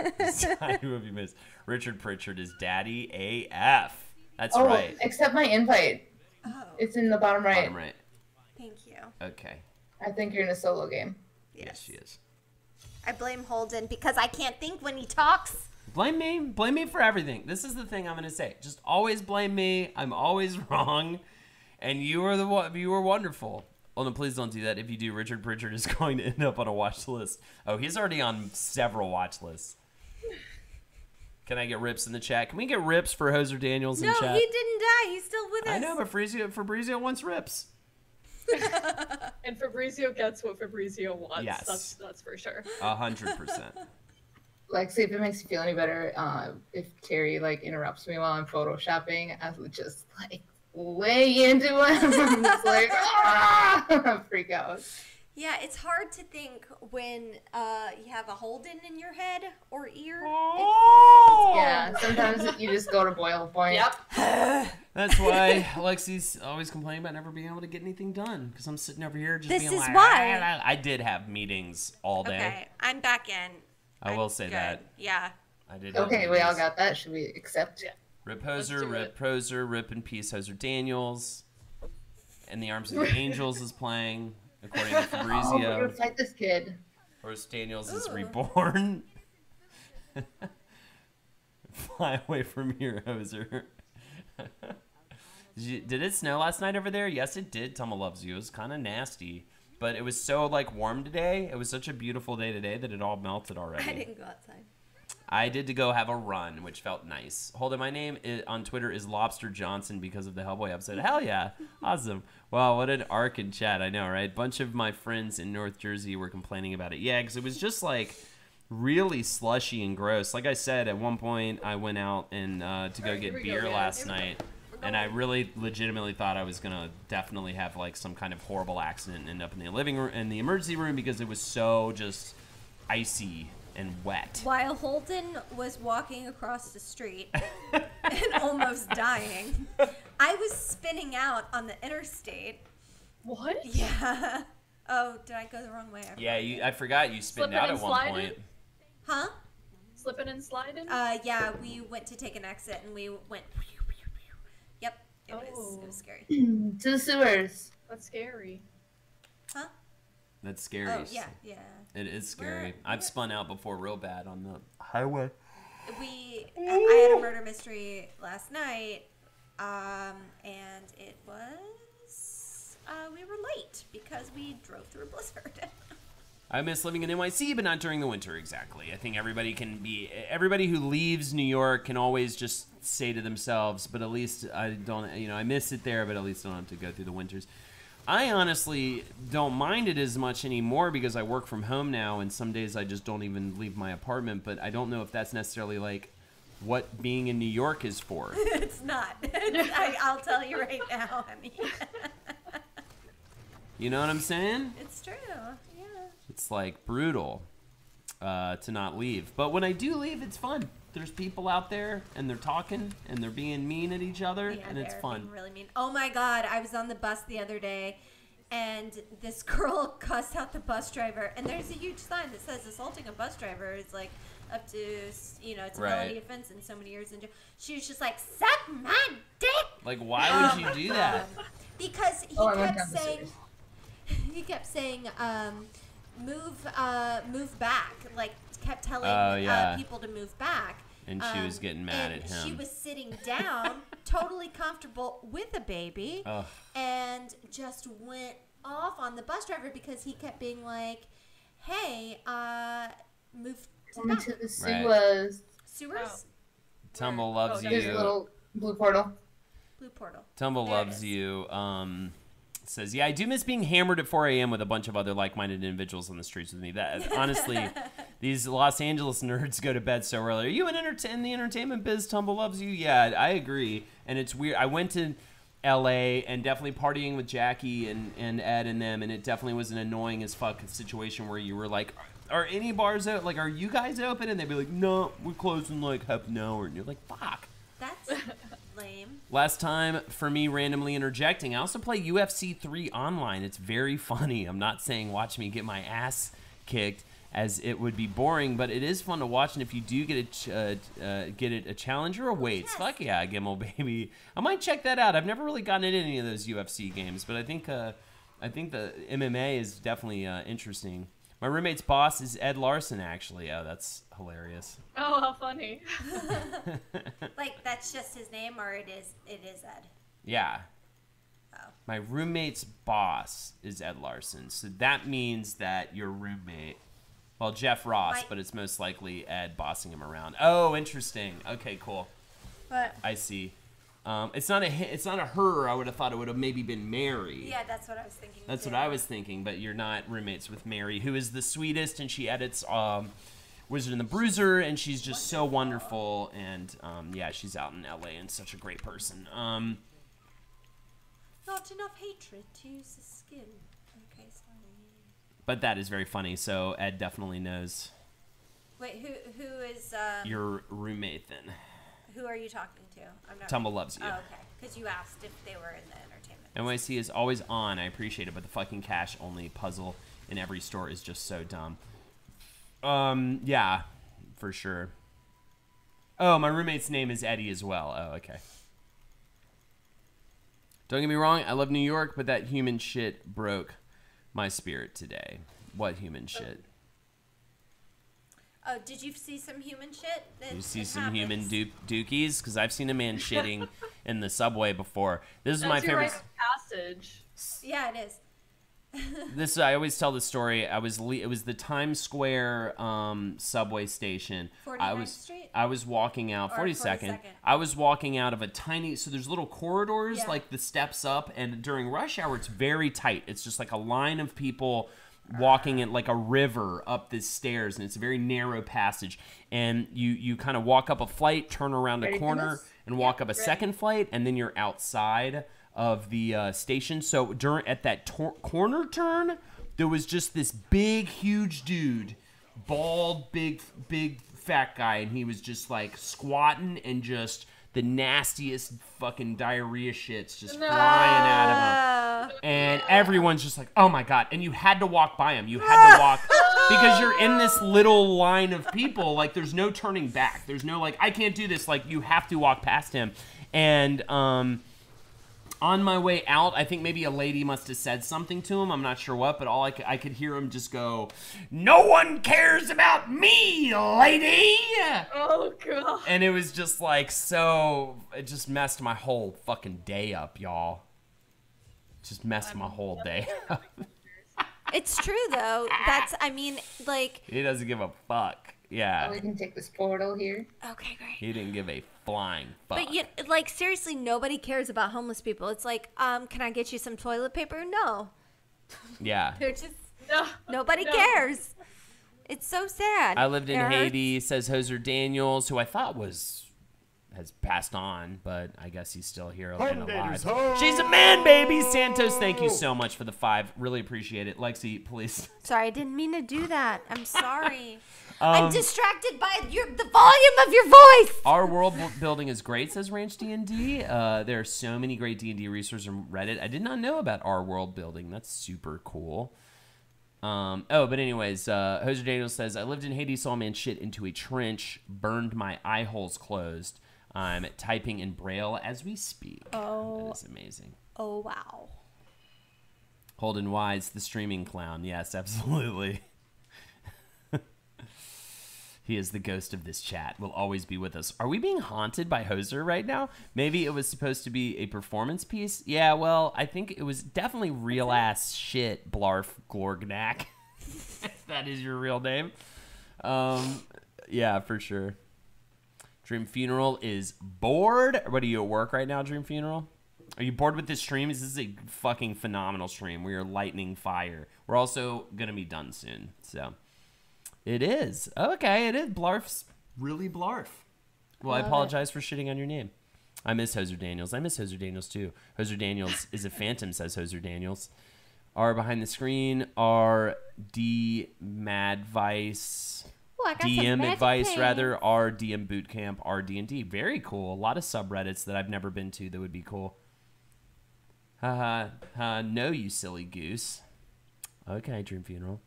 I will be missed. Richard Pritchard is Daddy AF. That's Oh, right. accept my invite. Oh, It's in the bottom right. Bottom right. thank you. Okay. I think you're in a solo game. Yes, she is. I blame Holden because I can't think when he talks. Blame me. Blame me for everything. This is the thing I'm gonna say. Just always blame me. I'm always wrong, and you are the one. You were wonderful. Oh no, please don't do that. If you do, Richard Pritchard is going to end up on a watch list. Oh, he's already on several watch lists. Can I get rips in the chat? Can we get rips for Hoser Daniels in No, chat? he didn't die. He's still with us. I know, but Fabrizio wants rips. And Fabrizio gets what Fabrizio wants. Yes. That's for sure. 100%. Lexi, if it makes you feel any better, if Terry like interrupts me while I'm photoshopping, I would just like way into him. I'm just like, freak out. Yeah, it's hard to think when you have a Holden in your head or ear. Yeah, sometimes you just go to boil point. Yep. That's why Lexi's always complaining about never being able to get anything done because I'm sitting over here just This being is like, why. "Ah, ah, ah." I did have meetings all day. Okay, I'm back in. I will say Good. that. Yeah. I did. have Okay, we all meetings. got that. Should we accept? Yeah. Rip Let's Hoser, do Rip it. Proser, Rip in Peace Hoser Daniels. In the Arms of the Angels is playing, according to Oh, we're Fabrizio. gonna fight this kid. Horse Daniels is Ooh. reborn. Fly away from here, Hoser. Did it snow last night over there? Yes, it did. Tama loves you. It was kind of nasty, but it was so like warm today. It was such a beautiful day today that it all melted already. I didn't go outside. I did to go have a run, which felt nice. Hold on, my name on Twitter is Lobster Johnson because of the Hellboy episode. Hell yeah, awesome. Wow, what an arc in chat. I know, right? Bunch of my friends in North Jersey were complaining about it. Yeah, because it was just like really slushy and gross. Like I said, at one point I went out and to go Alright, here get we beer go, guys. last Here we go. night. And I really legitimately thought I was gonna definitely have like some kind of horrible accident and end up in the living room, in the emergency room, because it was so just icy and wet. While Holden was walking across the street and almost dying, I was spinning out on the interstate. What? Yeah. Oh, did I go the wrong way? Yeah, I forgot you spit Slipping out and at one sliding? point. Huh? Slipping and sliding? Yeah, we went to take an exit and we went. Yep. It was scary. To the sewers. That's scary. Huh? That's scary. Oh, yeah, yeah. It is scary. We're- I've spun out before real bad on the highway. I had a murder mystery last night, and it was we were late because we drove through a blizzard. I miss living in NYC, but not during the winter, exactly. I think everybody who leaves New York can always just say to themselves, but at least I don't, I miss it there, but at least I don't have to go through the winters. I honestly don't mind it as much anymore because I work from home now, and some days I just don't even leave my apartment, but I don't know if that's necessarily like what being in New York is for. It's not. I'll tell you right now. I mean, You know what I'm saying? it's true. Yeah. It's like brutal to not leave. But when I do leave, it's fun. There's people out there and they're talking and they're being mean at each other, Yeah, and it's they're fun. being really mean. Oh my God, I was on the bus the other day, and this girl cussed out the bus driver. And there's a huge sign that says assaulting a bus driver is like up to, it's a felony offense and so many years in jail. She was just like, suck my dick. Like, why would you do that? Because he Oh, I went kept down the saying, stairs. he kept saying, move back. Like kept telling Oh, yeah. people to move back. And she was getting mad and at him. She was sitting down, totally comfortable with a baby, Ugh. and just went off on the bus driver because he kept being like, "Hey, move to the back." Into the sewers. Sewers, Tumble loves Oh, There's a you. little blue portal. blue portal. Tumble There it loves is. you. Says, yeah, I do miss being hammered at 4 a.m. with a bunch of other like-minded individuals on the streets with me. That honestly, These Los Angeles nerds go to bed so early. Are you in the entertainment biz? Tumble loves you. Yeah, I agree. And it's weird. I went to LA and definitely partying with Jackie and Ed and them, and it definitely was an annoying as fuck situation where you were like, are any bars out? Like, are you guys open? And they'd be like, no, we're closed in like half an hour. And you're like, fuck. That's lame. Last time for me randomly interjecting, I also play UFC 3 online. It's very funny. I'm not saying watch me get my ass kicked, as it would be boring, but it is fun to watch. And if you do get a challenge or a weights, fuck yeah, Gimel baby. I might check that out. I've never really gotten into any of those UFC games, but I think the MMA is definitely interesting. My roommate's boss is Ed Larson, actually. Oh, that's hilarious. Oh, how funny. Like, that's just his name, or it is Ed? Yeah. Oh. My roommate's boss is Ed Larson, so that means that your roommate, well, Jeff Ross, but it's most likely Ed bossing him around. Oh, interesting. Okay, cool. What? I see. It's not a her. I would have thought it would have maybe been Mary. Yeah, that's what I was thinking. That's too. what I was thinking, but you're not roommates with Mary, who is the sweetest, and she edits Wizard and the Bruiser, and she's just so wonderful, and yeah, she's out in LA and such a great person. Not enough hatred to use the skin. Okay, sorry. But that is very funny, so Ed definitely knows. Wait, who is Your roommate, then. Who are you talking to? I'm not. Tumble loves you. Oh, okay. Because you asked if they were in the entertainment. NYC is always on. I appreciate it, but the fucking cash-only puzzle in every store is just so dumb. Yeah, for sure. Oh, my roommate's name is Eddie as well. Oh, okay. Don't get me wrong, I love New York, but that human shit broke my spirit today. What human shit? Oh, did you see some human shit? You see some human dookies? Because I've seen a man shitting in the subway before. This is my favorite. Rite of passage. Yeah, it is. I always tell the story. It was the Times Square subway station. 49th Street? I was walking out, 42nd. I was walking out of a tiny, so there's little corridors, like the steps up, and during rush hour, it's very tight. It's just like a line of people walking in like a river up the stairs, and it's a very narrow passage. And you kind of walk up a flight, turn around a corner, and walk up a second flight, and then you're outside of the station. So at that corner turn, there was just this big, huge dude, bald, big, fat guy, and he was just like squatting, and just the nastiest fucking diarrhea shits just flying out of him. And everyone's just like, oh my God. And you had to walk by him. You had to walk because you're in this little line of people. Like, there's no turning back. There's no like, I can't do this. Like, you have to walk past him. And on my way out, I think maybe a lady must have said something to him. I'm not sure what, but all I could hear him just go, "No one cares about me, lady!" Oh, God. And it was just like, it just messed my whole fucking day up, y'all. Just messed my whole day up. It's true, though. Like... He doesn't give a fuck. Yeah. Oh, we can take this portal here. Okay, great. He didn't give a flying fuck. But, like, seriously, nobody cares about homeless people. It's like, can I get you some toilet paper? No. Yeah. They're just... Nobody cares. It's so sad. I lived in Haiti, says Hoser Daniels, who I thought has passed on, but I guess he's still here and alive. She's a man, baby. Santos, thank you so much for the 5. Really appreciate it. Lexi, please. Sorry, I didn't mean to do that. I'm sorry. I'm distracted by the volume of your voice. Our world building is great, says Ranch D&D. There are so many great D&D resources on Reddit. I did not know about our world building. That's super cool. But anyways, Hoser Daniels says, I lived in Haiti, saw a man shit into a trench, burned my eye holes closed. I'm typing in Braille as we speak. Oh. That is amazing. Oh, wow. Holden Wise, the streaming clown. Yes, absolutely. He is the ghost of this chat. Will always be with us. Are we being haunted by Hoser right now? Maybe it was supposed to be a performance piece. Yeah, well, I think it was definitely real ass shit, Blarf Glorgnak. If that is your real name. Yeah, for sure. Dream Funeral is bored. What are you at work right now, Dream Funeral? Are you bored with this stream? This is a fucking phenomenal stream. We are lightning fire. We're also going to be done soon. So, It is. Okay, it is. Blarf's really Blarf. Well, I apologize for shitting on your name. I miss Hoser Daniels. I miss Hoser Daniels, too. Hoser Daniels is a phantom, says Hoser Daniels. R behind the screen, R D Mad Vice, Ooh, I got some DM magic Advice, paints. rather, R DM Bootcamp, R D&D. Very cool. A lot of subreddits that I've never been to that would be cool. Haha, no, you silly goose. Okay, Dream Funeral.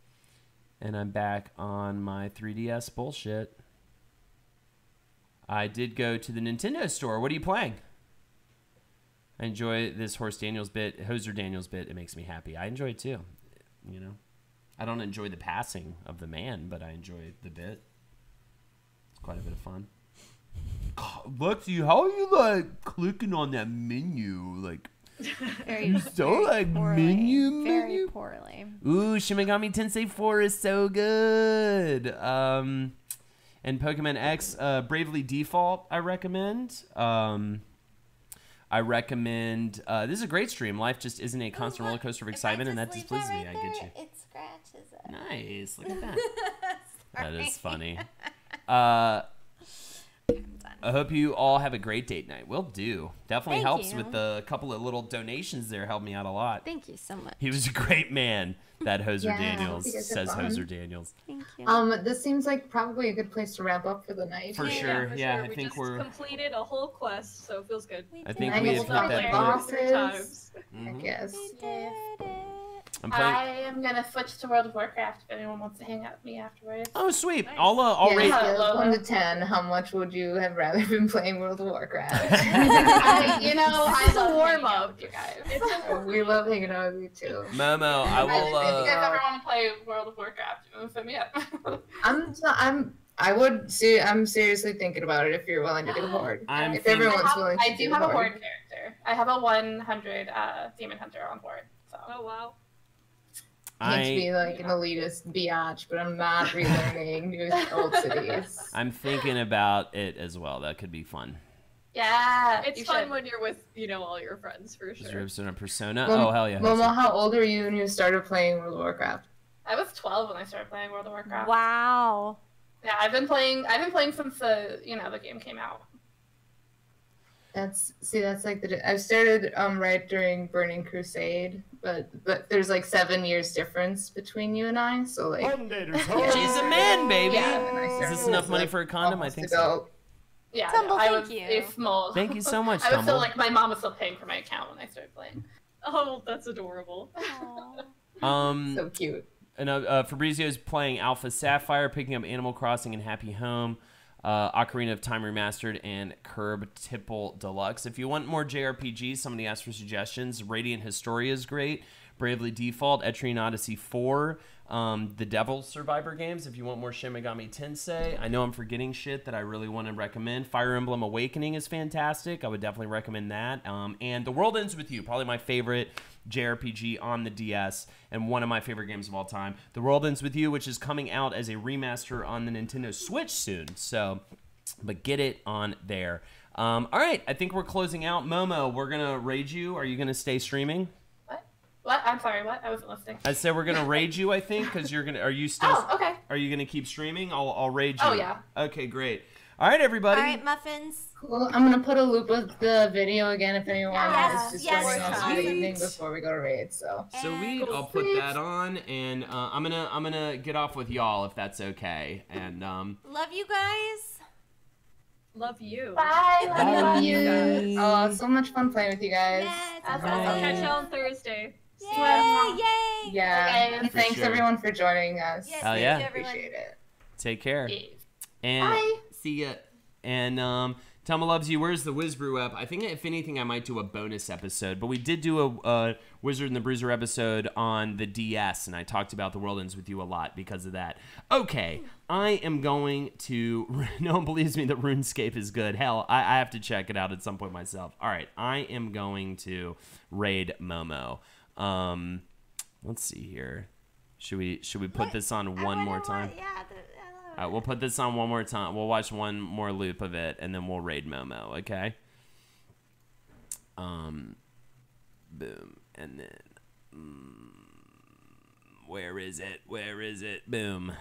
And I'm back on my 3DS bullshit. I did go to the Nintendo store. What are you playing? I enjoy this Hoser Daniels bit. It makes me happy. I enjoy it too. You know, I don't enjoy the passing of the man, but I enjoy the bit. It's quite a bit of fun. Lexi, how are you like clicking on that menu? Like, Very, so very like poorly. menu. Very poorly. Ooh, Shin Megami Tensei 4 is so good. And Pokemon X, Bravely Default, I recommend. I recommend. This is a great stream. Life just isn't a constant roller coaster of excitement, and that displeases me. I get you. It scratches it. Nice. Look at that. That is funny. I hope you all have a great date night. Will do. Definitely Thank helps you. with the couple of little donations there. Helped me out a lot. Thank you so much. He was a great man. That Hoser Yeah, Daniels you guys are says fun. Hoser Daniels. Thank you. This seems like probably a good place to wrap up for the night. For sure. For Yeah, sure. I We think just we're. completed a whole quest, so it feels good. I think we we have have hit hit that boss. point. 3 times. I guess. We did it. I'm playing. I am gonna switch to World of Warcraft if anyone wants to hang out with me afterwards. Oh, sweet. Nice. I'll Yeah, rate. scale of 1 to 10, how much would you have rather been playing World of Warcraft? I It's a love warm hanging out up. with you guys. It's a We love hanging out with you too. Momo, I If you will. guys ever want to play World of Warcraft, set me up. I'm seriously thinking about it if you're willing to do Horde. I'm If thinking- everyone's willing to I do have a Horde. Horde character. I have a 100 Demon Hunter on Horde. So. Oh wow. I hate to be I like an elitist biatch, but I'm not relearning new old cities. I'm thinking about it as well. That could be fun. Yeah, It's you fun should. when you're with, all your friends for Is sure. there a Persona? Mom- Oh hell yeah. Momo, how old are you when you started playing World of Warcraft? I was 12 when I started playing World of Warcraft. Wow. Yeah, I've been playing since the game came out. That's like I started right during Burning Crusade, but there's like 7 years difference between you and I, so like She's a man, baby. yeah. and I Is started this enough money like for a condom? I almost think ago. so. Yeah, Tumble, I thank was you. a small. Thank you so much, I was still Tumble. my mom was still paying for my account when I started playing. Oh, that's adorable. Aw. So cute. And Fabrizio's playing Alpha Sapphire, picking up Animal Crossing and Happy Home, Ocarina of Time Remastered, and Curb Tipple Deluxe. If you want more JRPGs, somebody asked for suggestions. Radiant Historia is great. Bravely Default, Etrian Odyssey 4, the Devil's Survivor games. If you want more Shin Megami Tensei, I know I'm forgetting shit that I really want to recommend. Fire Emblem Awakening is fantastic. I would definitely recommend that. And The World Ends With You, probably my favorite JRPG on the DS and one of my favorite games of all time. The World Ends With You, which is coming out as a remaster on the Nintendo Switch soon. So, but get it on there. All right, I think we're closing out. Momo, we're going to raid you. Are you going to stay streaming? What? I'm sorry. What? I wasn't listening. I said we're gonna raid you. I think because you're gonna. Are you still? Oh, okay. Are you gonna keep streaming? I'll raid you. Oh, yeah. Okay, great. All right, everybody. All right, muffins. Cool. I'm gonna put a loop of the video again if anyone Yes, is just yes, joining us for the sweet. evening before we go to raid. So Sweet. I'll put that on, and I'm gonna get off with y'all if that's okay. And Love you guys. Love you. Bye. love you guys. Oh, so much fun playing with you guys. Yes. That's I'll awesome. catch you on Thursday. Yay! Yay! Yeah. Okay. And For thanks sure. everyone for joining us. Yes, Hell thank yeah. you, everyone. Appreciate it. take care. Yes. And Bye. see ya. And Thelma loves you. Where's the Whiz Brew up? I think if anything, I might do a bonus episode. But we did do a Wizard and the Bruiser episode on the DS, and I talked about the World Ends With You a lot because of that. Okay, I am going to. No one believes me that RuneScape is good. Hell, I have to check it out at some point myself. All right, I am going to raid Momo. Let's see here. Should we put this on one more time? Yeah. All right, we'll put this on one more time. We'll watch one more loop of it, and then we'll raid Momo, okay? Boom. And then... where is it? Where is it? Boom.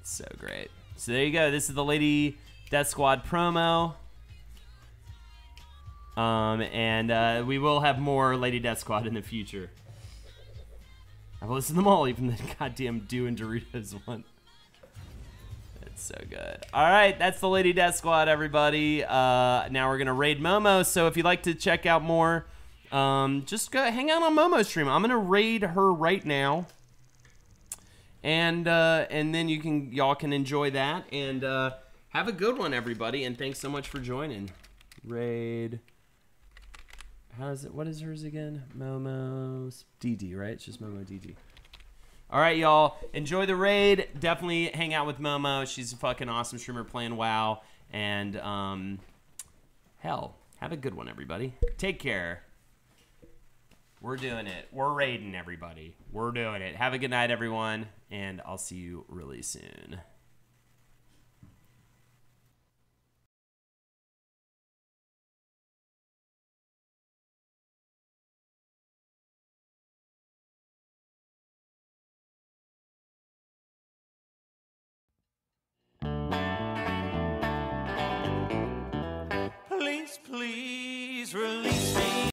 It's so great. So there you go. This is the Lady Death Squad promo. And we will have more Lady Death Squad in the future. I've listened to them all, even the goddamn Dew and Doritos one. It's so good. All right, that's the Lady Death Squad, everybody. Now we're gonna raid Momo. So if you'd like to check out more, just go hang out on Momo's stream. I'm gonna raid her right now, and then y'all can enjoy that and have a good one, everybody. And thanks so much for joining. Raid. How is it? What is hers again? Momo's DD, right? It's just Momo DD. All right, y'all. Enjoy the raid. Definitely hang out with Momo. She's a fucking awesome streamer playing WoW. And, hell, have a good one, everybody. Take care. We're doing it. We're raiding, everybody. We're doing it. Have a good night, everyone. And I'll see you really soon. Please, please release